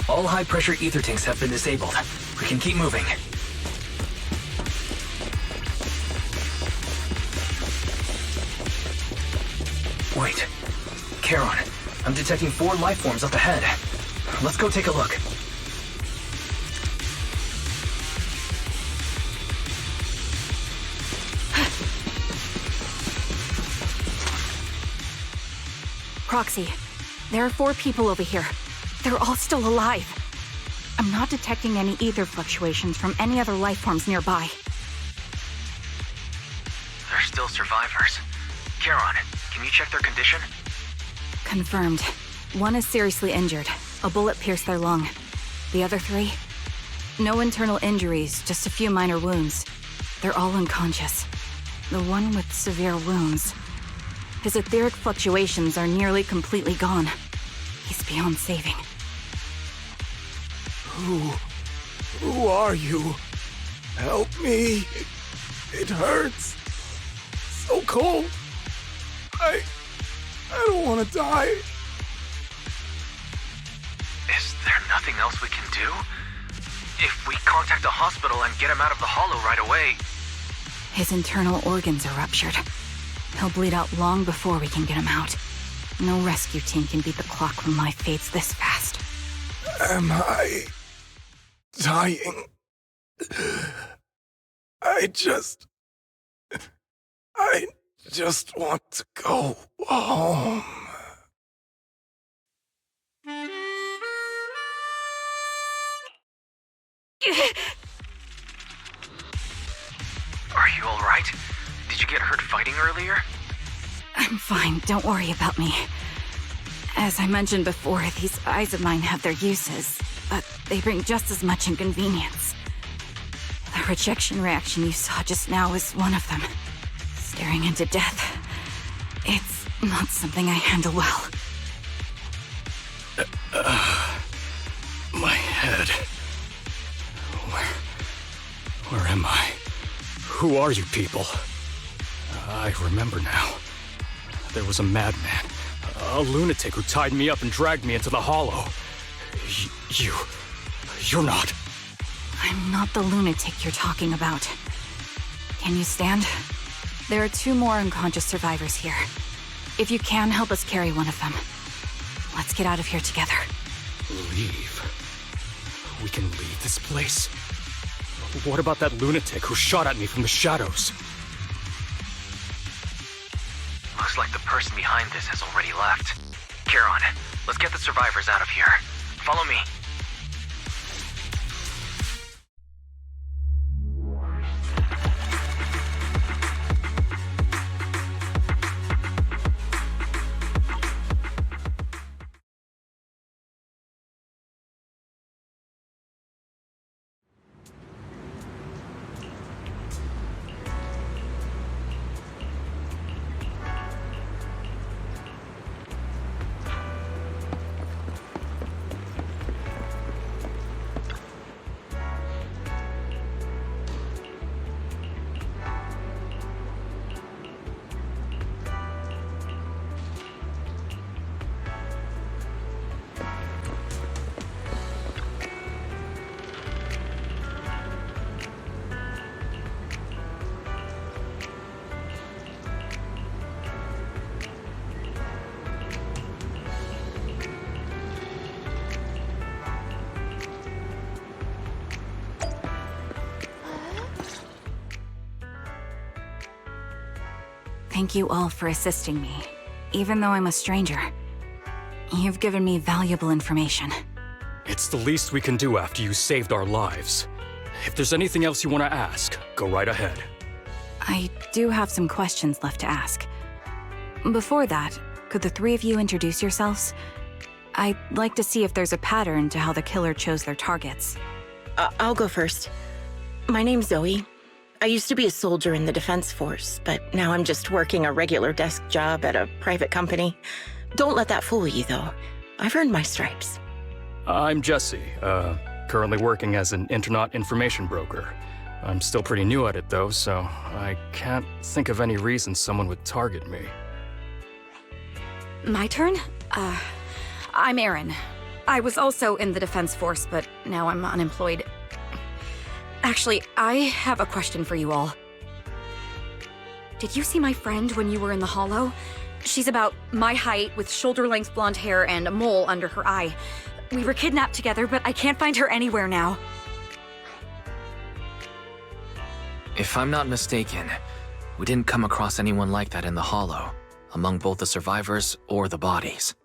All high-pressure ether tanks have been disabled. We can keep moving. Wait. Charon, I'm detecting 4 life forms up ahead. Let's go take a look. Proxy, there are 4 people over here. They're all still alive. I'm not detecting any ether fluctuations from any other life forms nearby. They're still survivors. Charon, can you check their condition? Confirmed. 1 is seriously injured. A bullet pierced their lung. The other 3? No internal injuries, just a few minor wounds. They're all unconscious. The one with severe wounds. His etheric fluctuations are nearly completely gone. He's beyond saving. Who are you? Help me. It hurts. So cold. I don't want to die. Is there nothing else we can do? If we contact the hospital and get him out of the hollow right away... His internal organs are ruptured. He'll bleed out long before we can get him out. No rescue team can beat the clock when life fades this fast. Am I dying? I just want to go home. Are you alright? Did you get hurt fighting earlier? I'm fine, don't worry about me. As I mentioned before, these eyes of mine have their uses, but they bring just as much inconvenience. The rejection reaction you saw just now is one of them. Staring into death. It's not something I handle well. My head. Where am I? Who are you people? I remember now. There was a madman, a lunatic who tied me up and dragged me into the hollow. You're not. I'm not the lunatic you're talking about. Can you stand? There are 2 more unconscious survivors here. If you can, help us carry one of them. Let's get out of here together. Leave? We can leave this place? What about that lunatic who shot at me from the shadows? Looks like the person behind this has already left. Charon, let's get the survivors out of here. Follow me. Thank you all for assisting me, even though I'm a stranger. You've given me valuable information. It's the least we can do after you saved our lives. If there's anything else you want to ask, go right ahead. I do have some questions left to ask. Before that, could the three of you introduce yourselves? I'd like to see if there's a pattern to how the killer chose their targets. I'll go first. My name's Zoe. I used to be a soldier in the Defense Force, but now I'm just working a regular desk job at a private company. Don't let that fool you, though. I've earned my stripes. I'm Jesse, currently working as an Internaut information broker. I'm still pretty new at it, though, so I can't think of any reason someone would target me. My turn? I'm Erin. I was also in the Defense Force, but now I'm unemployed. Actually, I have a question for you all. Did you see my friend when you were in the Hollow? She's about my height, with shoulder-length blonde hair and a mole under her eye. We were kidnapped together, but I can't find her anywhere now. If I'm not mistaken, we didn't come across anyone like that in the Hollow, among both the survivors or the bodies.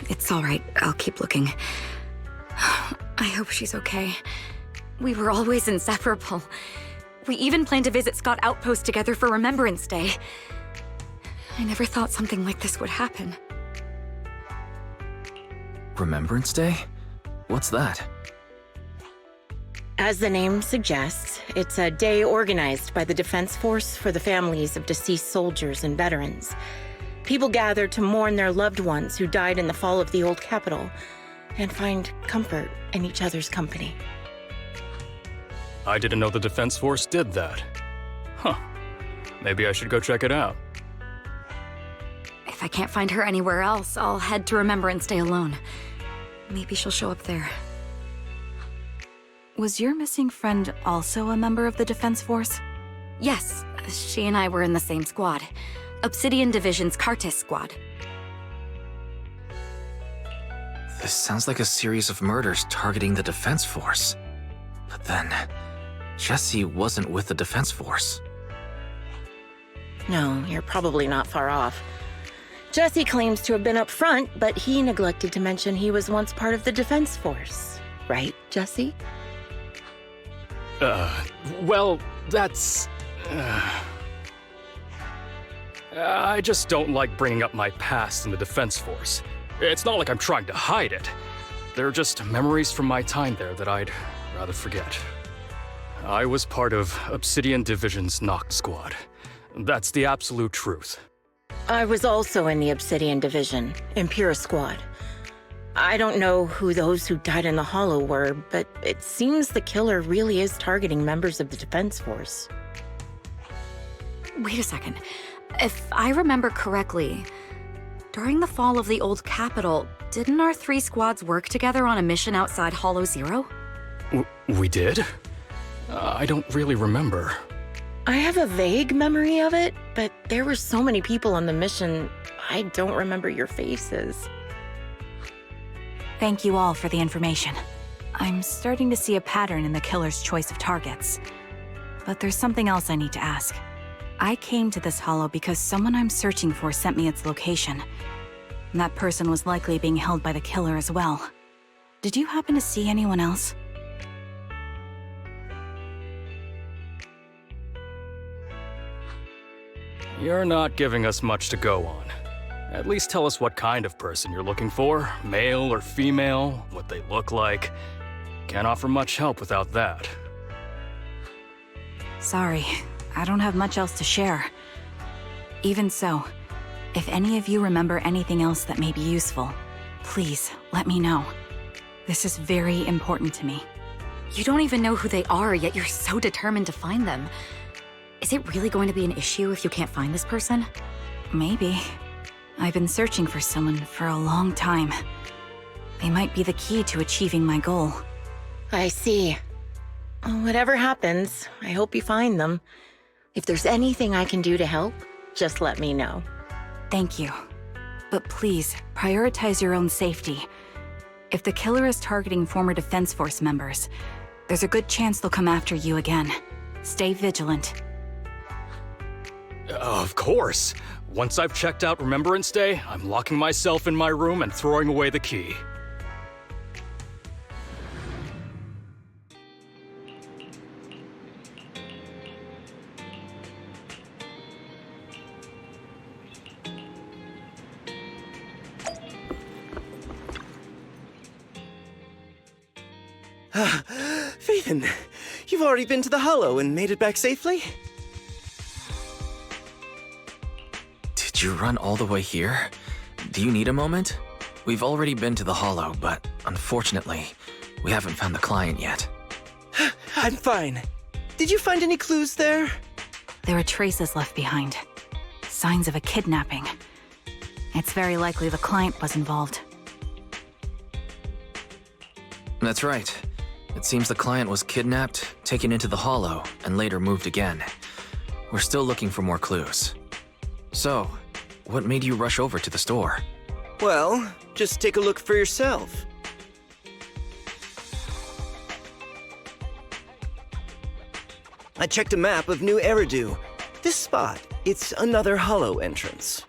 It's all right. I'll keep looking. I hope she's okay. We were always inseparable. We even planned to visit Scott Outpost together for Remembrance Day. I never thought something like this would happen. Remembrance Day? What's that? As the name suggests, it's a day organized by the Defense Force for the families of deceased soldiers and veterans. People gather to mourn their loved ones who died in the fall of the old capital and find comfort in each other's company. I didn't know the Defense Force did that. Huh. Maybe I should go check it out. If I can't find her anywhere else, I'll head to Remembrance Day alone. Maybe she'll show up there. Was your missing friend also a member of the Defense Force? Yes, she and I were in the same squad. Obsidian Division's Cartis Squad. This sounds like a series of murders targeting the Defense Force. But then, Jesse wasn't with the Defense Force. No, you're probably not far off. Jesse claims to have been up front, but he neglected to mention he was once part of the Defense Force. Right, Jesse? Well, that's... I just don't like bringing up my past in the Defense Force. It's not like I'm trying to hide it. They're just memories from my time there that I'd rather forget. I was part of Obsidian Division's Noct Squad. That's the absolute truth. I was also in the Obsidian Division, Impura Squad. I don't know who those who died in the Hollow were, but it seems the killer really is targeting members of the Defense Force. Wait a second. If I remember correctly, during the fall of the old capital, didn't our three squads work together on a mission outside Hollow Zero? We did? I don't really remember. I have a vague memory of it, but there were so many people on the mission, I don't remember your faces. Thank you all for the information. I'm starting to see a pattern in the killer's choice of targets. But there's something else I need to ask. I came to this hollow because someone I'm searching for sent me its location. And that person was likely being held by the killer as well. Did you happen to see anyone else? You're not giving us much to go on. At least tell us what kind of person you're looking for, male or female, what they look like. Can't offer much help without that. Sorry, I don't have much else to share. Even so, if any of you remember anything else that may be useful, please let me know. This is very important to me. You don't even know who they are, yet you're so determined to find them. Is it really going to be an issue if you can't find this person? Maybe. I've been searching for someone for a long time. They might be the key to achieving my goal. I see. Whatever happens, I hope you find them. If there's anything I can do to help, just let me know. Thank you. But please, prioritize your own safety. If the killer is targeting former Defense Force members, there's a good chance they'll come after you again. Stay vigilant. Of course. Once I've checked out Remembrance Day, I'm locking myself in my room and throwing away the key. Phaethon, you've already been to the Hollow and made it back safely? Did you run all the way here? Do you need a moment? We've already been to the Hollow, but unfortunately, we haven't found the client yet. I'm fine. Did you find any clues there? There are traces left behind. Signs of a kidnapping. It's very likely the client was involved. That's right. It seems the client was kidnapped, taken into the Hollow, and later moved again. We're still looking for more clues. So, what made you rush over to the store? Well, just take a look for yourself. I checked a map of New Eridu. This spot, it's another Hollow entrance.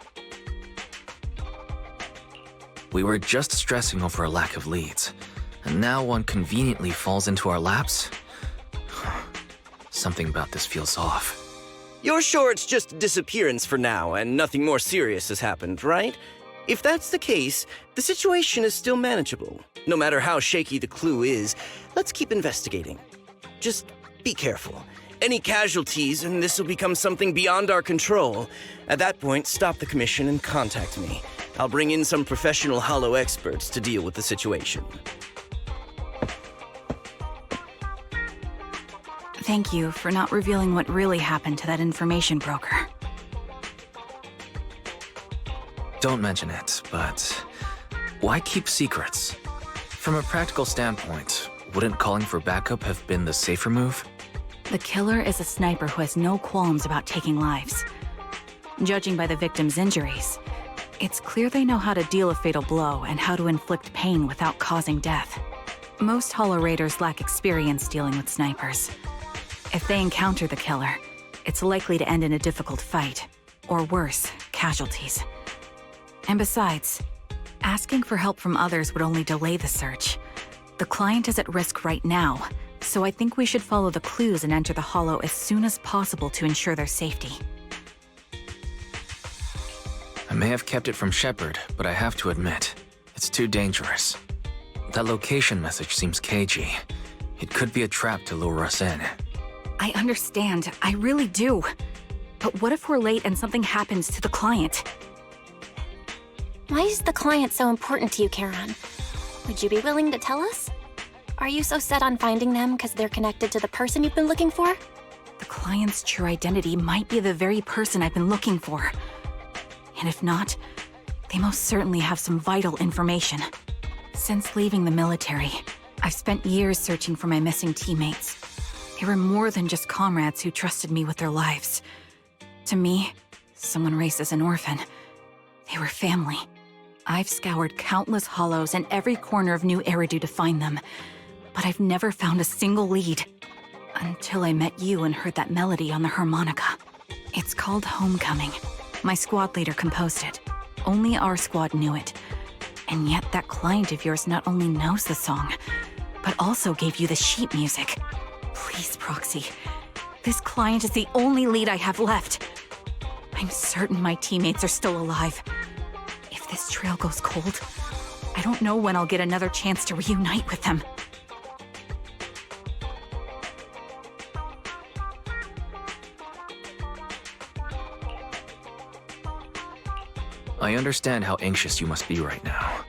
We were just stressing over a lack of leads, and now one conveniently falls into our laps? Something about this feels off. You're sure it's just a disappearance for now and nothing more serious has happened, right? If that's the case, the situation is still manageable. No matter how shaky the clue is, let's keep investigating. Just be careful. Any casualties and this will become something beyond our control. At that point, stop the commission and contact me. I'll bring in some professional Hollow experts to deal with the situation. Thank you for not revealing what really happened to that information broker. Don't mention it, but why keep secrets? From a practical standpoint, wouldn't calling for backup have been the safer move? The killer is a sniper who has no qualms about taking lives. Judging by the victim's injuries, it's clear they know how to deal a fatal blow and how to inflict pain without causing death. Most Hollow Raiders lack experience dealing with snipers. If they encounter the killer, it's likely to end in a difficult fight, or worse, casualties. And besides, asking for help from others would only delay the search. The client is at risk right now, so I think we should follow the clues and enter the Hollow as soon as possible to ensure their safety. I may have kept it from Shepard, but I have to admit, it's too dangerous. That location message seems cagey. It could be a trap to lure us in. I understand, I really do. But what if we're late and something happens to the client? Why is the client so important to you, Charon? Would you be willing to tell us? Are you so set on finding them because they're connected to the person you've been looking for? The client's true identity might be the very person I've been looking for. And if not, they most certainly have some vital information. Since leaving the military, I've spent years searching for my missing teammates. They were more than just comrades who trusted me with their lives. To me, someone raised as an orphan, they were family. I've scoured countless hollows and every corner of New Eridu to find them, but I've never found a single lead. Until I met you and heard that melody on the harmonica. It's called Homecoming. My squad leader composed it. Only our squad knew it. And yet that client of yours not only knows the song, but also gave you the sheet music. Please, Proxy. This client is the only lead I have left. I'm certain my teammates are still alive. If this trail goes cold, I don't know when I'll get another chance to reunite with them. I understand how anxious you must be right now.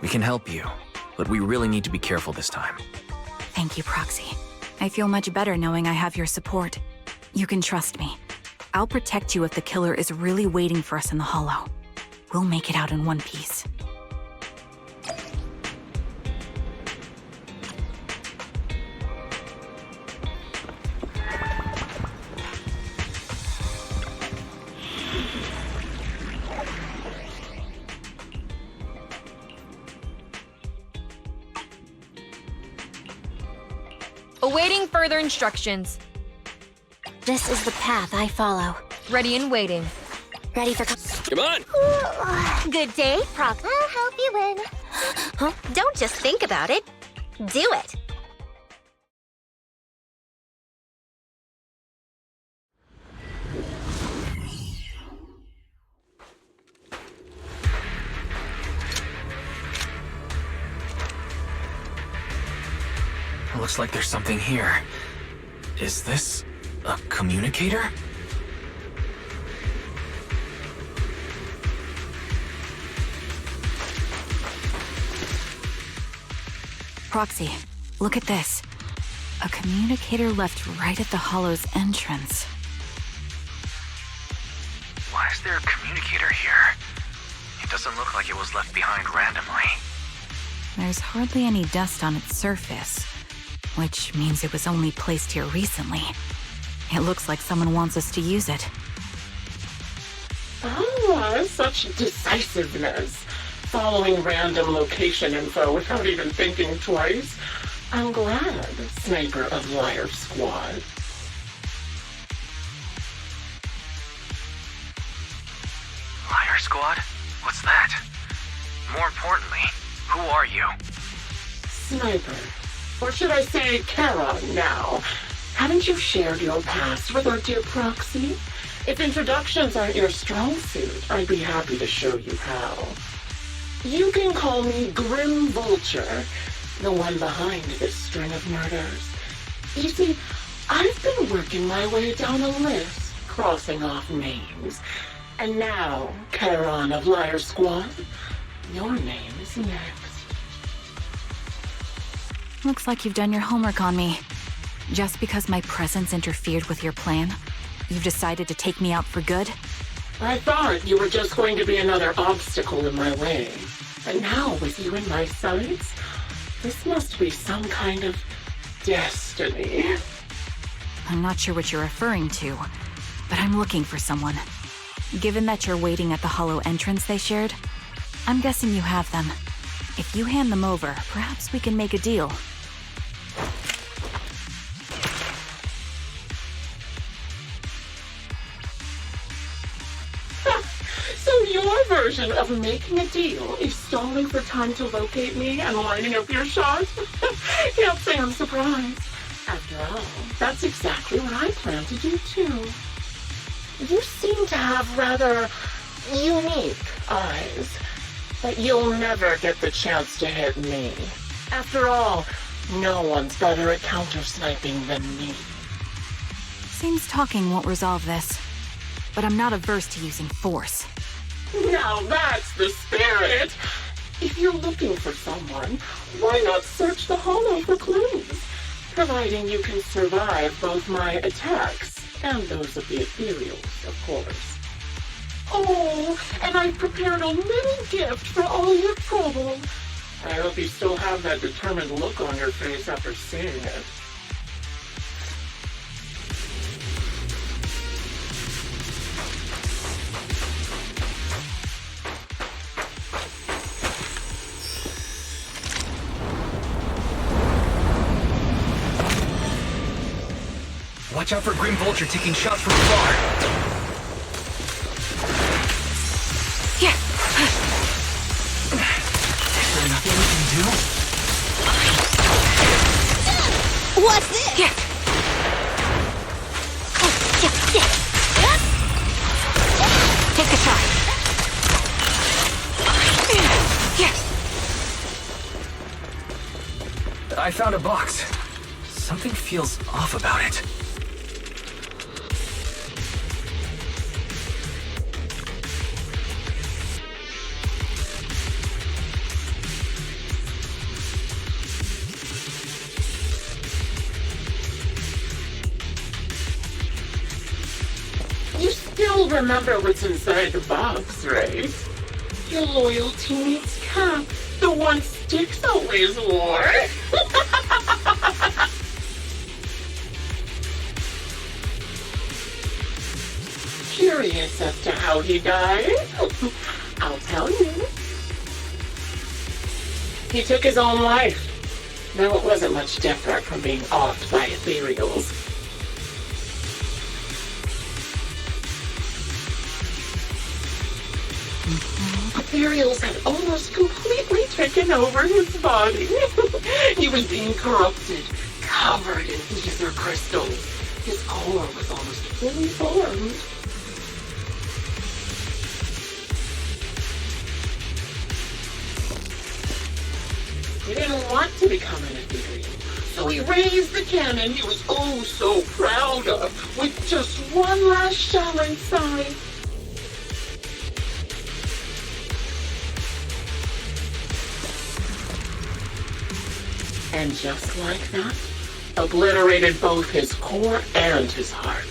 We can help you, but we really need to be careful this time. Thank you, Proxy. I feel much better knowing I have your support. You can trust me. I'll protect you if the killer is really waiting for us in the Hollow. We'll make it out in one piece. Awaiting further instructions. This is the path I follow. Ready and waiting. Ready for... Come on! Good day, Proc. I'll help you win. Huh? Don't just think about it. Do it. Looks like there's something here. Is this a communicator? Proxy, look at this. A communicator left right at the Hollow's entrance. Why is there a communicator here? It doesn't look like it was left behind randomly. There's hardly any dust on its surface, which means it was only placed here recently. It looks like someone wants us to use it. Ah, such decisiveness. Following random location info without even thinking twice. I'm glad, Sniper of Liar Squad. Liar Squad? What's that? More importantly, who are you? Sniper. Or should I say Charon now? Haven't you shared your past with our dear Proxy? If introductions aren't your strong suit, I'd be happy to show you how. You can call me Grim Vulture, the one behind this string of murders. You see, I've been working my way down a list, crossing off names. And now, Charon of Liar Squad, your name is next. Looks like you've done your homework on me. Just because my presence interfered with your plan, you've decided to take me out for good? I thought you were just going to be another obstacle in my way. And now, with you in my sights, this must be some kind of destiny. I'm not sure what you're referring to, but I'm looking for someone. Given that you're waiting at the Hollow entrance they shared, I'm guessing you have them. If you hand them over, perhaps we can make a deal. So your version of making a deal is stalling for time to locate me and lining up your shot? Can't say I'm surprised. After all, that's exactly what I plan to do too. You seem to have rather unique eyes, but you'll never get the chance to hit me. After all, no one's better at counter-sniping than me. Seems talking won't resolve this, but I'm not averse to using force. Now that's the spirit! If you're looking for someone, why not search the Hollow for clues? Providing you can survive both my attacks and those of the ethereals, of course. Oh, and I've prepared a little gift for all your trouble. I hope you still have that determined look on your face after seeing it. Watch out for Grim Vulture taking shots from afar. Yeah. Is there nothing we can do? What's this? Yeah. Take the shot. Yeah. I found a box. Something feels off about it. You still remember what's inside the box, right? Your loyal teammate's cap, the one Styx always wore. Curious as to how he died? I'll tell you. He took his own life. Though it wasn't much different from being offed by ethereals. Ethereals had almost completely taken over his body. He was being corrupted, covered in ether crystals. His core was almost fully formed. He didn't want to become an Ethereal, so he raised the cannon he was oh so proud of, with just one last shell inside. And just like that, obliterated both his core and his heart.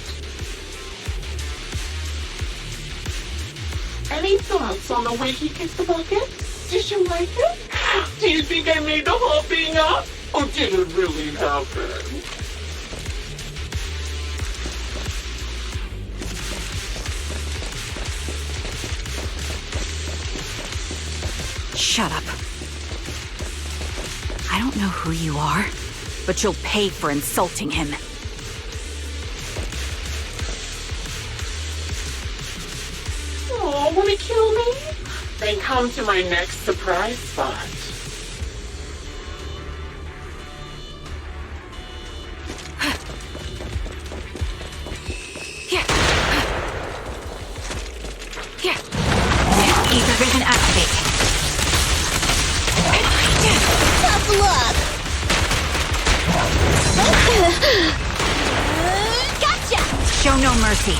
Any thoughts on the way he kicked the bucket? Did you like it? Do you think I made the whole thing up? Or did it really happen? Shut up. I don't know who you are, but you'll pay for insulting him. Oh, wanna kill me? Then come to my next surprise spot. Ether vision activate. Tough luck! Gotcha! Show no mercy.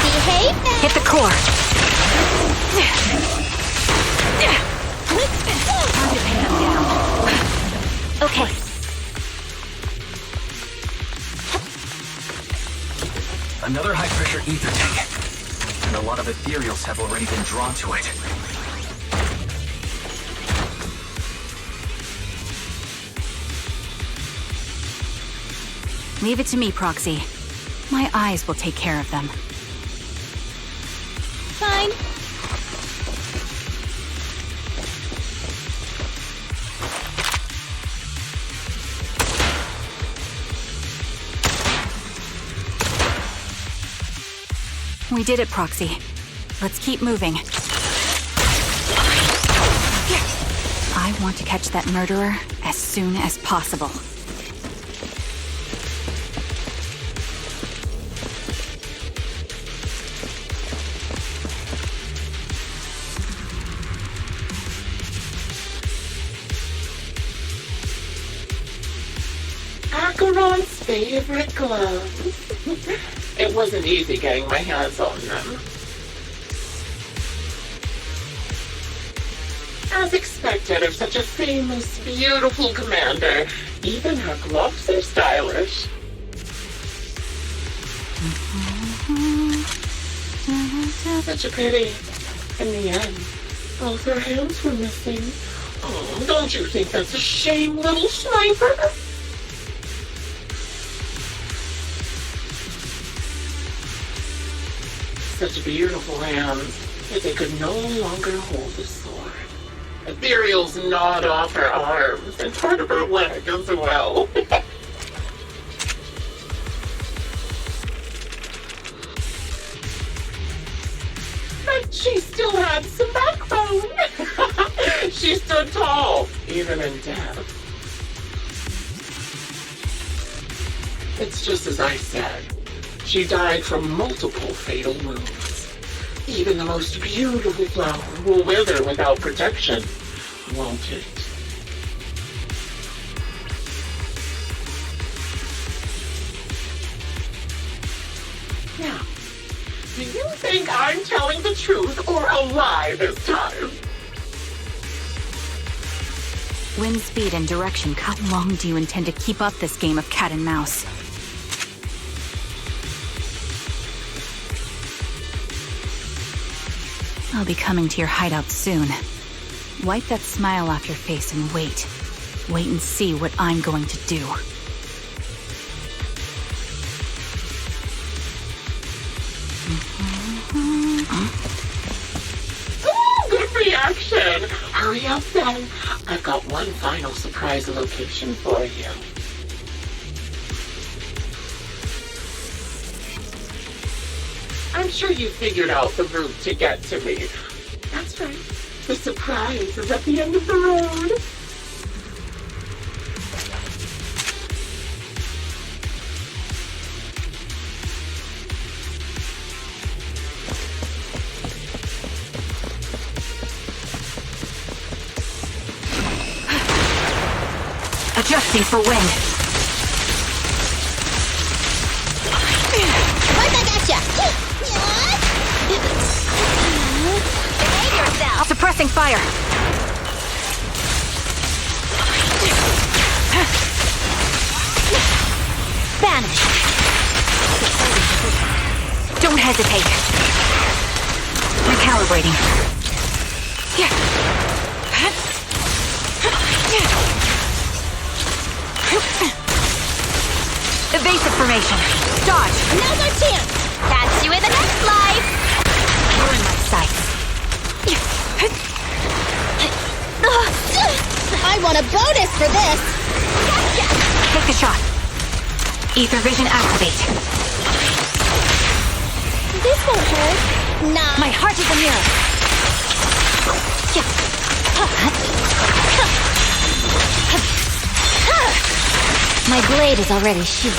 Behave now! Hit the core. Okay. Another high-pressure ether tank. And a lot of ethereals have already been drawn to it. Leave it to me, Proxy. My eyes will take care of them. Fine. We did it, Proxy. Let's keep moving. I want to catch that murderer as soon as possible. Acheron's favorite gloves. It wasn't easy getting my hands on them. As expected of such a famous, beautiful commander, even her gloves are stylish. Such a pity. In the end, both her hands were missing. Oh, don't you think that's a shame, little sniper? Such beautiful hands that they could no longer hold the sword. Ethereals gnawed off her arms and part of her leg as well. But she still had some backbone. She stood tall, even in death. It's just as I said. She died from multiple fatal wounds. Even the most beautiful flower will wither without protection, won't it? Now, do you think I'm telling the truth or a lie this time? Wind speed and direction. How long do you intend to keep up this game of cat and mouse? I'll be coming to your hideout soon. Wipe that smile off your face and wait. Wait and see what I'm going to do. Ooh, good reaction! Hurry up then. I've got one final surprise location for you. I'm sure you figured out the route to get to me. That's right. The surprise is at the end of the road. Adjusting for wind. Right back at ya! Behave yourself! Suppressing fire. Banish! Don't hesitate. Recalibrating. Evasive formation. Dodge. Now's our chance! Catch you in the next life! You're in my sights. I want a bonus for this! Gotcha! Take the shot. Ether vision activate. This won't hurt. Nah. My heart is a mirror. My blade is already sheathed.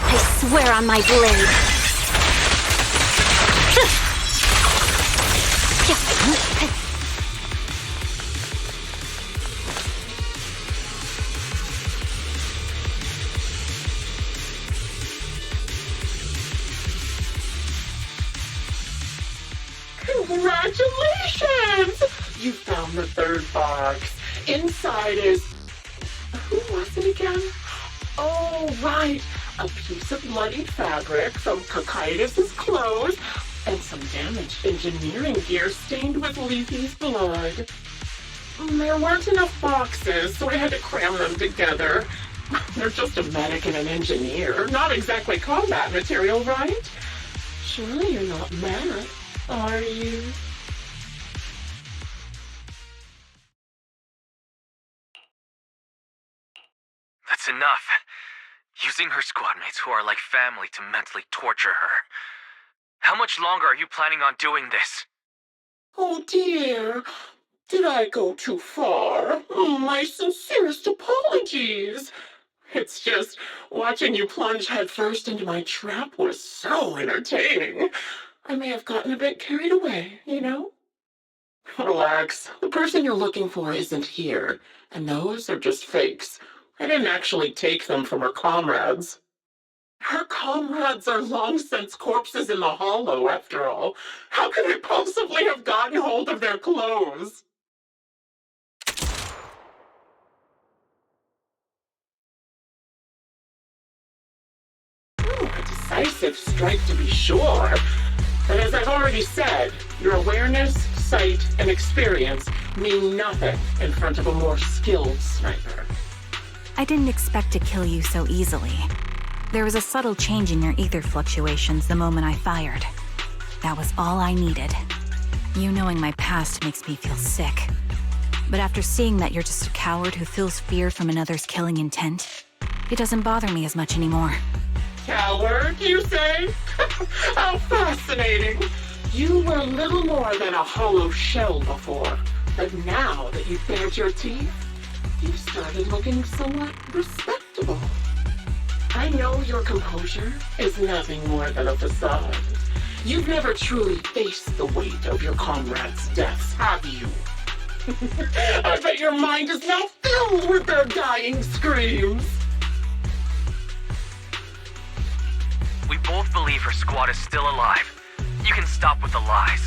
I swear on my blade. Congratulations! You found the third box. Inside is... Who was it again? Oh, right. A piece of bloodied fabric from Cocytus's clothes and some damaged engineering gear stained with Leafy's blood. There weren't enough boxes, so I had to cram them together. They're just a medic and an engineer. Not exactly combat material, right? Surely you're not mad, are you? That's enough. Using her squad mates who are like family to mentally torture her. How much longer are you planning on doing this? Oh dear. Did I go too far? My sincerest apologies. It's just, watching you plunge headfirst into my trap was so entertaining. I may have gotten a bit carried away, you know? Relax. The person you're looking for isn't here, and those are just fakes. I didn't actually take them from her comrades. Her comrades are long since corpses in the hollow, after all. How could I possibly have gotten hold of their clothes? A decisive strike to be sure. But as I've already said, your awareness, sight, and experience mean nothing in front of a more skilled sniper. I didn't expect to kill you so easily. There was a subtle change in your ether fluctuations the moment I fired. That was all I needed. You knowing my past makes me feel sick. But after seeing that you're just a coward who feels fear from another's killing intent, it doesn't bother me as much anymore. Coward, you say? How fascinating. You were little more than a hollow shell before. But now that you've bared your teeth, you've started looking somewhat respectable. I know your composure is nothing more than a facade. You've never truly faced the weight of your comrades' deaths, have you? I bet your mind is now filled with their dying screams. We both believe her squad is still alive. You can stop with the lies.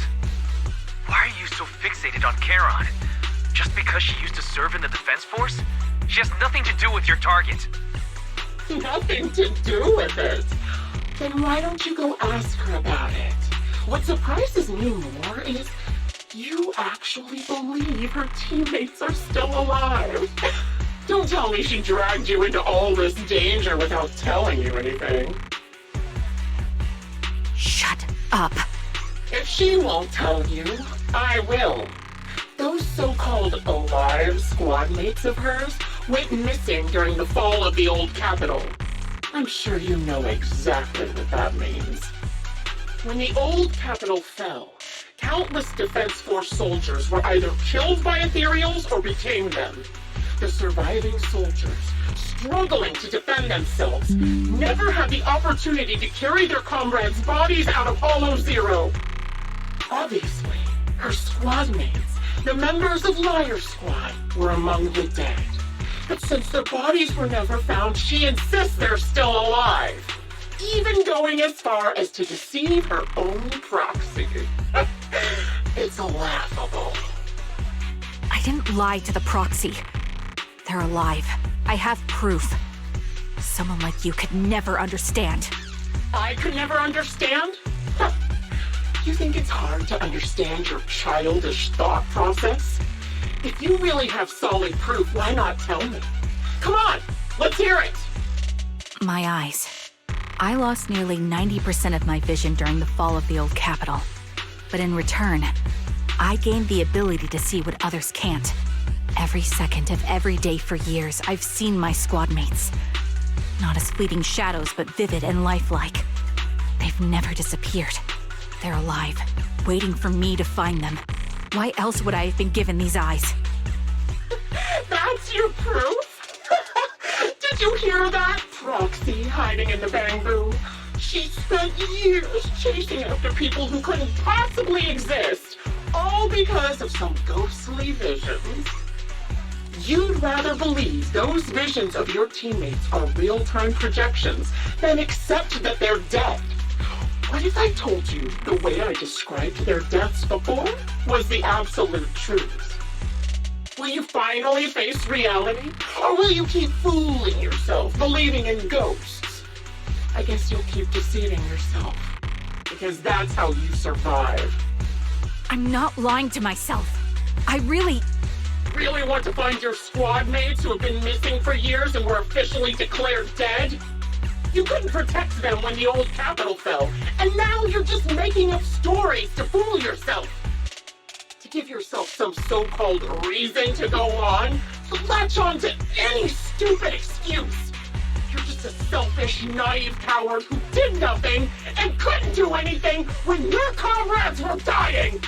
Why are you so fixated on Charon? Just because she used to serve in the defense force? She has nothing to do with your target. Nothing to do with it? Then why don't you go ask her about it? What surprises me more is you actually believe her teammates are still alive. Don't tell me she dragged you into all this danger without telling you anything. up. If she won't tell you, I will. Those so-called alive squad mates of hers went missing during the fall of the old capital. I'm sure you know exactly what that means. When the old capital fell, countless Defense Force soldiers were either killed by ethereals or became them. The surviving soldiers, struggling to defend themselves, never had the opportunity to carry their comrades' bodies out of Hollow Zero. Obviously, her squad mates, the members of Liar Squad, were among the dead. But since their bodies were never found, she insists they're still alive. Even going as far as to deceive her own proxy. It's laughable. I didn't lie to the proxy. They're alive. I have proof. Someone like you could never understand. I could never understand? Huh. You think it's hard to understand your childish thought process? If you really have solid proof, why not tell me? Come on, let's hear it! My eyes. I lost nearly 90% of my vision during the fall of the old capital. But in return, I gained the ability to see what others can't. Every second of every day for years, I've seen my squad mates. Not as fleeting shadows, but vivid and lifelike. They've never disappeared. They're alive, waiting for me to find them. Why else would I have been given these eyes? That's your proof? Did you hear that? Proxy hiding in the bamboo. She spent years chasing after people who couldn't possibly exist, all because of some ghostly visions. You'd rather believe those visions of your teammates are real-time projections than accept that they're dead. What if I told you the way I described their deaths before was the absolute truth? Will you finally face reality? Or will you keep fooling yourself, believing in ghosts? I guess you'll keep deceiving yourself, because that's how you survive. I'm not lying to myself. I really want to find your squad mates who have been missing for years and were officially declared dead? You couldn't protect them when the old capital fell, and now you're just making up stories to fool yourself. To give yourself some so-called reason to go on, to latch on to any stupid excuse. You're just a selfish, naive coward who did nothing and couldn't do anything when your comrades were dying.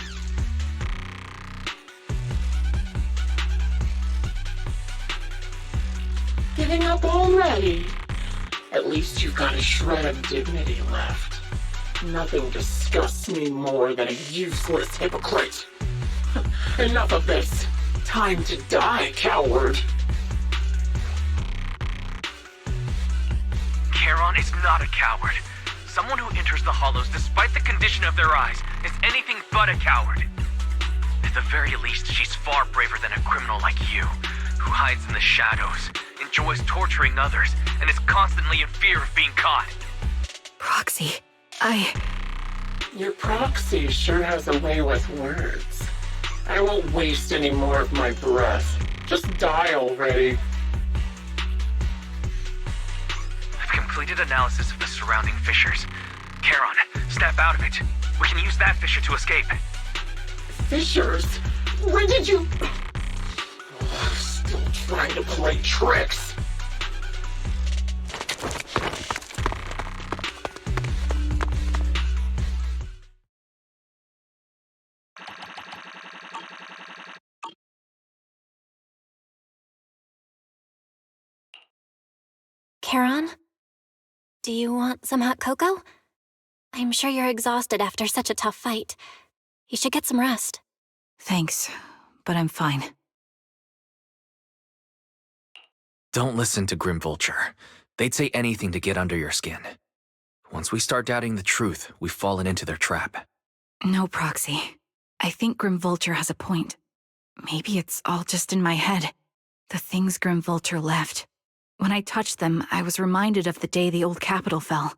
Giving up already? At least you've got a shred of dignity left. Nothing disgusts me more than a useless hypocrite. Enough of this. Time to die, coward. Charon is not a coward. Someone who enters the Hollows despite the condition of their eyes is anything but a coward. At the very least, she's far braver than a criminal like you, who hides in the shadows, enjoys torturing others, and is constantly in fear of being caught. Proxy, Your proxy sure has a way with words. I won't waste any more of my breath. Just die already. I've completed analysis of the surrounding fissures. Charon, snap out of it. We can use that fissure to escape. Fissures? When did you... Still trying to play tricks. Charon? Do you want some hot cocoa? I'm sure you're exhausted after such a tough fight. You should get some rest. Thanks, but I'm fine. Don't listen to Grim Vulture. They'd say anything to get under your skin. Once we start doubting the truth, we've fallen into their trap. No, Proxy. I think Grim Vulture has a point. Maybe it's all just in my head. The things Grim Vulture left. When I touched them, I was reminded of the day the old capital fell.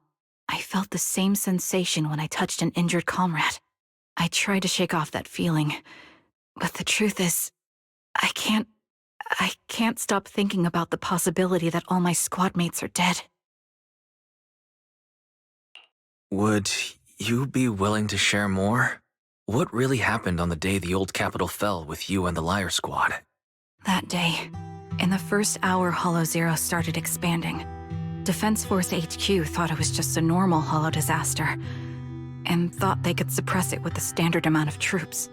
I felt the same sensation when I touched an injured comrade. I tried to shake off that feeling, but the truth is, I can't stop thinking about the possibility that all my squad mates are dead. Would you be willing to share more? What really happened on the day the old capital fell with you and the Liar Squad? That day, in the first hour Hollow Zero started expanding, Defense Force HQ thought it was just a normal Hollow disaster, and thought they could suppress it with the standard amount of troops.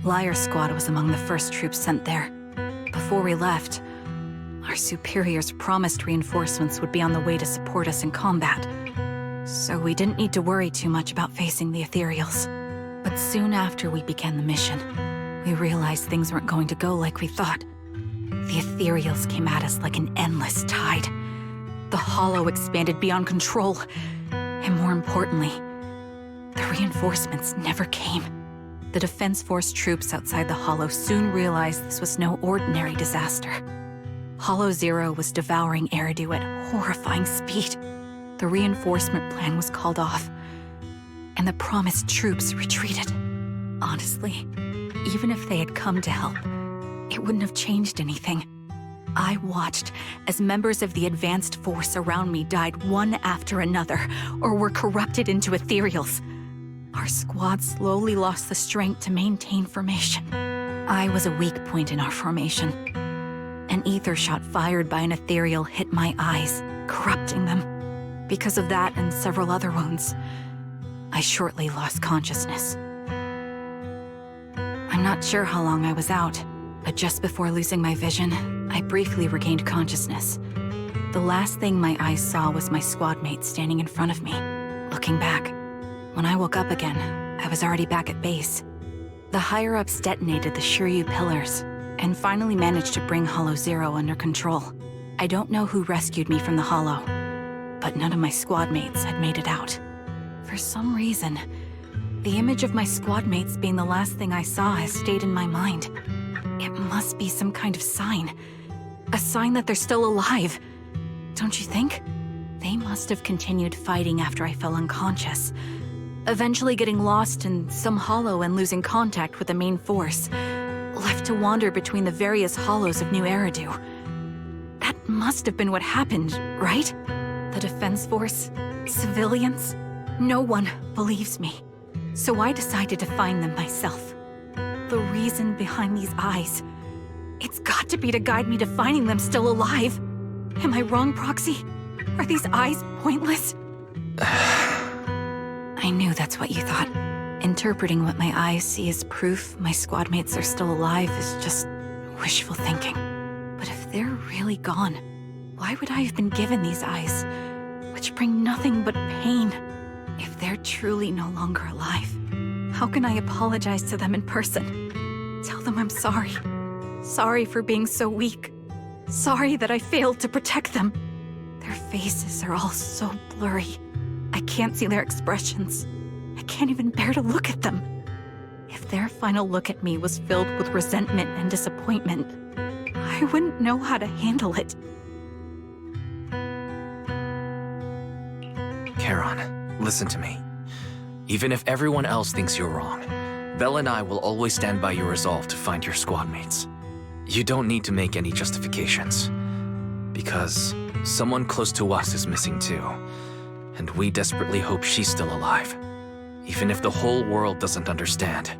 Liar Squad was among the first troops sent there. Before we left, our superiors promised reinforcements would be on the way to support us in combat, so we didn't need to worry too much about facing the Ethereals. But soon after we began the mission, we realized things weren't going to go like we thought. The Ethereals came at us like an endless tide. The Hollow expanded beyond control, and more importantly, the reinforcements never came. The Defense Force troops outside the Hollow soon realized this was no ordinary disaster. Hollow Zero was devouring Eridu at horrifying speed. The reinforcement plan was called off, and the promised troops retreated. Honestly, even if they had come to help, it wouldn't have changed anything. I watched as members of the advanced force around me died one after another, or were corrupted into Ethereals. Our squad slowly lost the strength to maintain formation. I was a weak point in our formation. An ether shot fired by an Ethereal hit my eyes, corrupting them. Because of that and several other wounds, I shortly lost consciousness. I'm not sure how long I was out, but just before losing my vision, I briefly regained consciousness. The last thing my eyes saw was my squad mate standing in front of me, looking back. When I woke up again, I was already back at base. The higher-ups detonated the Shiryu pillars, and finally managed to bring Hollow Zero under control. I don't know who rescued me from the Hollow, but none of my squad mates had made it out. For some reason, the image of my squad mates being the last thing I saw has stayed in my mind. It must be some kind of sign. A sign that they're still alive. Don't you think? They must have continued fighting after I fell unconscious, eventually getting lost in some hollow and losing contact with the main force, left to wander between the various hollows of New Eridu. That must have been what happened, right? The Defense Force? Civilians? No one believes me. So I decided to find them myself. The reason behind these eyes, it's got to be to guide me to finding them still alive. Am I wrong, Proxy? Are these eyes pointless? I knew that's what you thought. Interpreting what my eyes see as proof my squad mates are still alive is just wishful thinking. But if they're really gone, why would I have been given these eyes, which bring nothing but pain? If they're truly no longer alive, how can I apologize to them in person? Tell them I'm sorry. Sorry for being so weak. Sorry that I failed to protect them. Their faces are all so blurry. I can't see their expressions. I can't even bear to look at them. If their final look at me was filled with resentment and disappointment, I wouldn't know how to handle it. Charon, listen to me. Even if everyone else thinks you're wrong, Belle and I will always stand by your resolve to find your squad mates. You don't need to make any justifications, because someone close to us is missing too, and we desperately hope she's still alive. Even if the whole world doesn't understand,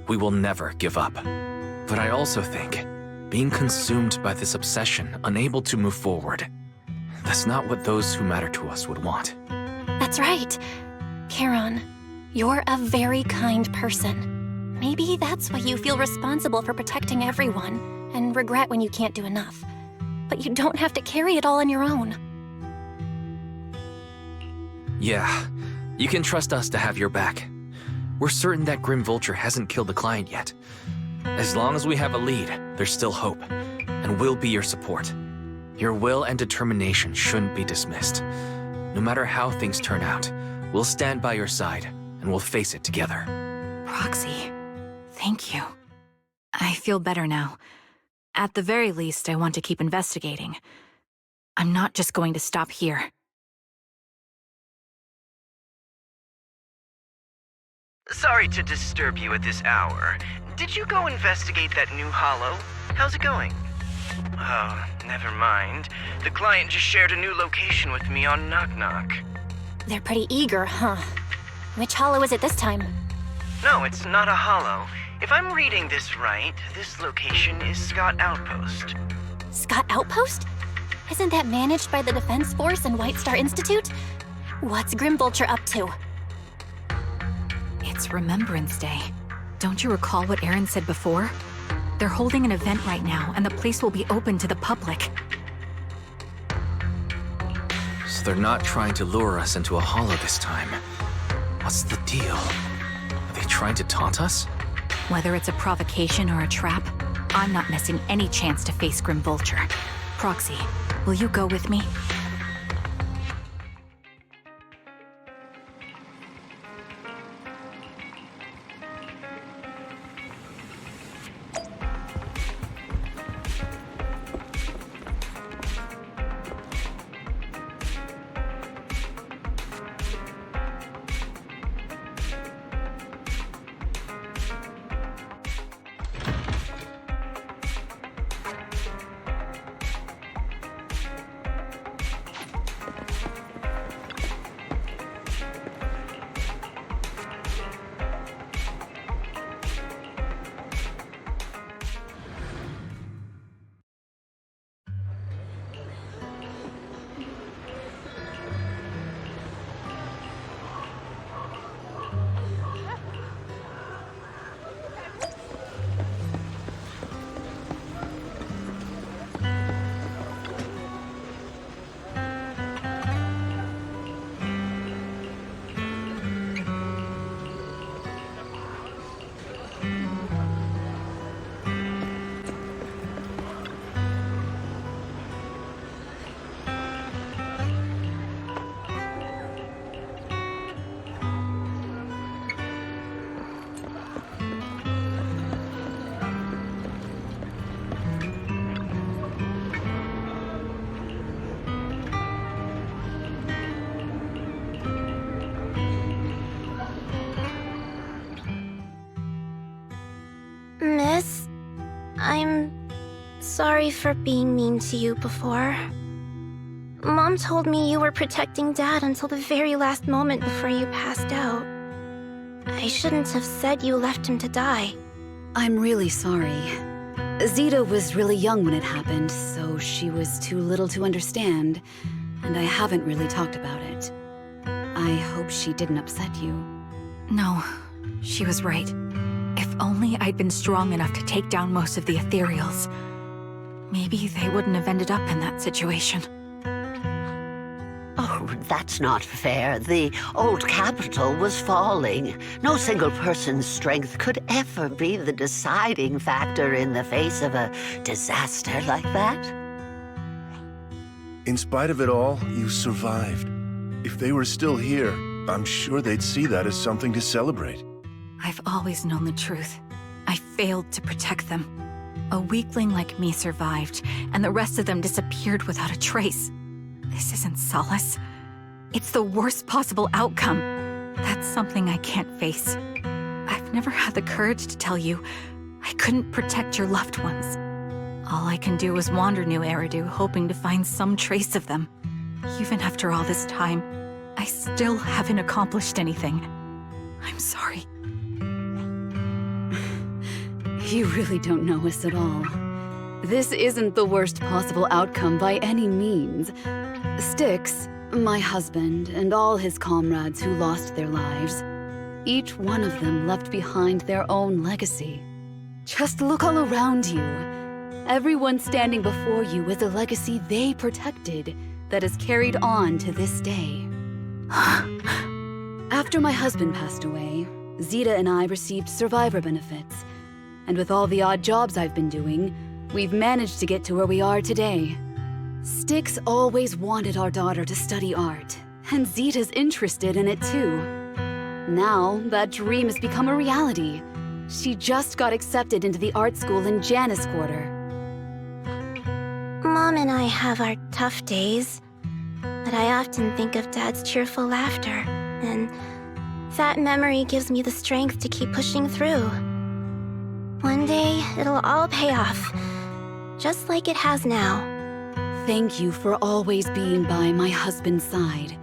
we will never give up. But I also think, being consumed by this obsession, unable to move forward, that's not what those who matter to us would want. That's right. Charon, you're a very kind person. Maybe that's why you feel responsible for protecting everyone, and regret when you can't do enough. But you don't have to carry it all on your own. Yeah, you can trust us to have your back. We're certain that Grim Vulture hasn't killed the client yet. As long as we have a lead, there's still hope, and we'll be your support. Your will and determination shouldn't be dismissed. No matter how things turn out, we'll stand by your side, and we'll face it together. Proxy, thank you. I feel better now. At the very least, I want to keep investigating. I'm not just going to stop here. Sorry to disturb you at this hour. Did you go investigate that new hollow? How's it going? Oh, never mind. The client just shared a new location with me on Knock Knock. They're pretty eager, huh? Which hollow is it this time? No, it's not a hollow. If I'm reading this right, this location is Scott Outpost. Scott Outpost? Isn't that managed by the Defense Force and White Star Institute? What's Grim Vulture up to? It's Remembrance Day. Don't you recall what Aaron said before? They're holding an event right now, and the place will be open to the public. So they're not trying to lure us into a hollow this time. What's the deal? Are they trying to taunt us? Whether it's a provocation or a trap, I'm not missing any chance to face Grim Vulture. Proxy, will you go with me? Miss, I'm sorry for being mean to you before. Mom told me you were protecting Dad until the very last moment before you passed out. I shouldn't have said you left him to die. I'm really sorry. Zeta was really young when it happened, so she was too little to understand, and I haven't really talked about it. I hope she didn't upset you. No, she was right. If only I'd been strong enough to take down most of the ethereals. Maybe they wouldn't have ended up in that situation. Oh, that's not fair. The old capital was falling. No single person's strength could ever be the deciding factor in the face of a disaster like that. In spite of it all, you survived. If they were still here, I'm sure they'd see that as something to celebrate. I've always known the truth. I failed to protect them. A weakling like me survived, and the rest of them disappeared without a trace. This isn't solace. It's the worst possible outcome. That's something I can't face. I've never had the courage to tell you I couldn't protect your loved ones. All I can do is wander New Eridu, hoping to find some trace of them. Even after all this time, I still haven't accomplished anything. I'm sorry. You really don't know us at all. This isn't the worst possible outcome by any means. Styx, my husband, and all his comrades who lost their lives, each one of them left behind their own legacy. Just look all around you. Everyone standing before you is a legacy they protected that is carried on to this day. After my husband passed away, Zeta and I received survivor benefits. And with all the odd jobs I've been doing, we've managed to get to where we are today. Styx always wanted our daughter to study art, and Zeta's interested in it too. Now, that dream has become a reality. She just got accepted into the art school in Janus Quarter. Mom and I have our tough days, but I often think of Dad's cheerful laughter, and that memory gives me the strength to keep pushing through. One day, it'll all pay off, just like it has now. Thank you for always being by my husband's side,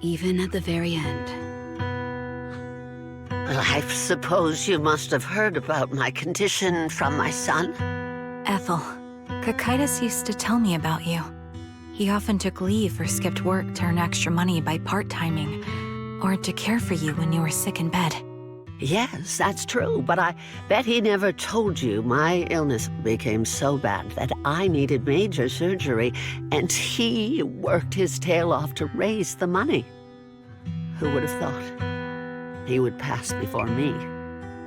even at the very end. Well, I suppose you must have heard about my condition from my son. Ethel, Cocytus used to tell me about you. He often took leave or skipped work to earn extra money by part-timing, or to care for you when you were sick in bed. Yes, that's true, but I bet he never told you my illness became so bad that I needed major surgery, and he worked his tail off to raise the money. Who would have thought he would pass before me?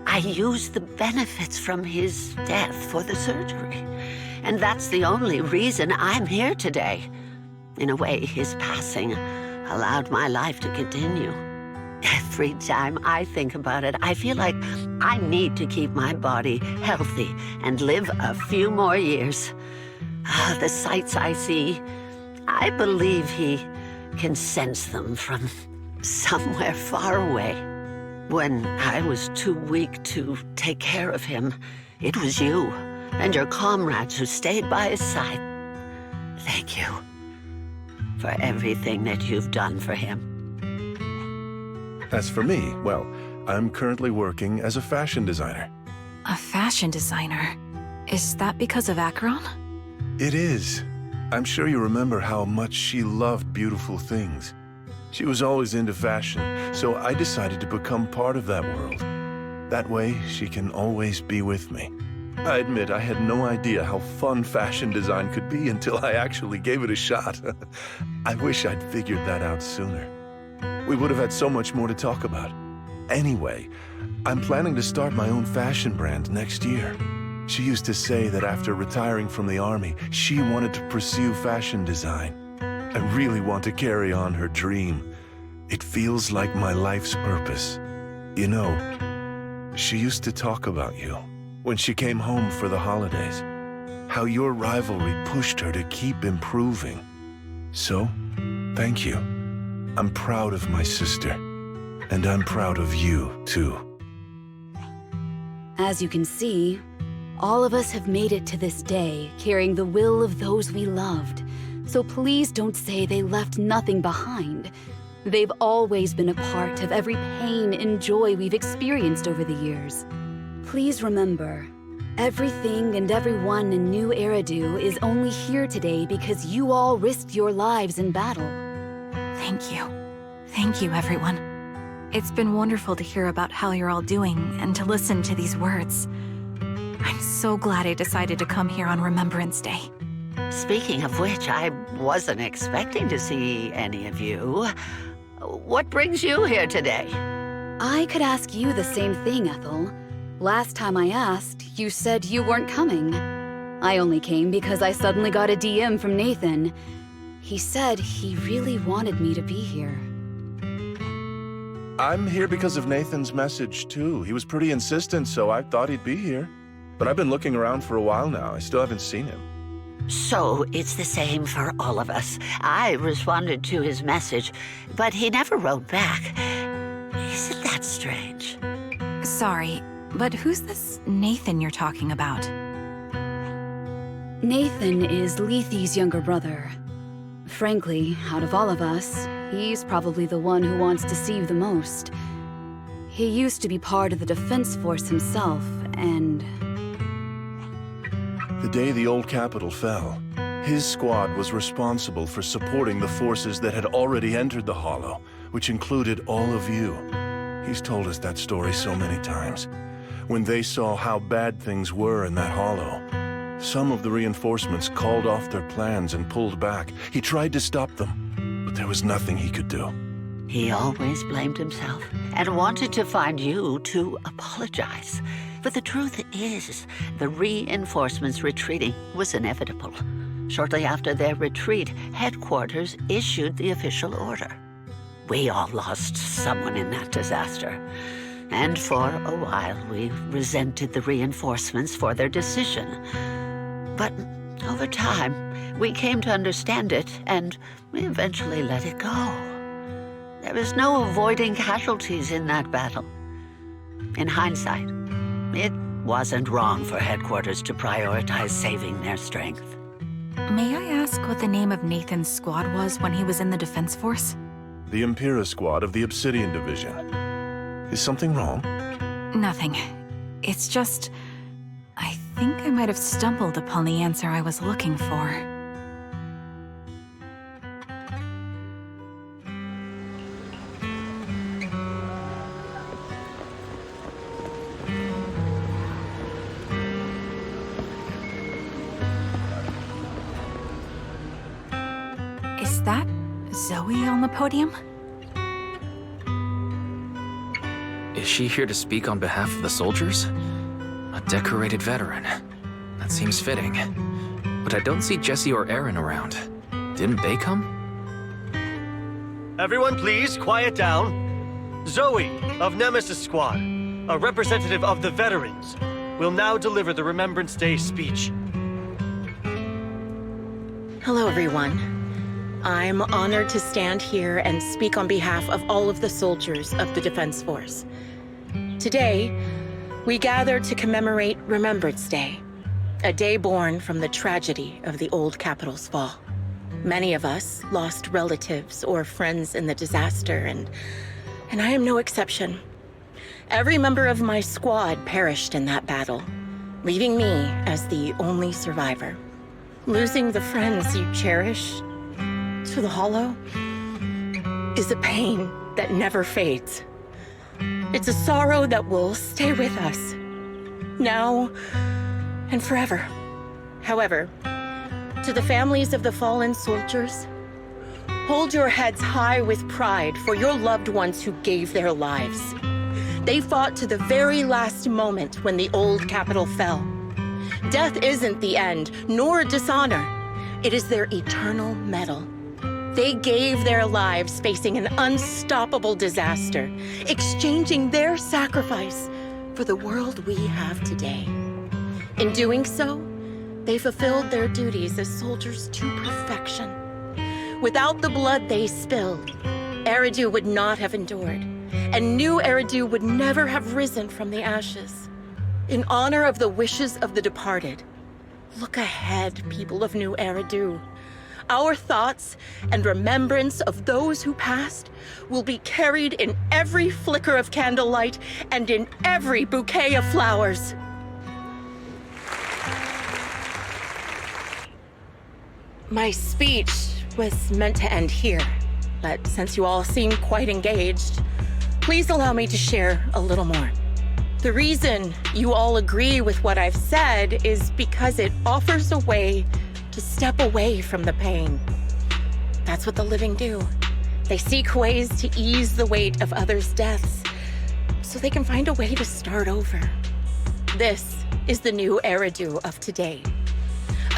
I used the benefits from his death for the surgery, and that's the only reason I'm here today. In a way, his passing allowed my life to continue. Every time I think about it, I feel like I need to keep my body healthy and live a few more years. The sights I see, I believe he can sense them from somewhere far away. When I was too weak to take care of him, it was you and your comrades who stayed by his side. Thank you for everything that you've done for him. As for me, well, I'm currently working as a fashion designer. A fashion designer? Is that because of Acheron? It is. I'm sure you remember how much she loved beautiful things. She was always into fashion, so I decided to become part of that world. That way, she can always be with me. I admit I had no idea how fun fashion design could be until I actually gave it a shot. I wish I'd figured that out sooner. We would have had so much more to talk about. Anyway, I'm planning to start my own fashion brand next year. She used to say that after retiring from the army, she wanted to pursue fashion design. I really want to carry on her dream. It feels like my life's purpose. You know, she used to talk about you when she came home for the holidays. How your rivalry pushed her to keep improving. So, thank you. I'm proud of my sister, and I'm proud of you, too. As you can see, all of us have made it to this day, carrying the will of those we loved. So please don't say they left nothing behind. They've always been a part of every pain and joy we've experienced over the years. Please remember, everything and everyone in New Eridu is only here today because you all risked your lives in battle. Thank you. Thank you, everyone. It's been wonderful to hear about how you're all doing and to listen to these words. I'm so glad I decided to come here on Remembrance Day. Speaking of which, I wasn't expecting to see any of you. What brings you here today? I could ask you the same thing, Ethel. Last time I asked, you said you weren't coming. I only came because I suddenly got a DM from Nathan. He said he really wanted me to be here. I'm here because of Nathan's message, too. He was pretty insistent, so I thought he'd be here. But I've been looking around for a while now. I still haven't seen him. So it's the same for all of us. I responded to his message, but he never wrote back. Isn't that strange? Sorry, but who's this Nathan you're talking about? Nathan is Lethe's younger brother. Frankly, out of all of us, he's probably the one who wants to see you the most. He used to be part of the Defense Force himself, and... The day the old capital fell, his squad was responsible for supporting the forces that had already entered the Hollow, which included all of you. He's told us that story so many times. When they saw how bad things were in that Hollow, some of the reinforcements called off their plans and pulled back. He tried to stop them, but there was nothing he could do. He always blamed himself and wanted to find you to apologize. But the truth is, the reinforcements retreating was inevitable. Shortly after their retreat, headquarters issued the official order. We all lost someone in that disaster. And for a while, we resented the reinforcements for their decision. But over time, we came to understand it, and we eventually let it go. There was no avoiding casualties in that battle. In hindsight, it wasn't wrong for headquarters to prioritize saving their strength. May I ask what the name of Nathan's squad was when he was in the Defense Force? The Impera Squad of the Obsidian Division. Is something wrong? Nothing. It's just... I think I might have stumbled upon the answer I was looking for. Is that Zoe on the podium? Is she here to speak on behalf of the soldiers? A decorated veteran. That seems fitting. But I don't see Jesse or Aaron around. Didn't they come? Everyone please, quiet down. Zoe of Nemesis Squad, a representative of the veterans, will now deliver the Remembrance Day speech. Hello, everyone. I'm honored to stand here and speak on behalf of all of the soldiers of the Defense Force. Today, we gather to commemorate Remembrance Day, a day born from the tragedy of the old capital's fall. Many of us lost relatives or friends in the disaster, and I am no exception. Every member of my squad perished in that battle, leaving me as the only survivor. Losing the friends you cherish to the Hollow is a pain that never fades. It's a sorrow that will stay with us, now and forever. However, to the families of the fallen soldiers, hold your heads high with pride for your loved ones who gave their lives. They fought to the very last moment when the old capital fell. Death isn't the end, nor dishonor. It is their eternal medal. They gave their lives facing an unstoppable disaster, exchanging their sacrifice for the world we have today. In doing so, they fulfilled their duties as soldiers to perfection. Without the blood they spilled, Eridu would not have endured, and new Eridu would never have risen from the ashes. In honor of the wishes of the departed, look ahead, people of New Eridu. Our thoughts and remembrance of those who passed will be carried in every flicker of candlelight and in every bouquet of flowers. My speech was meant to end here, but since you all seem quite engaged, please allow me to share a little more. The reason you all agree with what I've said is because it offers a way to step away from the pain. That's what the living do. They seek ways to ease the weight of others' deaths so they can find a way to start over. This is the new Eridu of today.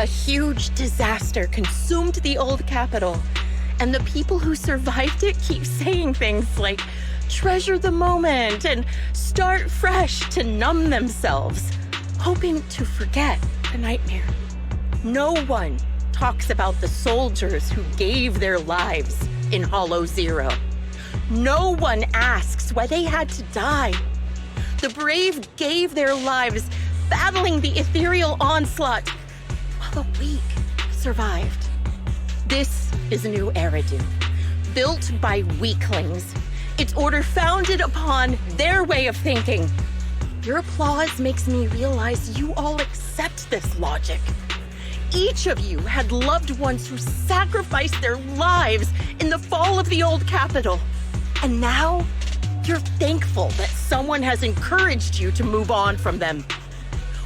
A huge disaster consumed the old capital, and the people who survived it keep saying things like, treasure the moment and start fresh to numb themselves, hoping to forget the nightmare. No one talks about the soldiers who gave their lives in Hollow Zero. No one asks why they had to die. The brave gave their lives battling the ethereal onslaught, while the weak survived. This is a new Eridu, built by weaklings. Its order founded upon their way of thinking. Your applause makes me realize you all accept this logic. Each of you had loved ones who sacrificed their lives in the fall of the old capital. And now, you're thankful that someone has encouraged you to move on from them.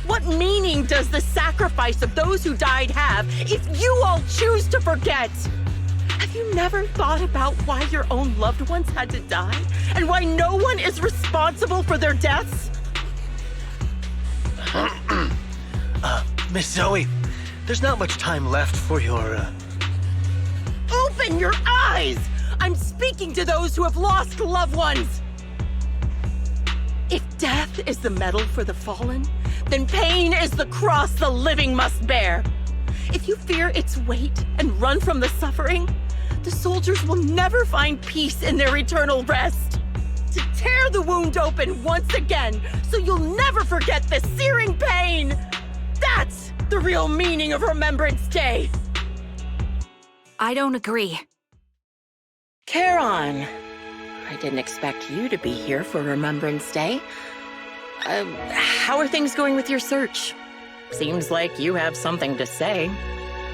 What meaning does the sacrifice of those who died have if you all choose to forget? Have you never thought about why your own loved ones had to die? And why no one is responsible for their deaths? Miss Zoe, there's not much time left for your, Open your eyes! I'm speaking to those who have lost loved ones! If death is the medal for the fallen, then pain is the cross the living must bear. If you fear its weight and run from the suffering, the soldiers will never find peace in their eternal rest. To tear the wound open once again, so you'll never forget the searing pain! That's the real meaning of Remembrance Day! I don't agree. Charon, I didn't expect you to be here for Remembrance Day. How are things going with your search? Seems like you have something to say.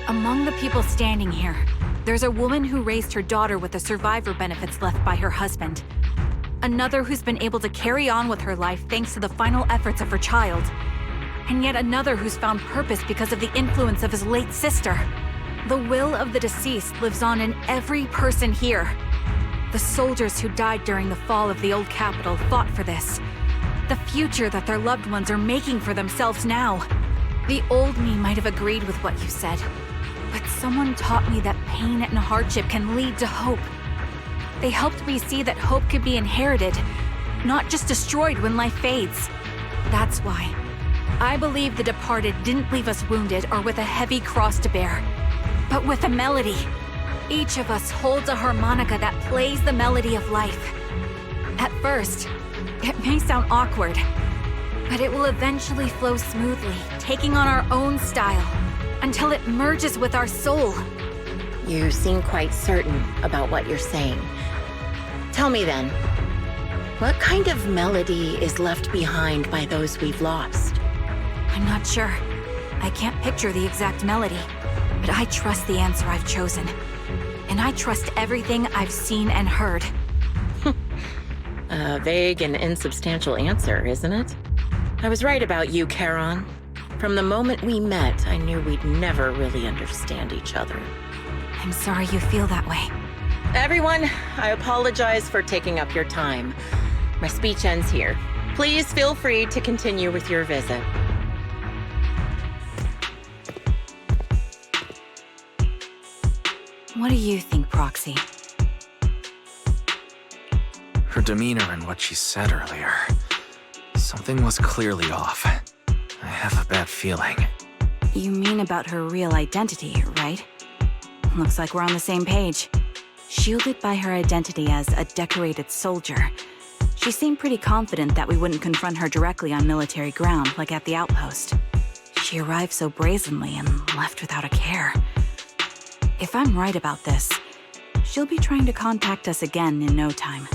Among the people standing here, there's a woman who raised her daughter with the survivor benefits left by her husband. Another who's been able to carry on with her life thanks to the final efforts of her child. And yet another who's found purpose because of the influence of his late sister. The will of the deceased lives on in every person here. The soldiers who died during the fall of the old capital fought for this. The future that their loved ones are making for themselves now. The old me might have agreed with what you said, but someone taught me that pain and hardship can lead to hope. They helped me see that hope could be inherited, not just destroyed when life fades. That's why I believe the departed didn't leave us wounded or with a heavy cross to bear, but with a melody. Each of us holds a harmonica that plays the melody of life. At first, it may sound awkward, but it will eventually flow smoothly, taking on our own style, until it merges with our soul. You seem quite certain about what you're saying. Tell me then, what kind of melody is left behind by those we've lost? I'm not sure. I can't picture the exact melody, but I trust the answer I've chosen. And I trust everything I've seen and heard. A vague and insubstantial answer, isn't it? I was right about you, Charon. From the moment we met, I knew we'd never really understand each other. I'm sorry you feel that way. Everyone, I apologize for taking up your time. My speech ends here. Please feel free to continue with your visit. What do you think, Proxy? Her demeanor and what she said earlier. Something was clearly off. I have a bad feeling. You mean about her real identity, right? Looks like we're on the same page. Shielded by her identity as a decorated soldier, she seemed pretty confident that we wouldn't confront her directly on military ground like at the outpost. She arrived so brazenly and left without a care. If I'm right about this, she'll be trying to contact us again in no time.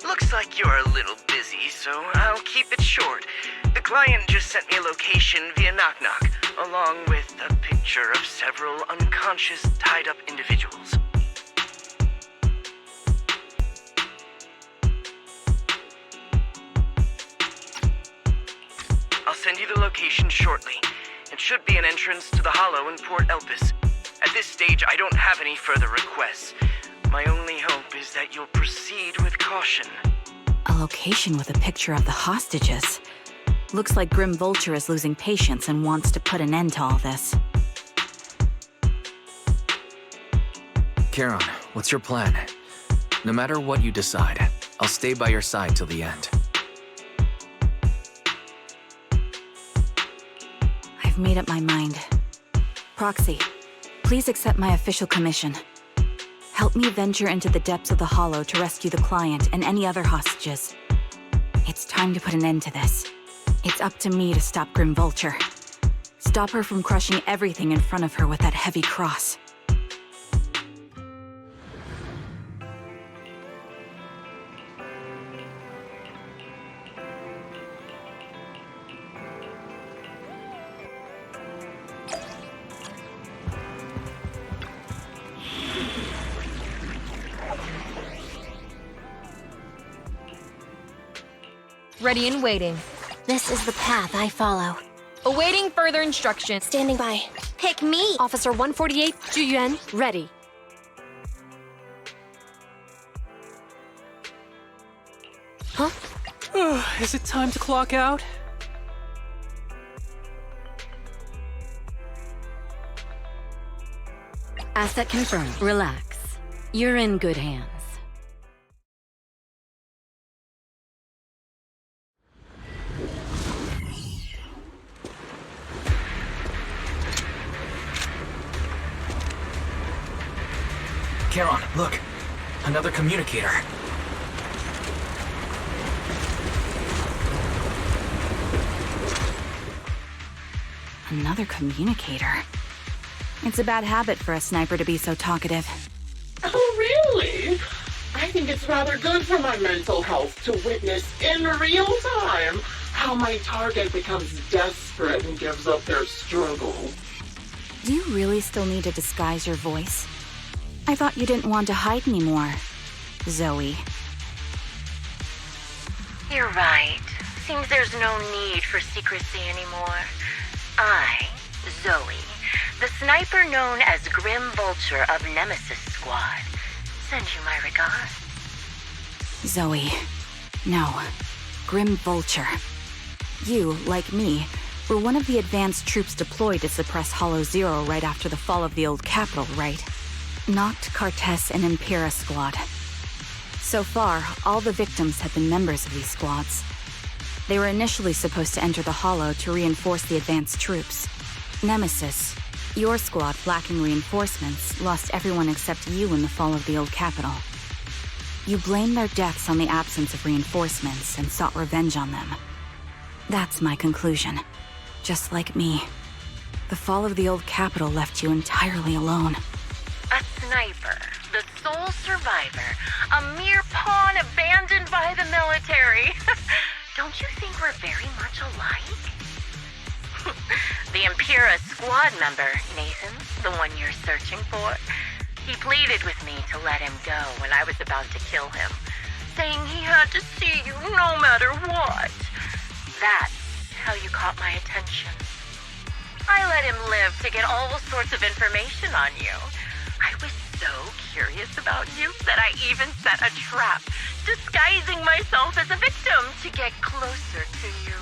Looks like you're a little busy, so I'll keep it short. The client just sent me a location via Knock Knock, along with a picture of several unconscious, tied-up individuals. I'll send you the location shortly. It should be an entrance to the Hollow in Port Elpis. At this stage, I don't have any further requests. My only hope is that you'll proceed with caution. A location with a picture of the hostages. Looks like Grim Vulture is losing patience and wants to put an end to all this. Charon, what's your plan? No matter what you decide, I'll stay by your side till the end. I've made up my mind. Proxy, please accept my official commission. Help me venture into the depths of the Hollow to rescue the client and any other hostages. It's time to put an end to this. It's up to me to stop Grim Vulture. Stop her from crushing everything in front of her with that heavy cross. Ready and waiting. This is the path I follow. Awaiting further instruction. Standing by. Pick me! Officer 148, Juyuan, ready. Huh? Is it time to clock out? Asset confirmed. Relax. You're in good hands. Charon, look! Another communicator. Another communicator. It's a bad habit for a sniper to be so talkative. Oh, really? I think it's rather good for my mental health to witness in real time how my target becomes desperate and gives up their struggle. Do you really still need to disguise your voice? I thought you didn't want to hide anymore, Zoe. You're right. Seems there's no need for secrecy anymore. I, Zoe, the sniper known as Grim Vulture of Nemesis Squad, send you my regards. Zoe. No. Grim Vulture. You, like me, were one of the advanced troops deployed to suppress Hollow Zero right after the fall of the old capital, right? Noct, Cartes, and Impera Squad. So far, all the victims have been members of these squads. They were initially supposed to enter the Hollow to reinforce the advanced troops. Nemesis, your squad lacking reinforcements, lost everyone except you in the fall of the old capital. You blamed their deaths on the absence of reinforcements and sought revenge on them. That's my conclusion. Just like me. The fall of the old capital left you entirely alone. A sniper, the sole survivor, a mere pawn abandoned by the military. Don't you think we're very much alike? The Impera squad member, Nathan, the one you're searching for, he pleaded with me to let him go when I was about to kill him, saying he had to see you no matter what. That's how you caught my attention. I let him live to get all sorts of information on you. I was so curious about you that I even set a trap, disguising myself as a victim to get closer to you.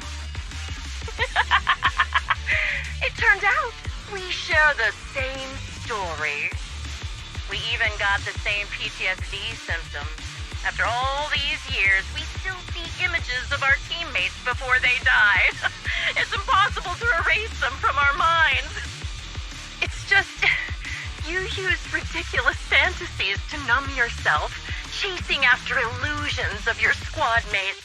It turned out we share the same story. We even got the same PTSD symptoms. After all these years, we still see images of our teammates before they die. It's impossible to erase them from our minds. It's just, you use ridiculous fantasies to numb yourself, chasing after illusions of your squad mates.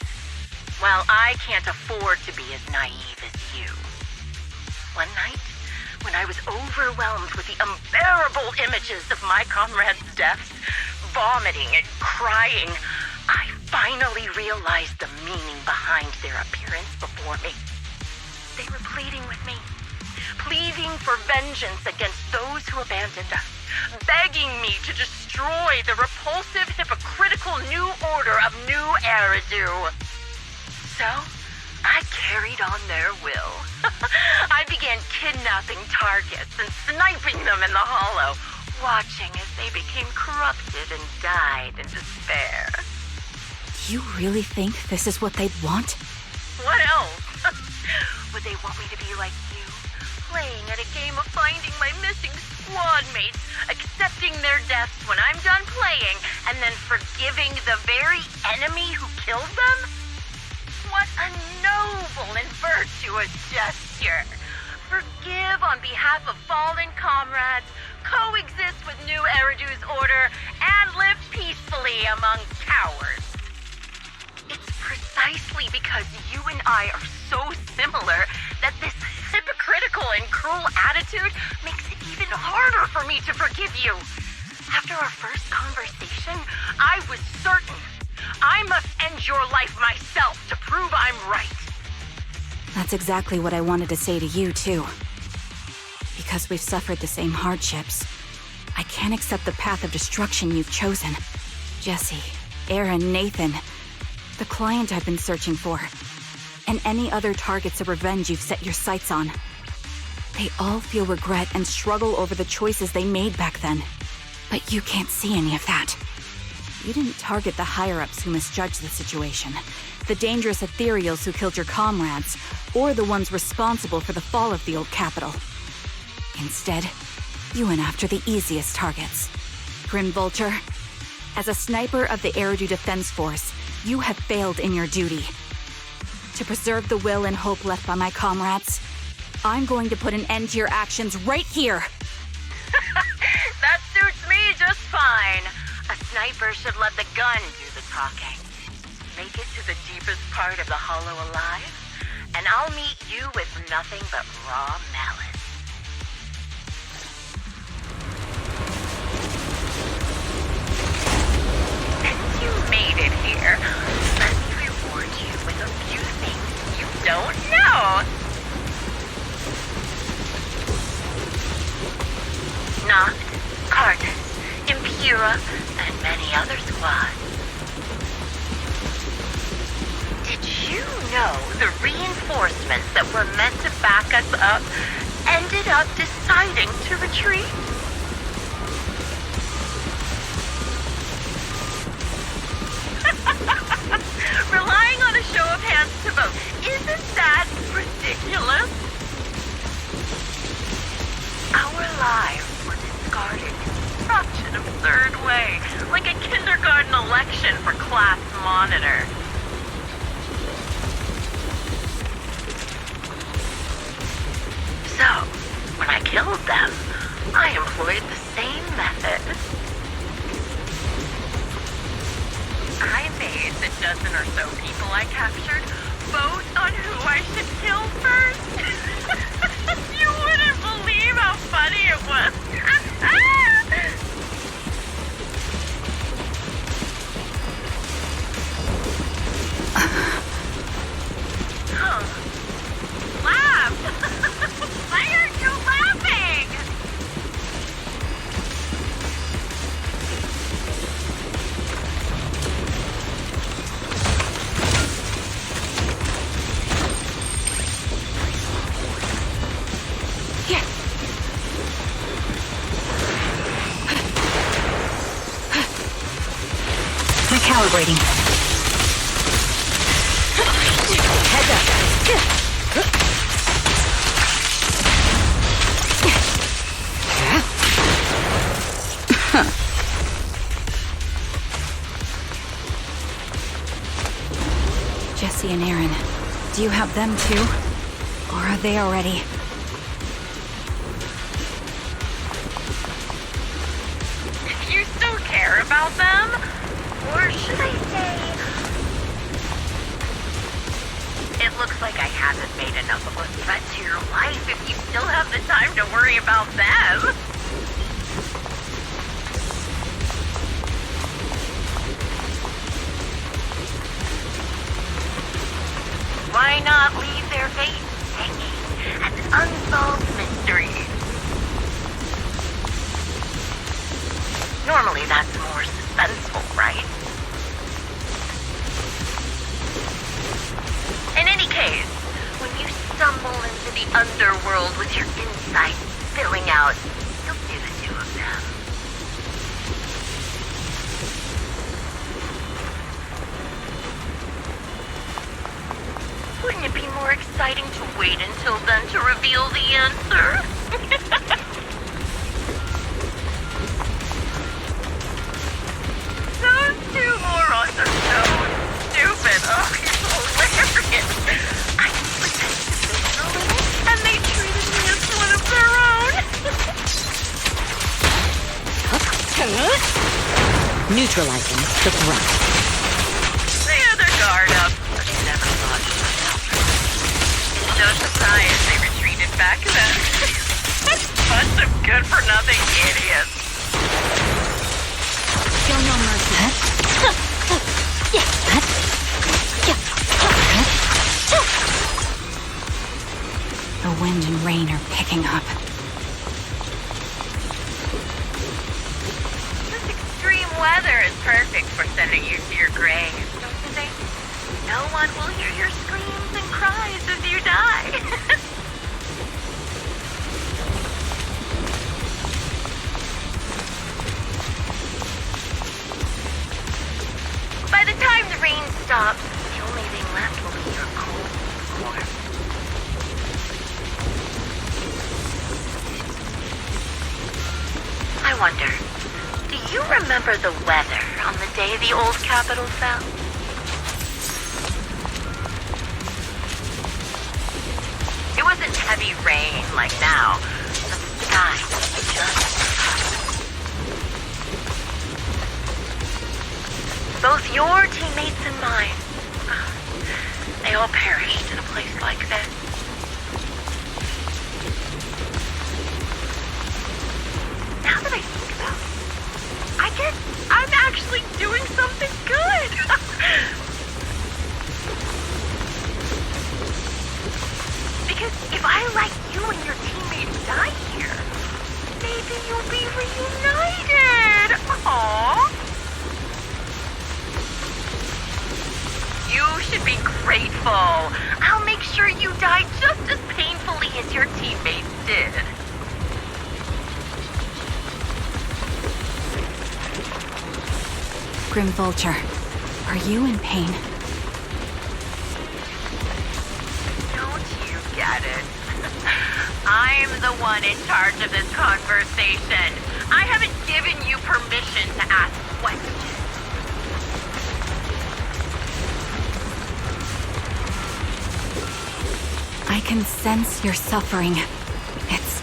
While I can't afford to be as naive as you. One night, when I was overwhelmed with the unbearable images of my comrades' deaths, vomiting and crying, I finally realized the meaning behind their appearance before me. They were pleading with me, pleading for vengeance against those who abandoned us, begging me to destroy the repulsive, hypocritical new order of New Eridu. So, I carried on their will. I began kidnapping targets and sniping them in the Hollow, watching as they became corrupted and died in despair. You really think this is what they'd want? What else? Would they want me to be like you, playing at a game of finding my missing squad mates, accepting their deaths when I'm done playing, and then forgiving the very enemy who killed them? What a noble and virtuous gesture! Forgive on behalf of fallen comrades, coexist with New Eridu's order, and live peacefully among cowards. It's precisely because you and I are so similar that this hypocritical and cruel attitude makes it even harder for me to forgive you. After our first conversation, I was certain I must end your life myself to prove I'm right. That's exactly what I wanted to say to you, too. Because we've suffered the same hardships, I can't accept the path of destruction you've chosen. Jesse, Aaron, Nathan, the client I've been searching for, and any other targets of revenge you've set your sights on. They all feel regret and struggle over the choices they made back then. But you can't see any of that. You didn't target the higher-ups who misjudged the situation, the dangerous ethereals who killed your comrades, or the ones responsible for the fall of the old capital. Instead, you went after the easiest targets. Grim Vulture, as a sniper of the Eridu Defense Force, you have failed in your duty. To preserve the will and hope left by my comrades, I'm going to put an end to your actions right here! That suits me just fine. A sniper should let the gun do the talking. Make it to the deepest part of the Hollow alive, and I'll meet you with nothing but raw malice. Since you made it here, let me reward you with a few things you don't know. Noct, Cardus, Impura, and many other squads. Did you know the reinforcements that were meant to back us up ended up deciding to retreat? Relying on a show of hands to vote, isn't that ridiculous? Our lives were discarded in such an absurd way, like a kindergarten election for class monitor. So, when I killed them, I employed the same method. I made the dozen or so people I captured vote on who I should kill first. You wouldn't believe how funny it was. Huh. Laugh! Why aren't you laughing? Recalibrating. Heads up. Jesse and Aaron, do you have them too? Or are they already? You still care about them? Or should I say... It looks like I haven't made enough of a threat to your life if you still have the time to worry about them. Why not leave their fate hanging as an unsolved mystery? Normally that's more suspenseful, right? In any case, when you stumble into the underworld with your insights spilling out, you'll see the two of them. Wouldn't it be more exciting to wait until then to reveal the answer? Those two morons are so stupid. Oh, it's hilarious. I pretended to be a little, and they treated me as one of their own. Neutralizing the threat. They had their guard up, but they never thought she was helpful. It's no surprise they retreated back then. Bunch of good-for-nothing idiots. Show no mercy. The wind and rain are picking up. This extreme weather is perfect for sending you to your grave, don't you think? No one will hear your screams and cries as you die. By the time the rain stops, the only thing left will be your cold corpse. I wonder, do you remember the weather on the day the old capital fell? It wasn't heavy rain like now, but the sky was just both your teammates and mine. They all perished in a place like this. Now that I think about it, I guess I'm actually doing something good. Because if I let you and your teammates die here, maybe you'll be reunited. Aww. You should be grateful. I'll make sure you die just as painfully as your teammates did. Grim Vulture, are you in pain? Don't you get it? I'm the one in charge of this conversation. I haven't given you permission to ask questions. I can sense your suffering. It's...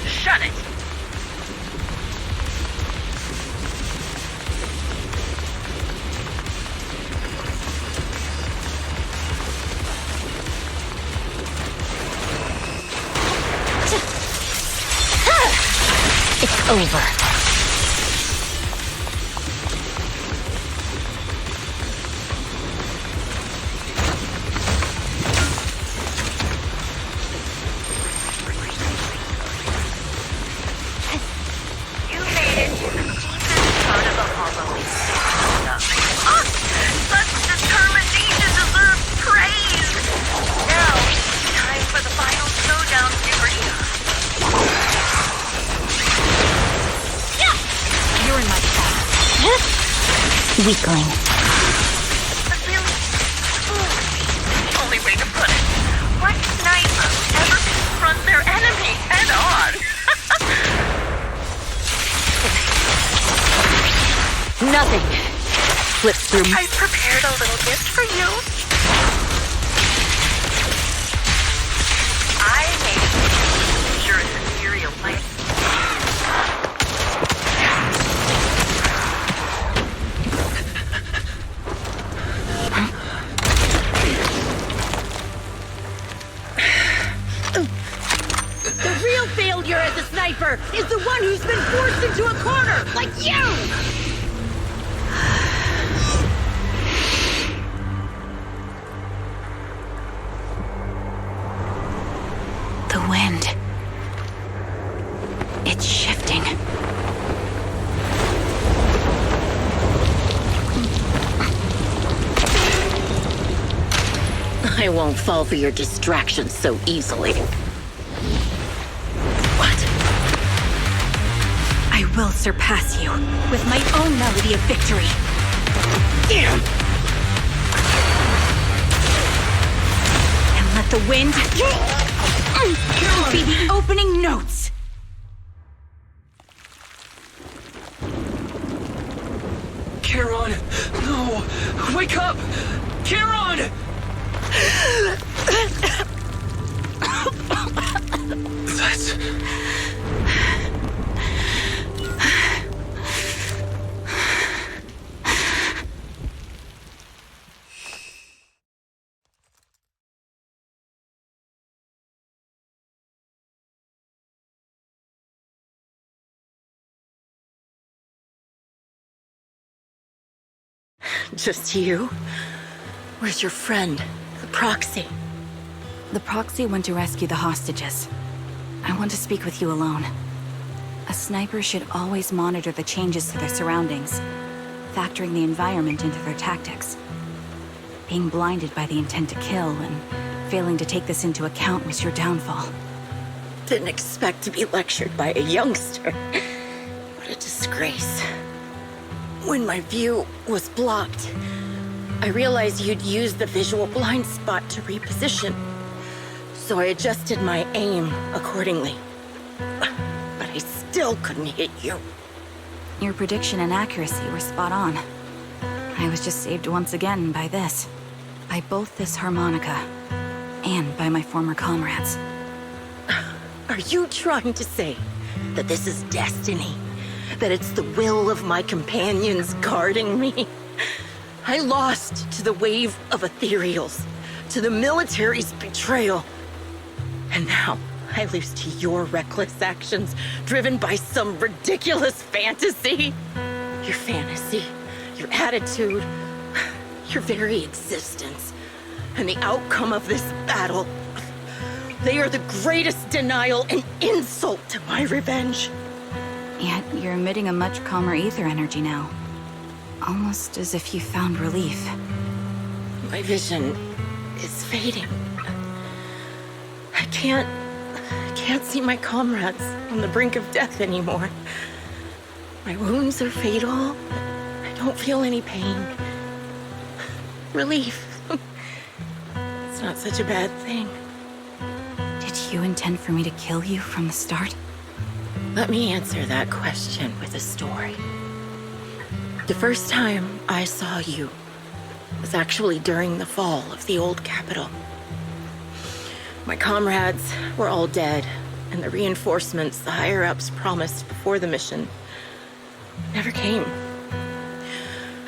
Shut it! It's over. Weakling. The only way to put it. What sniper would ever confront their enemy head on? Nothing slips through. I prepared a little gift for you. I made sure it's a cereal light. Failure as a sniper is the one who's been forced into a corner, like you! The wind. It's shifting. I won't fall for your distractions so easily. I will surpass you with my own melody of victory. Damn! And let the wind be the opening notes. Charon! No! Wake up! Charon! That's... Just you? Where's your friend, the proxy? The proxy went to rescue the hostages. I want to speak with you alone. A sniper should always monitor the changes to their surroundings, factoring the environment into their tactics. Being blinded by the intent to kill and failing to take this into account was your downfall. Didn't expect to be lectured by a youngster. What a disgrace. When my view was blocked, I realized you'd used the visual blind spot to reposition. So I adjusted my aim accordingly. But I still couldn't hit you. Your prediction and accuracy were spot on. I was just saved once again by this. By both this harmonica, and by my former comrades. Are you trying to say that this is destiny? That it's the will of my companions guarding me? I lost to the wave of ethereals, to the military's betrayal. And now I lose to your reckless actions, driven by some ridiculous fantasy. Your fantasy, your attitude, your very existence, and the outcome of this battle. They are the greatest denial and insult to my revenge. Yet you're emitting a much calmer ether energy now. Almost as if you found relief. My vision is fading. I can't see my comrades on the brink of death anymore. My wounds are fatal. I don't feel any pain. Relief. It's not such a bad thing. Did you intend for me to kill you from the start? Let me answer that question with a story. The first time I saw you was actually during the fall of the old capital. My comrades were all dead, and the reinforcements the higher-ups promised before the mission never came.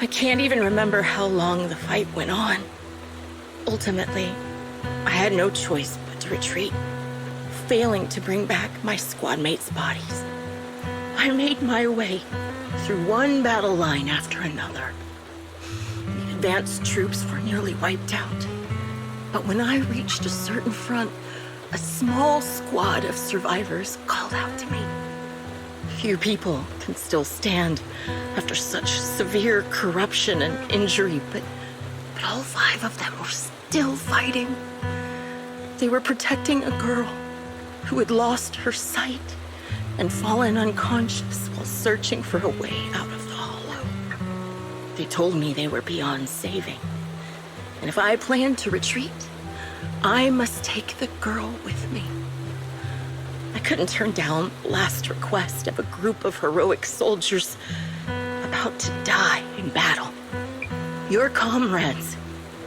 I can't even remember how long the fight went on. Ultimately, I had no choice but to retreat, failing to bring back my squad mates' bodies. I made my way through one battle line after another. The advanced troops were nearly wiped out. But when I reached a certain front, a small squad of survivors called out to me. Few people can still stand after such severe corruption and injury, but all 5 of them were still fighting. They were protecting a girl who had lost her sight and fallen unconscious while searching for a way out of the hollow. They told me they were beyond saving, and if I planned to retreat, I must take the girl with me. I couldn't turn down the last request of a group of heroic soldiers about to die in battle. Your comrades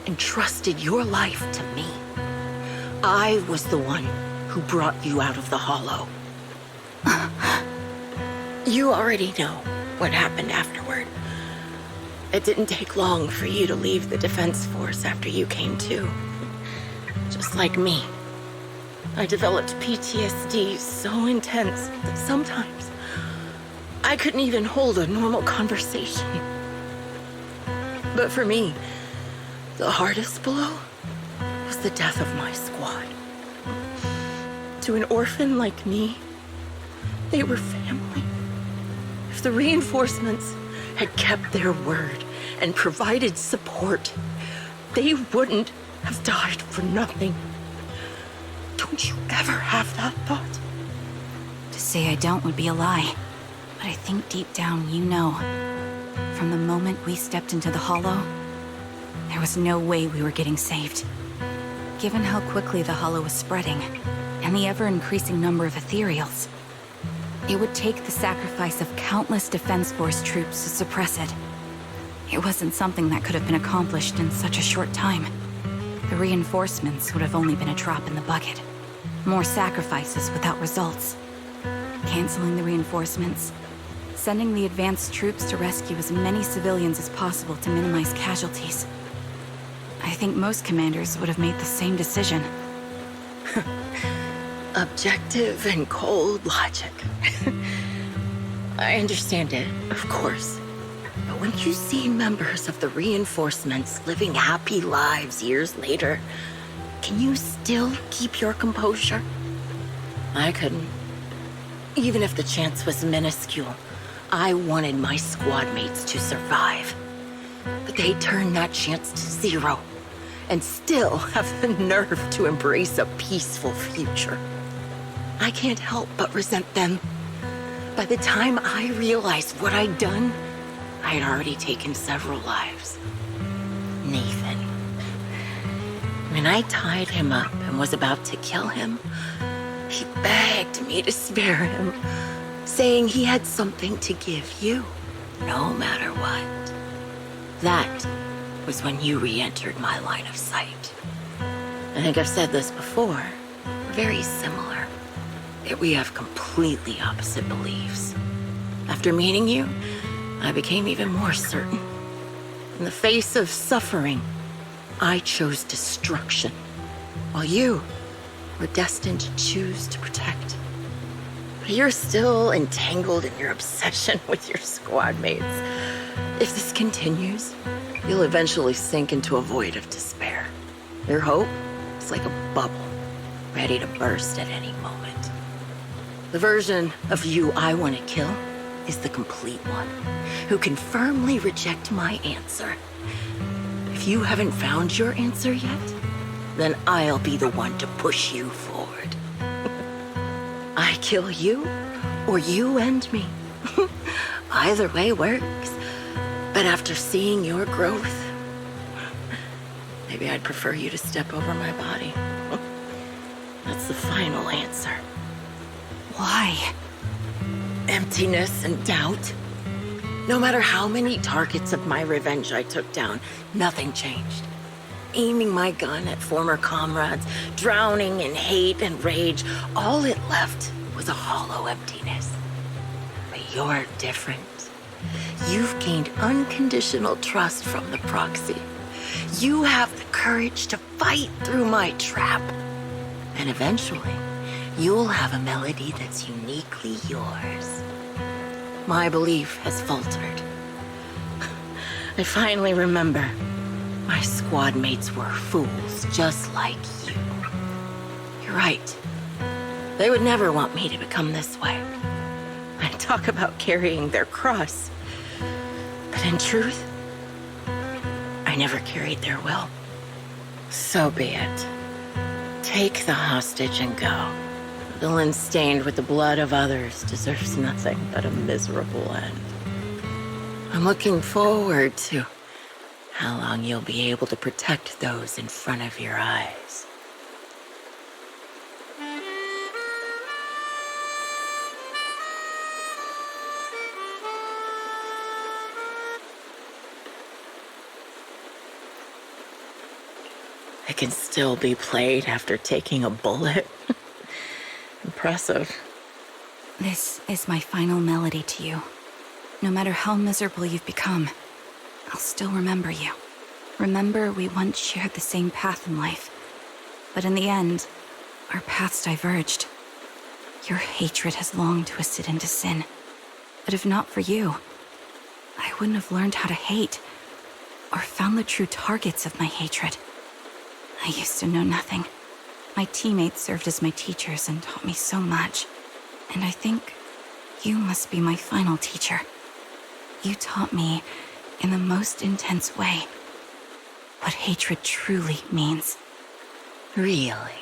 entrusted your life to me. I was the one who brought you out of the hollow. You already know what happened afterward. It didn't take long for you to leave the Defense Force after you came to. Just like me. I developed PTSD so intense that sometimes I couldn't even hold a normal conversation. But for me, the hardest blow was the death of my squad. To an orphan like me, they were family. If the reinforcements had kept their word and provided support, they wouldn't have died for nothing. Don't you ever have that thought? To say I don't would be a lie. But I think deep down you know. From the moment we stepped into the hollow, there was no way we were getting saved. Given how quickly the hollow was spreading, and the ever-increasing number of ethereals, it would take the sacrifice of countless Defense Force troops to suppress it. It wasn't something that could have been accomplished in such a short time. The reinforcements would have only been a drop in the bucket. More sacrifices without results. Canceling the reinforcements, sending the advanced troops to rescue as many civilians as possible to minimize casualties. I think most commanders would have made the same decision. Objective and cold logic. I understand it, of course. But when you see members of the reinforcements living happy lives years later, can you still keep your composure? I couldn't. Even if the chance was minuscule, I wanted my squad mates to survive. But they turned that chance to 0, and still have the nerve to embrace a peaceful future. I can't help but resent them. By the time I realized what I'd done, I had already taken several lives. Nathan. When I tied him up and was about to kill him, he begged me to spare him, saying he had something to give you, no matter what. That was when you re-entered my line of sight. I think I've said this before. We're very similar, yet we have completely opposite beliefs. After meeting you, I became even more certain. In the face of suffering, I chose destruction, while you were destined to choose to protect. But you're still entangled in your obsession with your squad mates. If this continues, you'll eventually sink into a void of despair. Your hope is like a bubble, ready to burst at any moment. The version of you I want to kill is the complete one, who can firmly reject my answer. If you haven't found your answer yet, then I'll be the one to push you forward. I kill you, or you end me. Either way works. But after seeing your growth, maybe I'd prefer you to step over my body. That's the final answer. Why? Emptiness and doubt. No matter how many targets of my revenge I took down, nothing changed. Aiming my gun at former comrades, drowning in hate and rage, all it left was a hollow emptiness. But you're different. You've gained unconditional trust from the proxy. You have the courage to fight through my trap. And eventually, you'll have a melody that's uniquely yours. My belief has faltered. I finally remember. My squad mates were fools, just like you. You're right. They would never want me to become this way. I talk about carrying their cross. But in truth, I never carried their will. So be it. Take the hostage and go. A villain stained with the blood of others deserves nothing but a miserable end. I'm looking forward to how long you'll be able to protect those in front of your eyes. It can still be played after taking a bullet. Impressive. This is my final melody to you. No matter how miserable you've become, I'll still remember you. Remember we once shared the same path in life. But in the end, our paths diverged. Your hatred has long twisted into sin. But if not for you, I wouldn't have learned how to hate, or found the true targets of my hatred. I used to know nothing. My teammates served as my teachers and taught me so much. And I think you must be my final teacher. You taught me, in the most intense way, what hatred truly means. Really?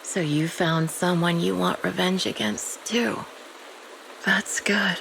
So you found someone you want revenge against, too. That's good.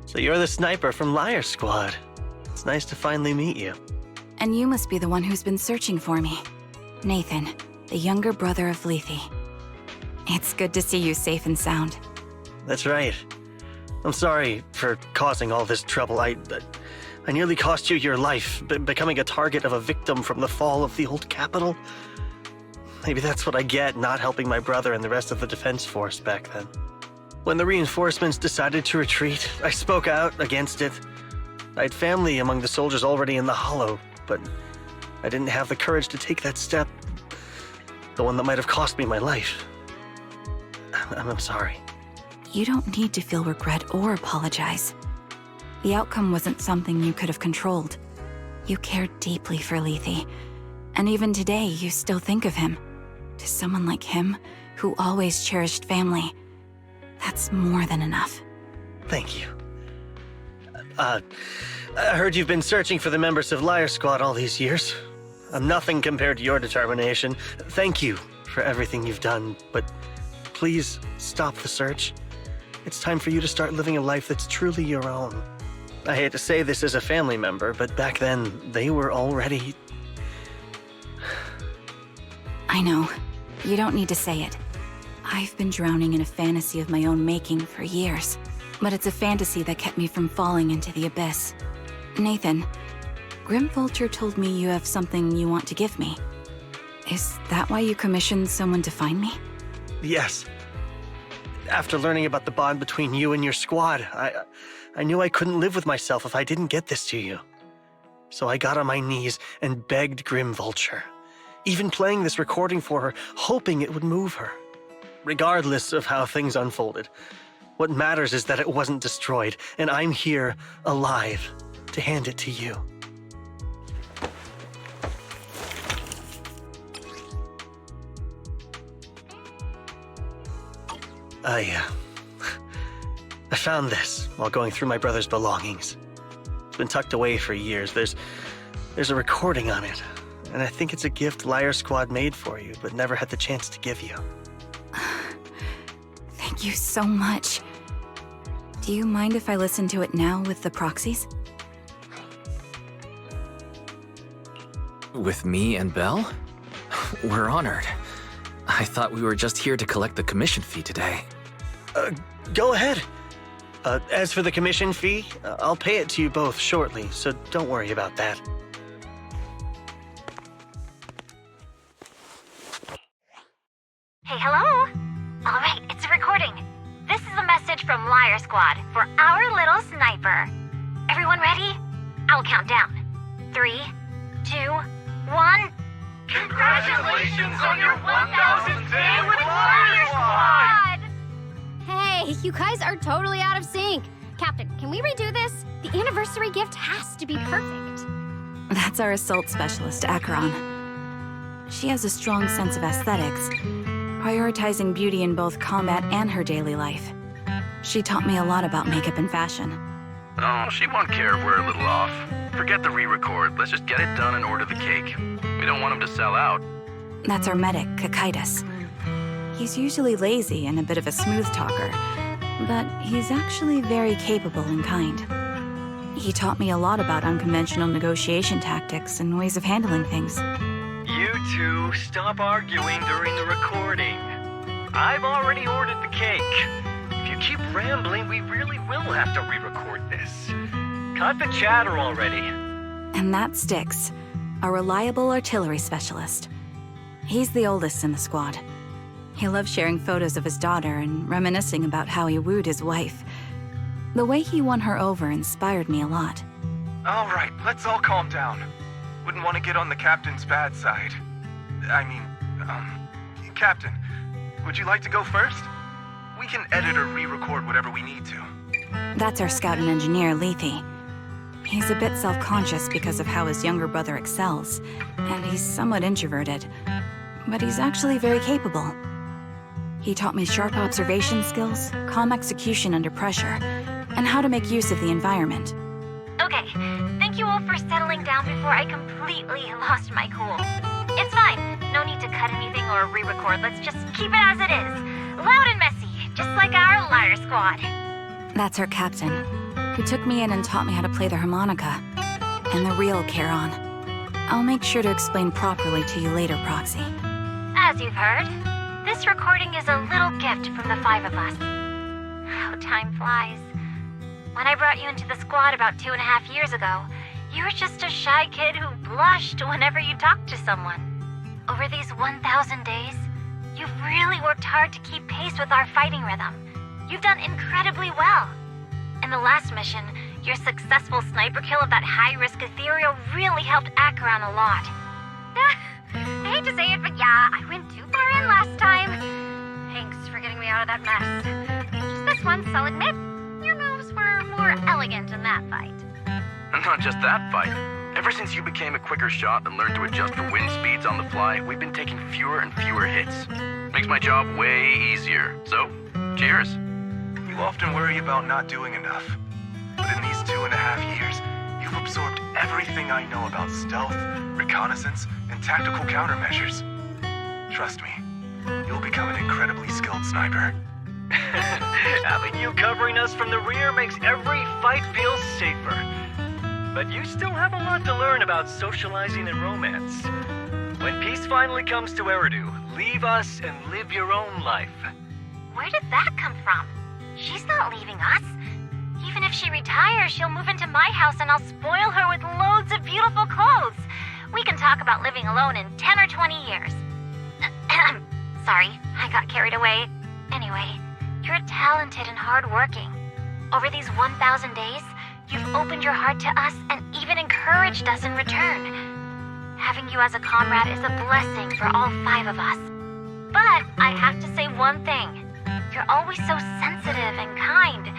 So you're the sniper from Liar Squad. It's nice to finally meet you. And you must be the one who's been searching for me. Nathan, the younger brother of Lethe. It's good to see you safe and sound. That's right. I'm sorry for causing all this trouble. I nearly cost you your life, becoming a target of a victim from the fall of the old capital. Maybe that's what I get not helping my brother and the rest of the defense force back then. When the reinforcements decided to retreat, I spoke out against it. I had family among the soldiers already in the Hollow, but I didn't have the courage to take that step. The one that might have cost me my life. I'm sorry. You don't need to feel regret or apologize. The outcome wasn't something you could have controlled. You cared deeply for Lethe, and even today you still think of him. To someone like him, who always cherished family, that's more than enough. Thank you. I heard you've been searching for the members of Liar Squad all these years. I'm nothing compared to your determination. Thank you for everything you've done, but please stop the search. It's time for you to start living a life that's truly your own. I hate to say this as a family member, but back then, they were already... I know. You don't need to say it. I've been drowning in a fantasy of my own making for years, but it's a fantasy that kept me from falling into the abyss. Nathan, Grim Vulture told me you have something you want to give me. Is that why you commissioned someone to find me? Yes. After learning about the bond between you and your squad, I knew I couldn't live with myself if I didn't get this to you. So I got on my knees and begged Grim Vulture, even playing this recording for her, hoping it would move her. Regardless of how things unfolded, what matters is that it wasn't destroyed, and I'm here, alive, to hand it to you. I found this while going through my brother's belongings. It's been tucked away for years. There's a recording on it, and I think it's a gift Liar Squad made for you, but never had the chance to give you. Thank you so much. Do you mind if I listen to it now with the proxies? With me and Belle? We're honored. I thought we were just here to collect the commission fee today. Go ahead. As for the commission fee, I'll pay it to you both shortly, so don't worry about that. Hey, hello? All right, it's a recording. This is a message from Liar Squad for our little sniper. Everyone ready? I'll count down. 3, 2, 1. Congratulations on your 1,000th day with Liar Squad! Hey, you guys are totally out of sync. Captain, can we redo this? The anniversary gift has to be perfect. That's our assault specialist, Acheron. She has a strong sense of aesthetics, prioritizing beauty in both combat and her daily life. She taught me a lot about makeup and fashion. Oh, she won't care if we're a little off. Forget the re-record. Let's just get it done and order the cake. We don't want him to sell out. That's our medic, Kakaitis. He's usually lazy and a bit of a smooth talker, but he's actually very capable and kind. He taught me a lot about unconventional negotiation tactics and ways of handling things. You two, stop arguing during the recording. I've already ordered the cake. If you keep rambling, we really will have to re-record this. Cut the chatter already. And that Styx, a reliable artillery specialist. He's the oldest in the squad. He loves sharing photos of his daughter and reminiscing about how he wooed his wife. The way he won her over inspired me a lot. All right, let's all calm down. Wouldn't want to get on the captain's bad side. Captain, would you like to go first? We can edit or re-record whatever we need to. That's our scout and engineer, Lethe. He's a bit self-conscious because of how his younger brother excels, and he's somewhat introverted, but he's actually very capable. He taught me sharp observation skills, calm execution under pressure, and how to make use of the environment. Okay, thank you all for settling down before I completely lost my cool. It's fine, no need to cut anything or re-record. Let's just keep it as it is. Loud and messy, just like our Liar Squad. That's our captain, who took me in and taught me how to play the harmonica, and the real Charon. I'll make sure to explain properly to you later, Proxy. As you've heard, this recording is a little gift from the 5 of us. How time flies. When I brought you into the squad about 2.5 years ago, you were just a shy kid who blushed whenever you talked to someone. Over these 1,000 days, you've really worked hard to keep pace with our fighting rhythm. You've done incredibly well. In the last mission, your successful sniper kill of that high-risk ethereal really helped Acheron a lot. I hate to say it, but yeah, I went too far in last time. Thanks for getting me out of that mess. Just this once, I'll admit, your moves were more elegant in that fight. And not just that fight. Ever since you became a quicker shot and learned to adjust for wind speeds on the fly, we've been taking fewer and fewer hits. Makes my job way easier. So, cheers. You often worry about not doing enough. But in these 2.5 years, you've absorbed everything I know about stealth, reconnaissance, and tactical countermeasures. Trust me, you'll become an incredibly skilled sniper. Having you covering us from the rear makes every fight feel safer. But you still have a lot to learn about socializing and romance. When peace finally comes to Eridu, leave us and live your own life. Where did that come from? She's not leaving us. Even if she retires, she'll move into my house and I'll spoil her with loads of beautiful clothes. We can talk about living alone in 10 or 20 years. Sorry, I got carried away. Anyway, you're talented and hardworking. Over these 1,000 days, you've opened your heart to us and even encouraged us in return. Having you as a comrade is a blessing for all 5 of us. But I have to say one thing. You're always so sensitive and kind.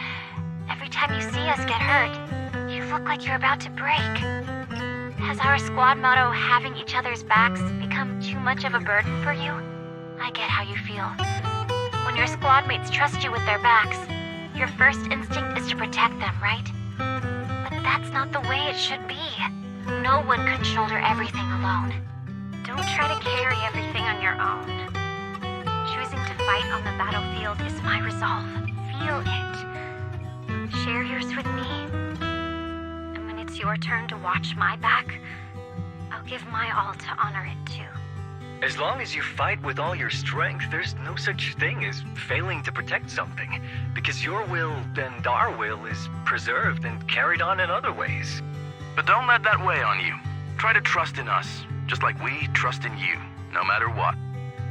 Every time you see us get hurt, you look like you're about to break. Has our squad motto, having each other's backs, become too much of a burden for you? I get how you feel. When your squad mates trust you with their backs, your first instinct is to protect them, right? But that's not the way it should be. No one can shoulder everything alone. Don't try to carry everything on your own. Choosing to fight on the battlefield is my resolve. Feel it. Share yours with me. And when it's your turn to watch my back, I'll give my all to honor it too. As long as you fight with all your strength, there's no such thing as failing to protect something, because your will and our will is preserved and carried on in other ways. But don't let that weigh on you. Try to trust in us, just like we trust in you, no matter what.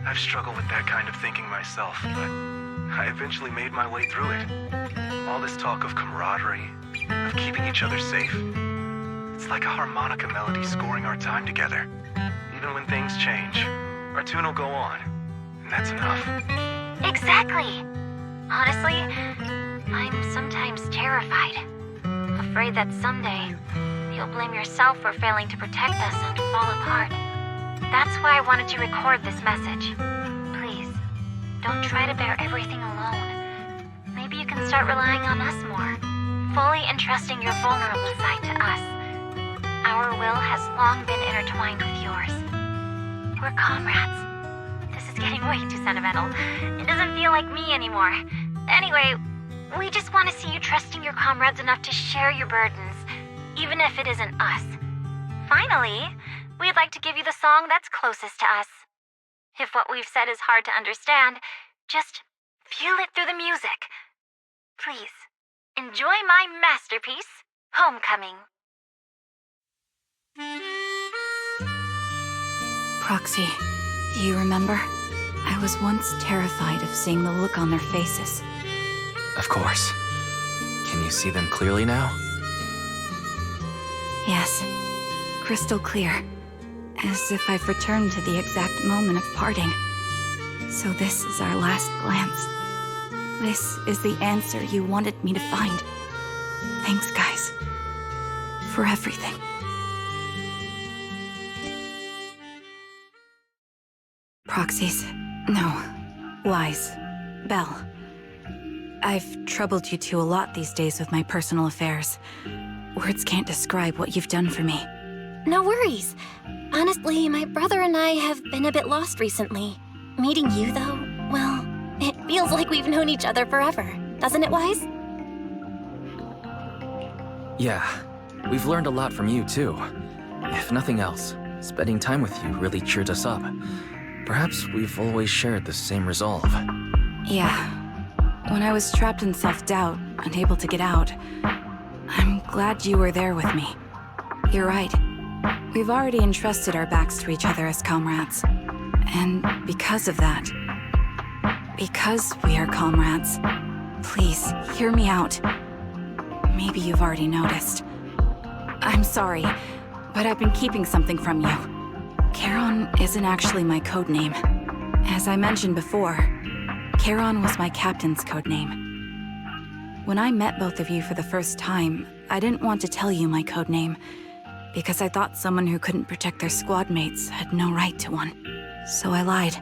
I've struggled with that kind of thinking myself, but I eventually made my way through it. All this talk of camaraderie, of keeping each other safe, it's like a harmonica melody scoring our time together. Even when things change, our tune will go on, and that's enough. Exactly. Honestly, I'm sometimes terrified. Afraid that someday, you'll blame yourself for failing to protect us and fall apart. That's why I wanted to record this message. Please, don't try to bear everything alone. Maybe you can start relying on us more, fully entrusting your vulnerable side to us. Our will has long been intertwined with yours. We're comrades. This is getting way too sentimental. It doesn't feel like me anymore. Anyway, we just want to see you trusting your comrades enough to share your burdens, even if it isn't us. Finally, we'd like to give you the song that's closest to us. If what we've said is hard to understand, just feel it through the music. Please, enjoy my masterpiece, Homecoming. Proxy, you remember? I was once terrified of seeing the look on their faces. Of course. Can you see them clearly now? Yes, crystal clear. As if I've returned to the exact moment of parting. So this is our last glance. This is the answer you wanted me to find. Thanks, guys. For everything. Proxies. No. Wise. Belle. I've troubled you two a lot these days with my personal affairs. Words can't describe what you've done for me. No worries. Honestly, my brother and I have been a bit lost recently. Meeting you, though, well, it feels like we've known each other forever. Doesn't it, Wise? Yeah, we've learned a lot from you, too. If nothing else, spending time with you really cheered us up. Perhaps we've always shared the same resolve. Yeah. When I was trapped in self-doubt, unable to get out, I'm glad you were there with me. You're right. We've already entrusted our backs to each other as comrades. And because of that, because we are comrades, please, hear me out. Maybe you've already noticed. I'm sorry, but I've been keeping something from you. Charon isn't actually my codename. As I mentioned before, Charon was my captain's codename. When I met both of you for the first time, I didn't want to tell you my codename, because I thought someone who couldn't protect their squad mates had no right to one. So I lied.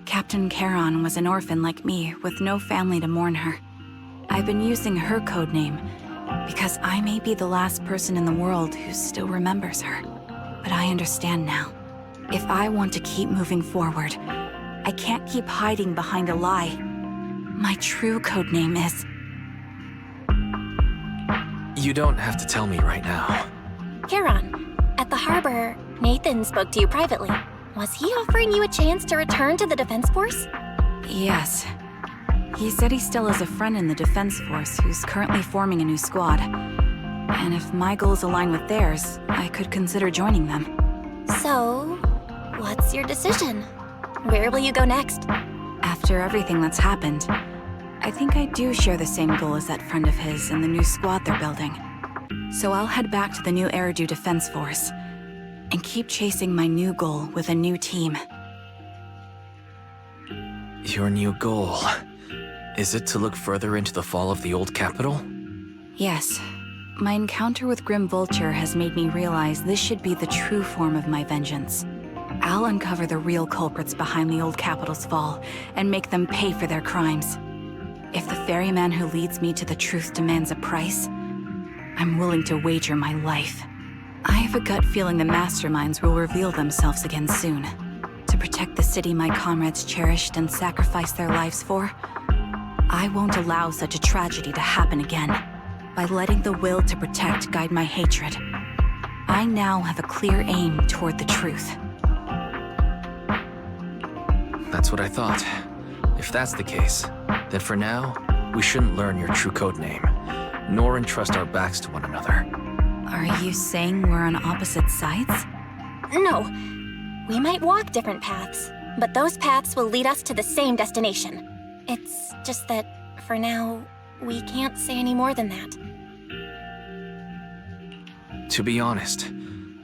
Captain Charon was an orphan like me, with no family to mourn her. I've been using her codename because I may be the last person in the world who still remembers her. But I understand now. If I want to keep moving forward, I can't keep hiding behind a lie. My true codename is... You don't have to tell me right now. Charon, at the harbor, Nathan spoke to you privately. Was he offering you a chance to return to the Defense Force? Yes. He said he still has a friend in the Defense Force who's currently forming a new squad. And if my goals align with theirs, I could consider joining them. So, what's your decision? Where will you go next? After everything that's happened, I think I do share the same goal as that friend of his and the new squad they're building. So I'll head back to the new Eridu Defense Force and keep chasing my new goal with a new team. Your new goal... Is it to look further into the fall of the old capital? Yes. My encounter with Grim Vulture has made me realize this should be the true form of my vengeance. I'll uncover the real culprits behind the old capital's fall and make them pay for their crimes. If the ferryman who leads me to the truth demands a price, I'm willing to wager my life. I have a gut feeling the masterminds will reveal themselves again soon. To protect the city my comrades cherished and sacrificed their lives for, I won't allow such a tragedy to happen again. By letting the will to protect guide my hatred, I now have a clear aim toward the truth. That's what I thought. If that's the case, then for now, we shouldn't learn your true codename, nor entrust our backs to one another. Are you saying we're on opposite sides? No. We might walk different paths, but those paths will lead us to the same destination. It's just that, for now, we can't say any more than that. To be honest,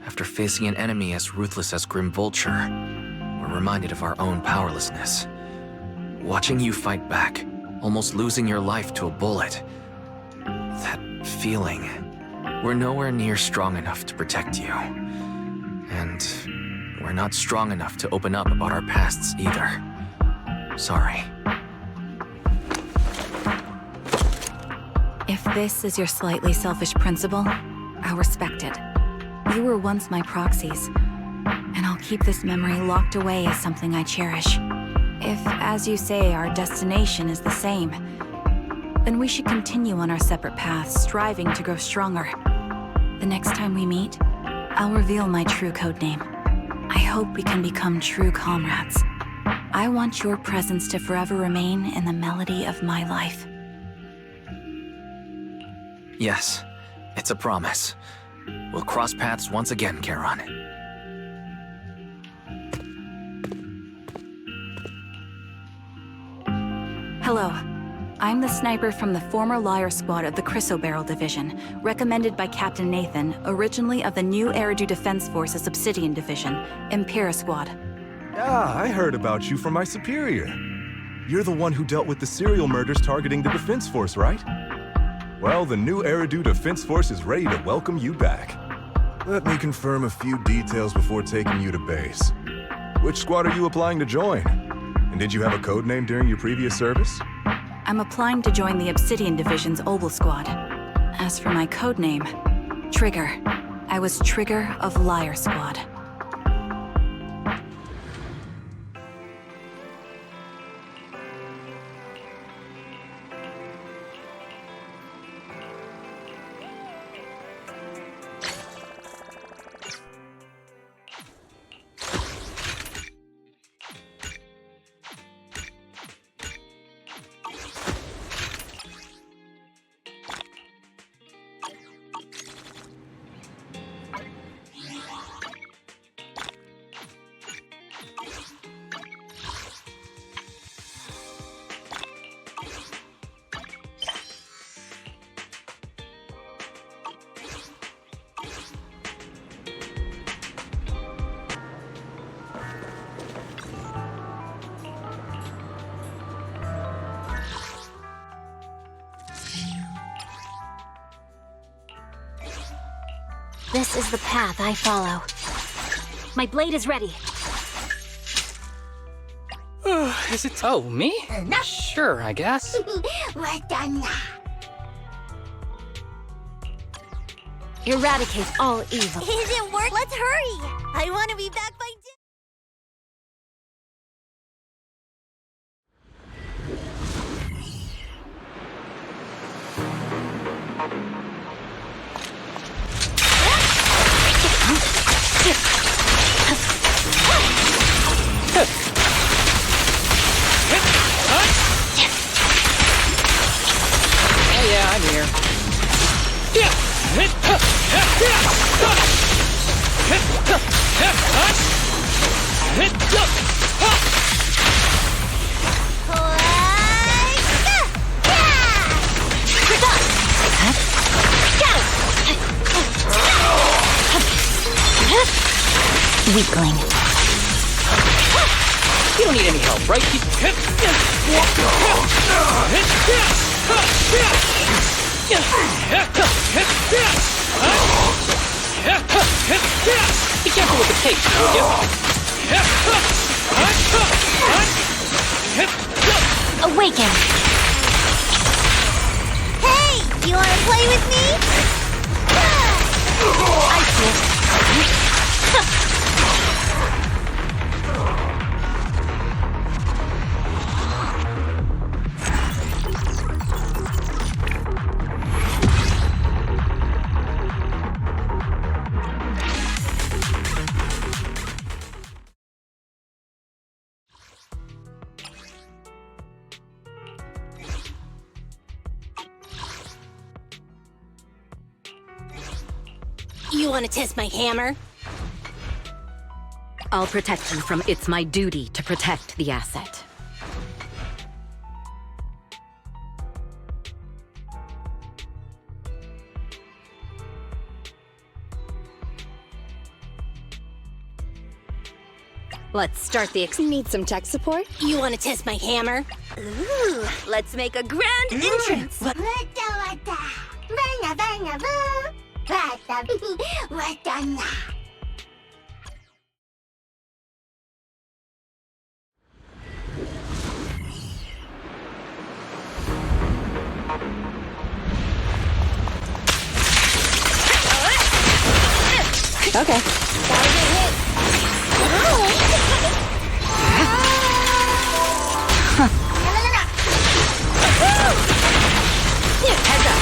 after facing an enemy as ruthless as Grim Vulture, we're reminded of our own powerlessness. Watching you fight back, almost losing your life to a bullet. That feeling. We're nowhere near strong enough to protect you. And we're not strong enough to open up about our pasts either. Sorry. If this is your slightly selfish principle, I'll respect it. You were once my proxies, and I'll keep this memory locked away as something I cherish. If, as you say, our destination is the same, then we should continue on our separate paths, striving to grow stronger. The next time we meet, I'll reveal my true codename. I hope we can become true comrades. I want your presence to forever remain in the melody of my life. Yes, it's a promise. We'll cross paths once again, Charon. Hello. I'm the sniper from the former Liar Squad of the Chrysoberyl Division, recommended by Captain Nathan, originally of the new Eridu Defense Force's Obsidian Division, Impera Squad. Ah, I heard about you from my superior. You're the one who dealt with the serial murders targeting the Defense Force, right? Well, the new Eridu Defense Force is ready to welcome you back. Let me confirm a few details before taking you to base. Which squad are you applying to join? And did you have a code name during your previous service? I'm applying to join the Obsidian Division's Obol Squad. As for my codename, Trigger. I was Trigger of Liar Squad. This is the path I follow. My blade is ready. Is it... Oh, me? Sure, I guess. We're done now. Eradicate all evil. Is it work? Let's hurry! I want to be back by Weakling. You don't need any help, right? Be careful with the cage, will you? Awaken. Hey, you wanna play with me? I see. You want to test my hammer? I'll protect you from it's my duty to protect the asset. Let's start the Need some tech support? You want to test my hammer? Ooh, let's make a grand entrance. Okay. Heads up.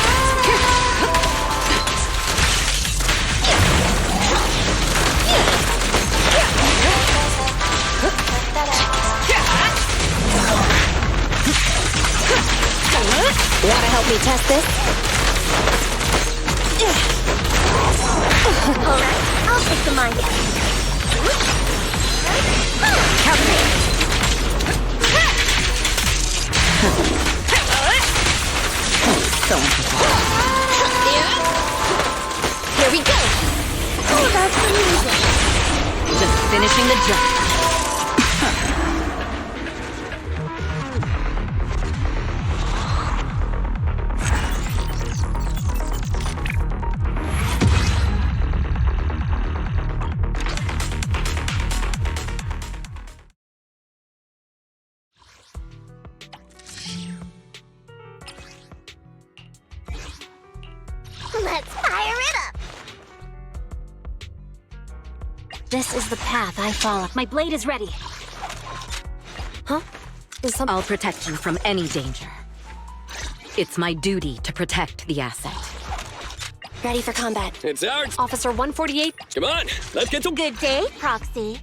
Wanna help me test this? Alright, I'll take the mind. So interesting. Here we go! Oh, that's amazing. Just finishing the job. Let's fire it up! This is the path I follow. My blade is ready. Huh? I'll protect you from any danger. It's my duty to protect the asset. Ready for combat. It's ours. Officer 148. Come on, let's get to... Good day, Proxy.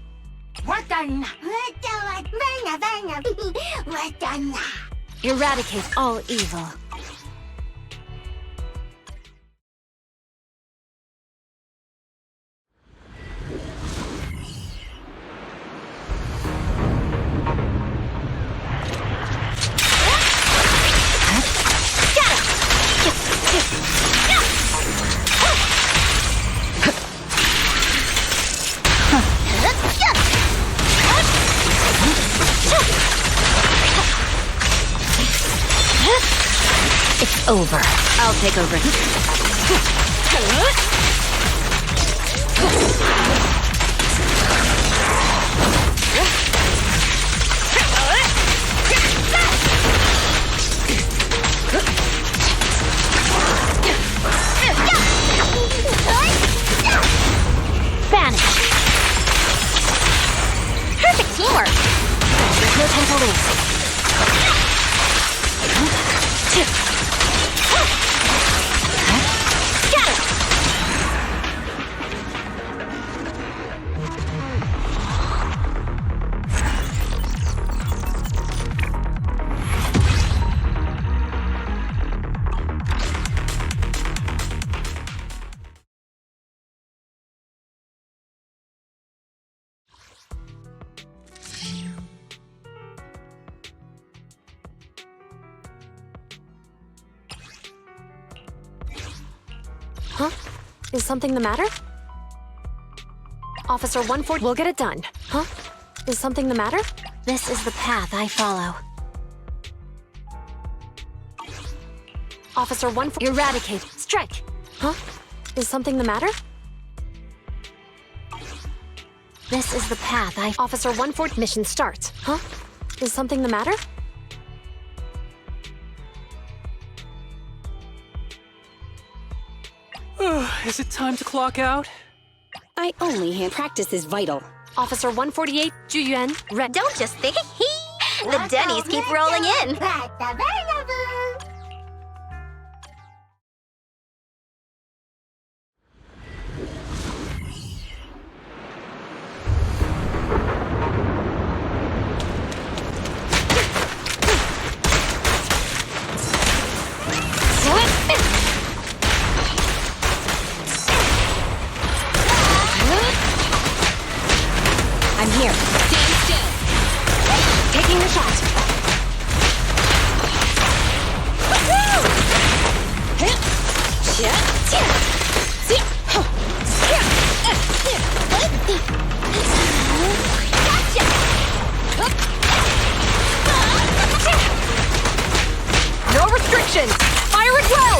We're done. We're done. Eradicate all evil. It's over. I'll take over. Vanish. Perfect teamwork. There's no time to lose. Huh? Is something the matter? Officer 140, we'll get it done. Huh? Is something the matter? This is the path I follow. Officer 140, eradicate. Strike. Huh? Is something the matter? This is the path I... Officer 140, mission starts. Huh? Is something the matter? Is it time to clock out? I only hand practice is vital. Officer 148, Juyuan, red. Don't just think. The Denny's keep rolling in. I'm here. Stand still. Taking the shot. No restrictions. Fire it well.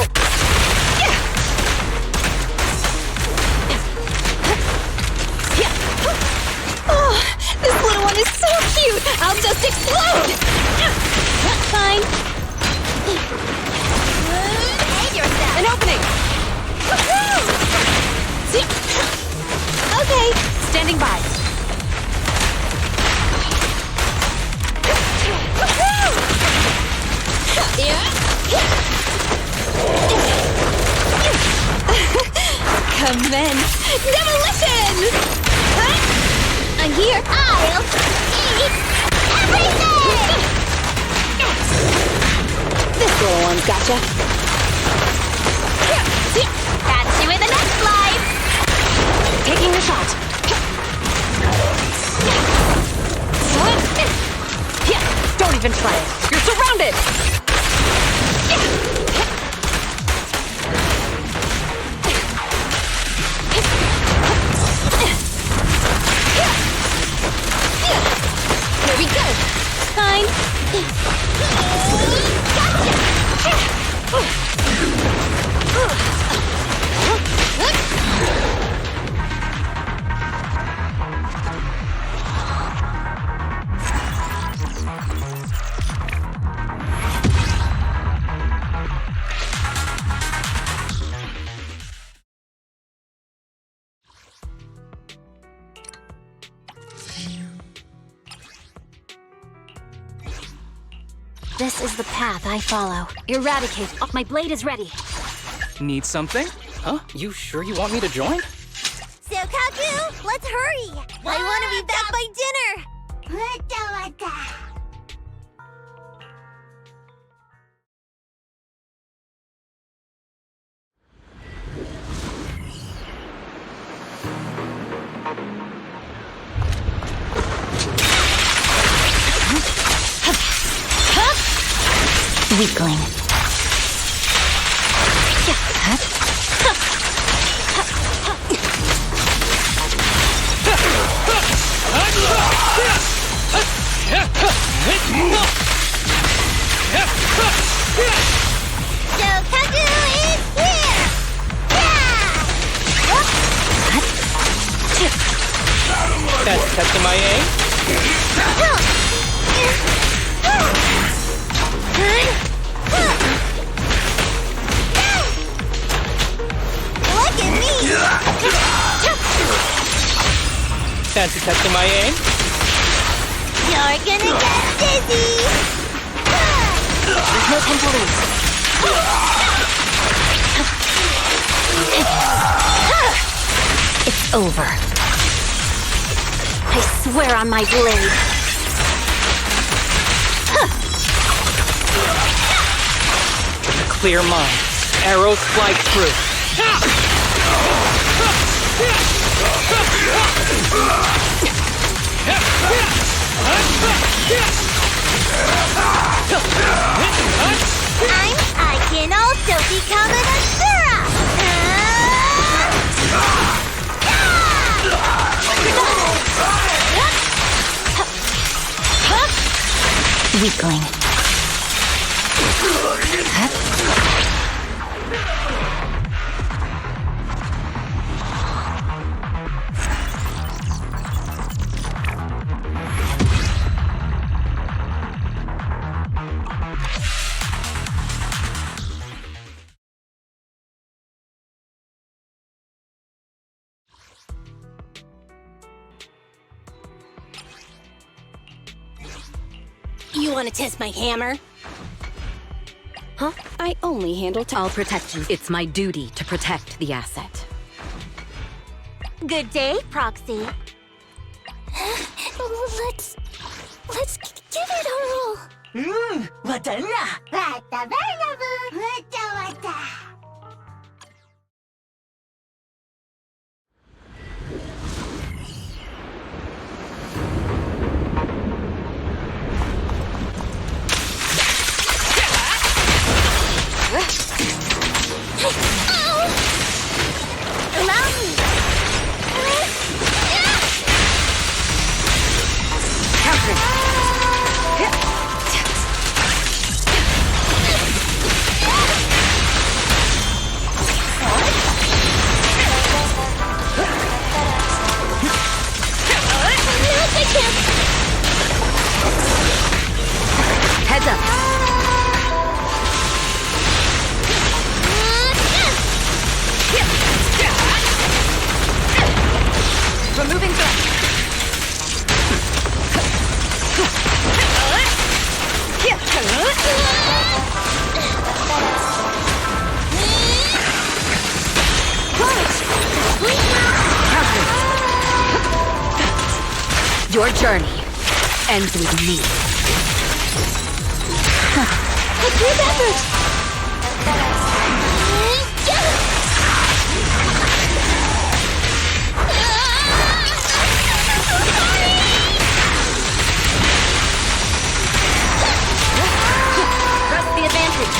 Oh, this little one is so cute! I'll just explode! Fine. An opening. Okay. Standing by. Commence demolition! I'm here. I'll eat everything! This little one's gotcha. Catch you in the next life. Taking the shot. Don't even try it. You're surrounded. Here we go. Fine. This is the path I follow. Eradicate. Oh, my blade is ready. Need something? Huh? You sure you want me to join? So, Kaku, let's hurry! I want to be back by dinner! Weakling. So, Kaku is here! That's touching my aim? Look at me! Fancy touching my aim? You're gonna get dizzy! There's no time to lose. It's over. I swear on my blade. Clear mind. Arrows fly through. I can also become an Asura! weakling. You want to test my hammer? Huh? I only handle I'll protect you. It's my duty to protect the asset. Good day, Proxy. Let's give it a roll. Wata na! Wata variable! Wata wata! Allow me! Counter! Heads up! Removing threat. Your journey ends with me. A group effort! Press the advantage.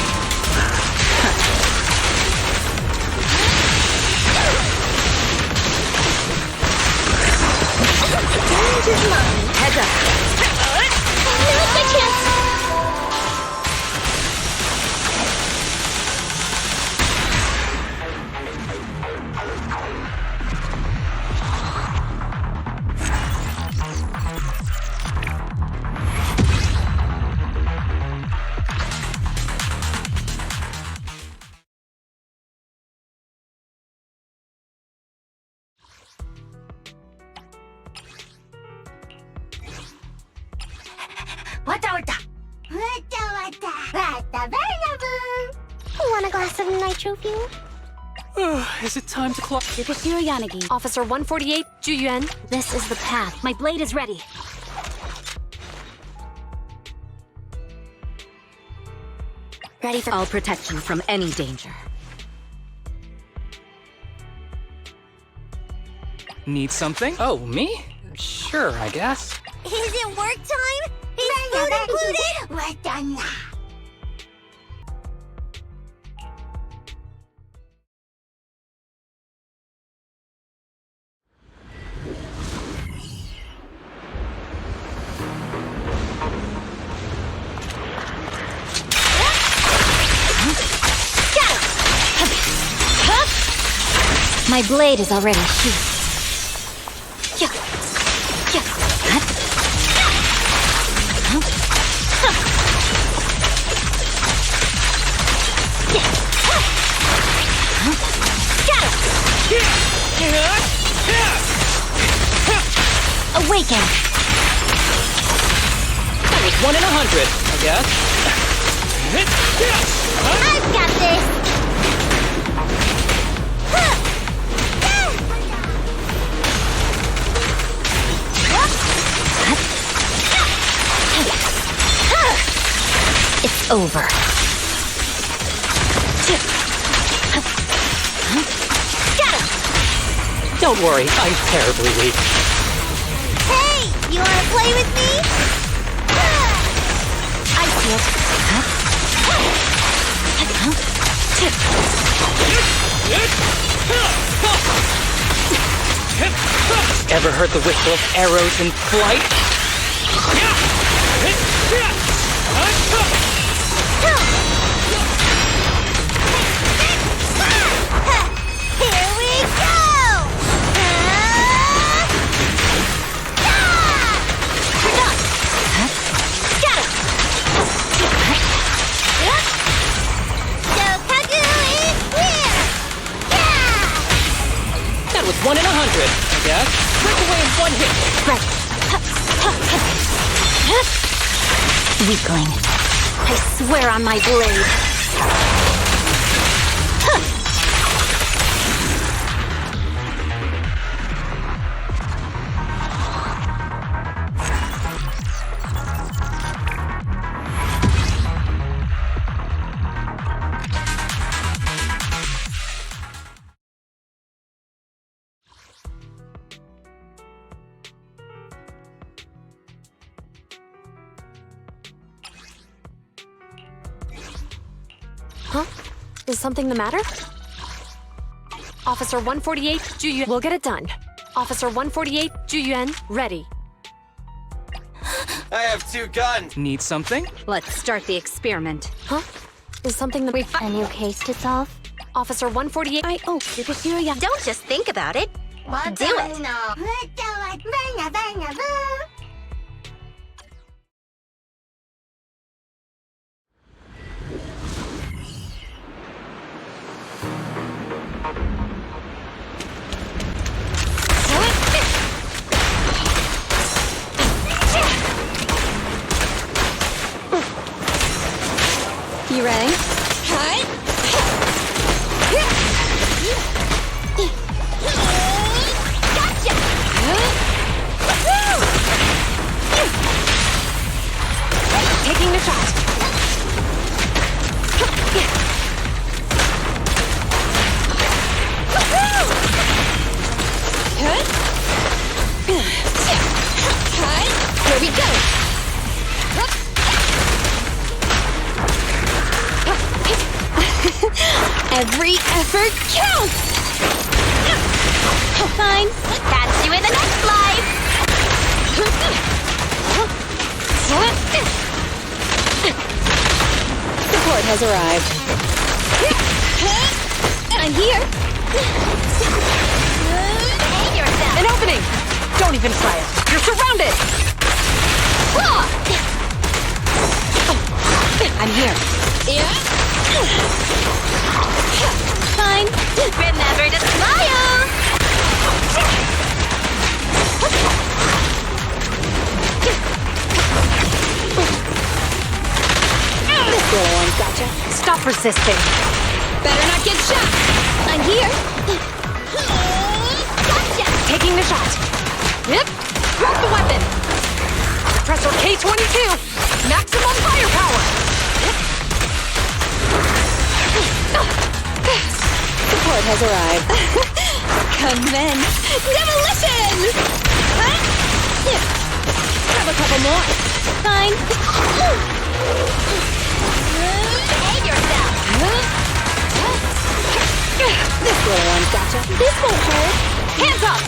Heads up. Now's my chance! Wata wata! Wata wata! Wata variable! Want a glass of nitro fuel? Is it time to clock? Superhero Yanagi, Officer 148, Juyuan. This is the path. My blade is ready. Ready for... I'll protect you from any danger. Need something? Oh, me? Sure, I guess. Is it work time? Is food included? Wata na! My blade is already sheathed. Awaken! That was 1 in 100, I guess. I've got this! It's over. Don't worry, I'm terribly weak. Hey! You wanna play with me? I see it. Ever heard the whistle of arrows in flight? Here we go! That was 1 in 100, I guess. Break away in one hit. Weakling. I swear on my blade. Huh? Is something the matter? Officer 148, Juyuan. We'll get it done. Officer 148, Juyuan, ready. I have 2 guns. Need something? Let's start the experiment. Huh? Is something that A new case to solve? Officer 148, Don't just think about it. Do it. You ready? Gotcha! Taking the shot. Here we go! Every effort counts! Fine. Catch you in the next life! Support has arrived. I'm here. Behave yourself! An opening! Don't even try it. You're surrounded! I'm here. Yeah? Fine. Remember to smile! This little one's gotcha. Stop resisting. Better not get shot. I'm here. Gotcha! Taking the shot. Yep. Drop the weapon. Pressure K-22. Maximum firepower. Support has arrived. Commence demolition! Grab a couple more. Fine. Behave yourself! This little one's gotcha. This won't hurt. Hands up!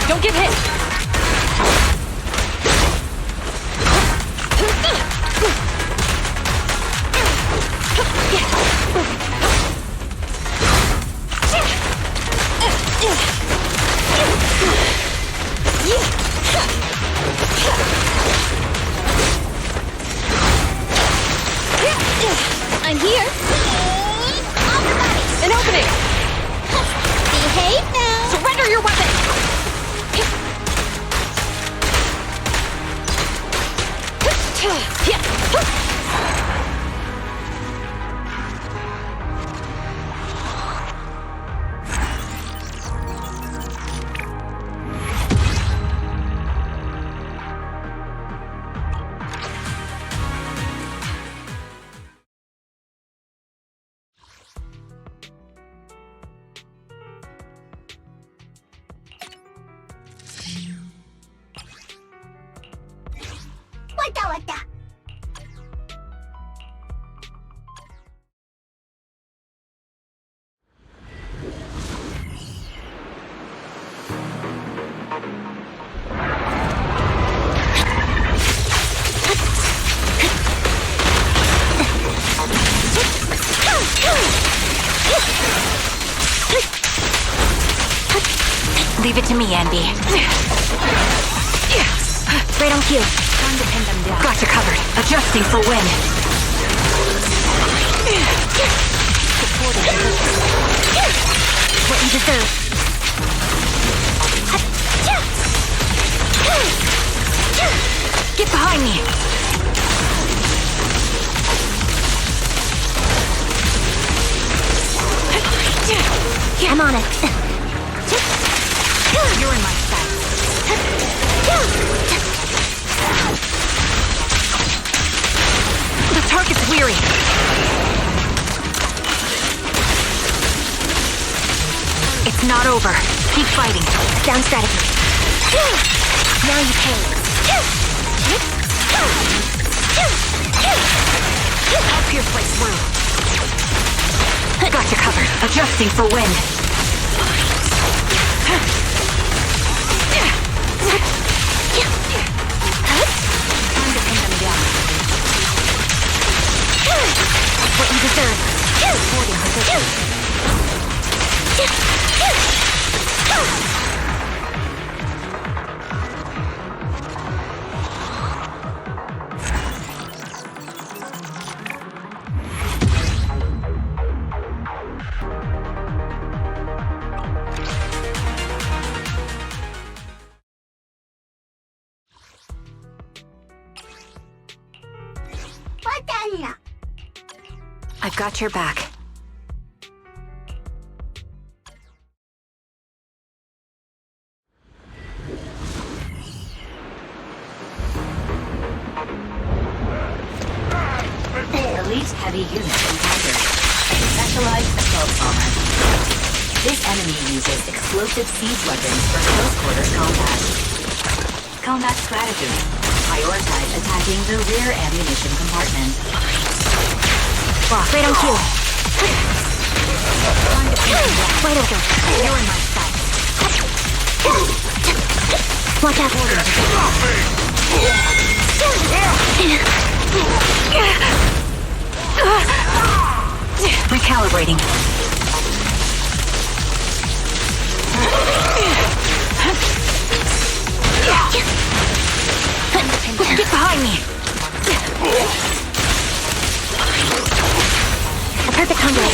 Don't get hit! I'm here. An opening! Behave now. Surrender your weapon! Leave it to me, Andy. Right on cue. Time to pin them down. Got you covered. Adjusting for wind. What you deserve. Get behind me. I'm on it. You're in my sight. The target's weary. It's not over. Keep fighting. Sound strategy. Now you pay. I'll pierce right through. Got you covered. Adjusting for wind. Time to pin them down. What you deserve. Supporting position. I've got your back. Elite heavy unit encountered. Specialized assault bomber. This enemy uses explosive siege weapons for close quarters combat. Combat strategy. Prioritize attacking the rear ammunition compartment. Right on cue. Wide open. You're in my sight. Watch out. Recalibrating. Get behind me. A perfect conduit.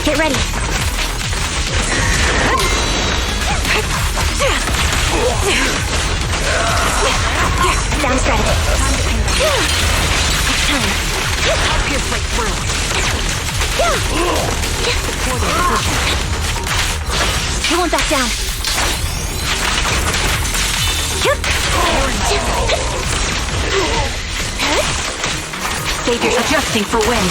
Get ready. Sound strategy. It's time. I'll pierce right through. Supporting position. You won't back down. Saviors adjusting for wind.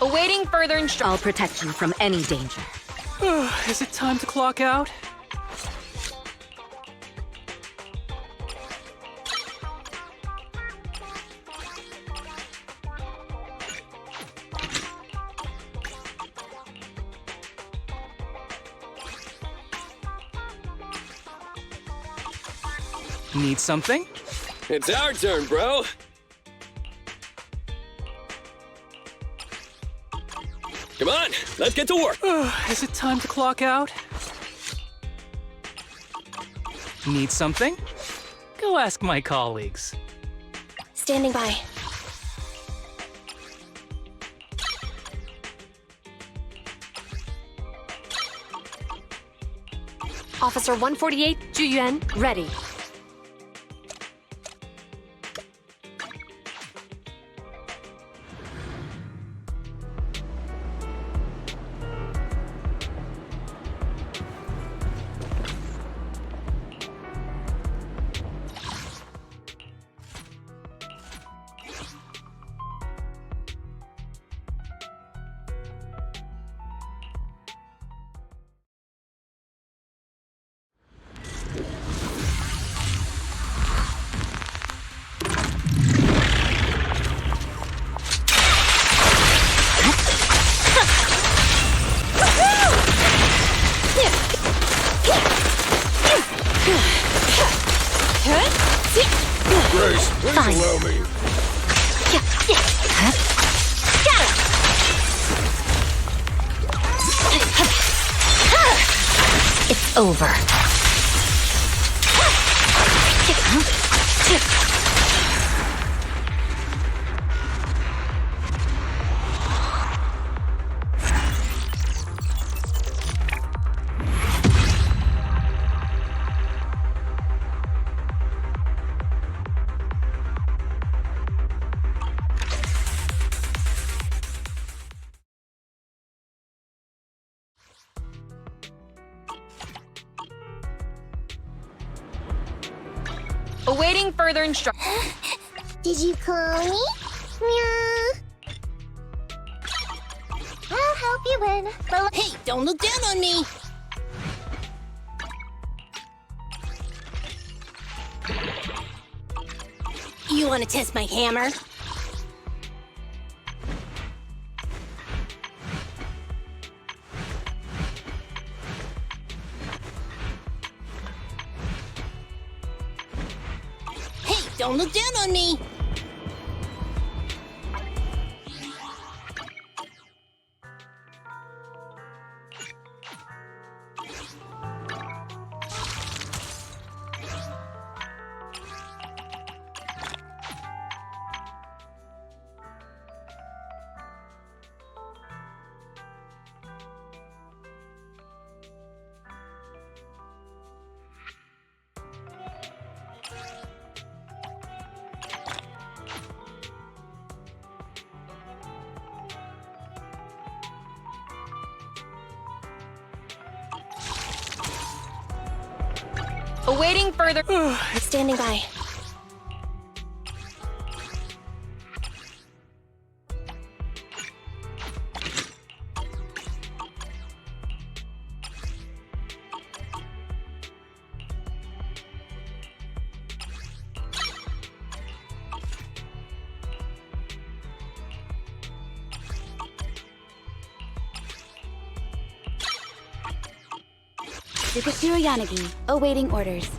Awaiting further instructions. I'll protect you from any danger. Is it time to clock out? Need something? It's our turn, bro. Come on, let's get to work. Is it time to clock out? Need something? Go ask my colleagues. Standing by. Officer 148, Juyuan, ready. Grace, please allow me. It's over. Awaiting further instructions. Did you call me? Meow. I'll help you win. Hey, don't look down on me! You want to test my hammer? Hey, don't look down on me! Awaiting further. Standing by. Yanagi, awaiting orders.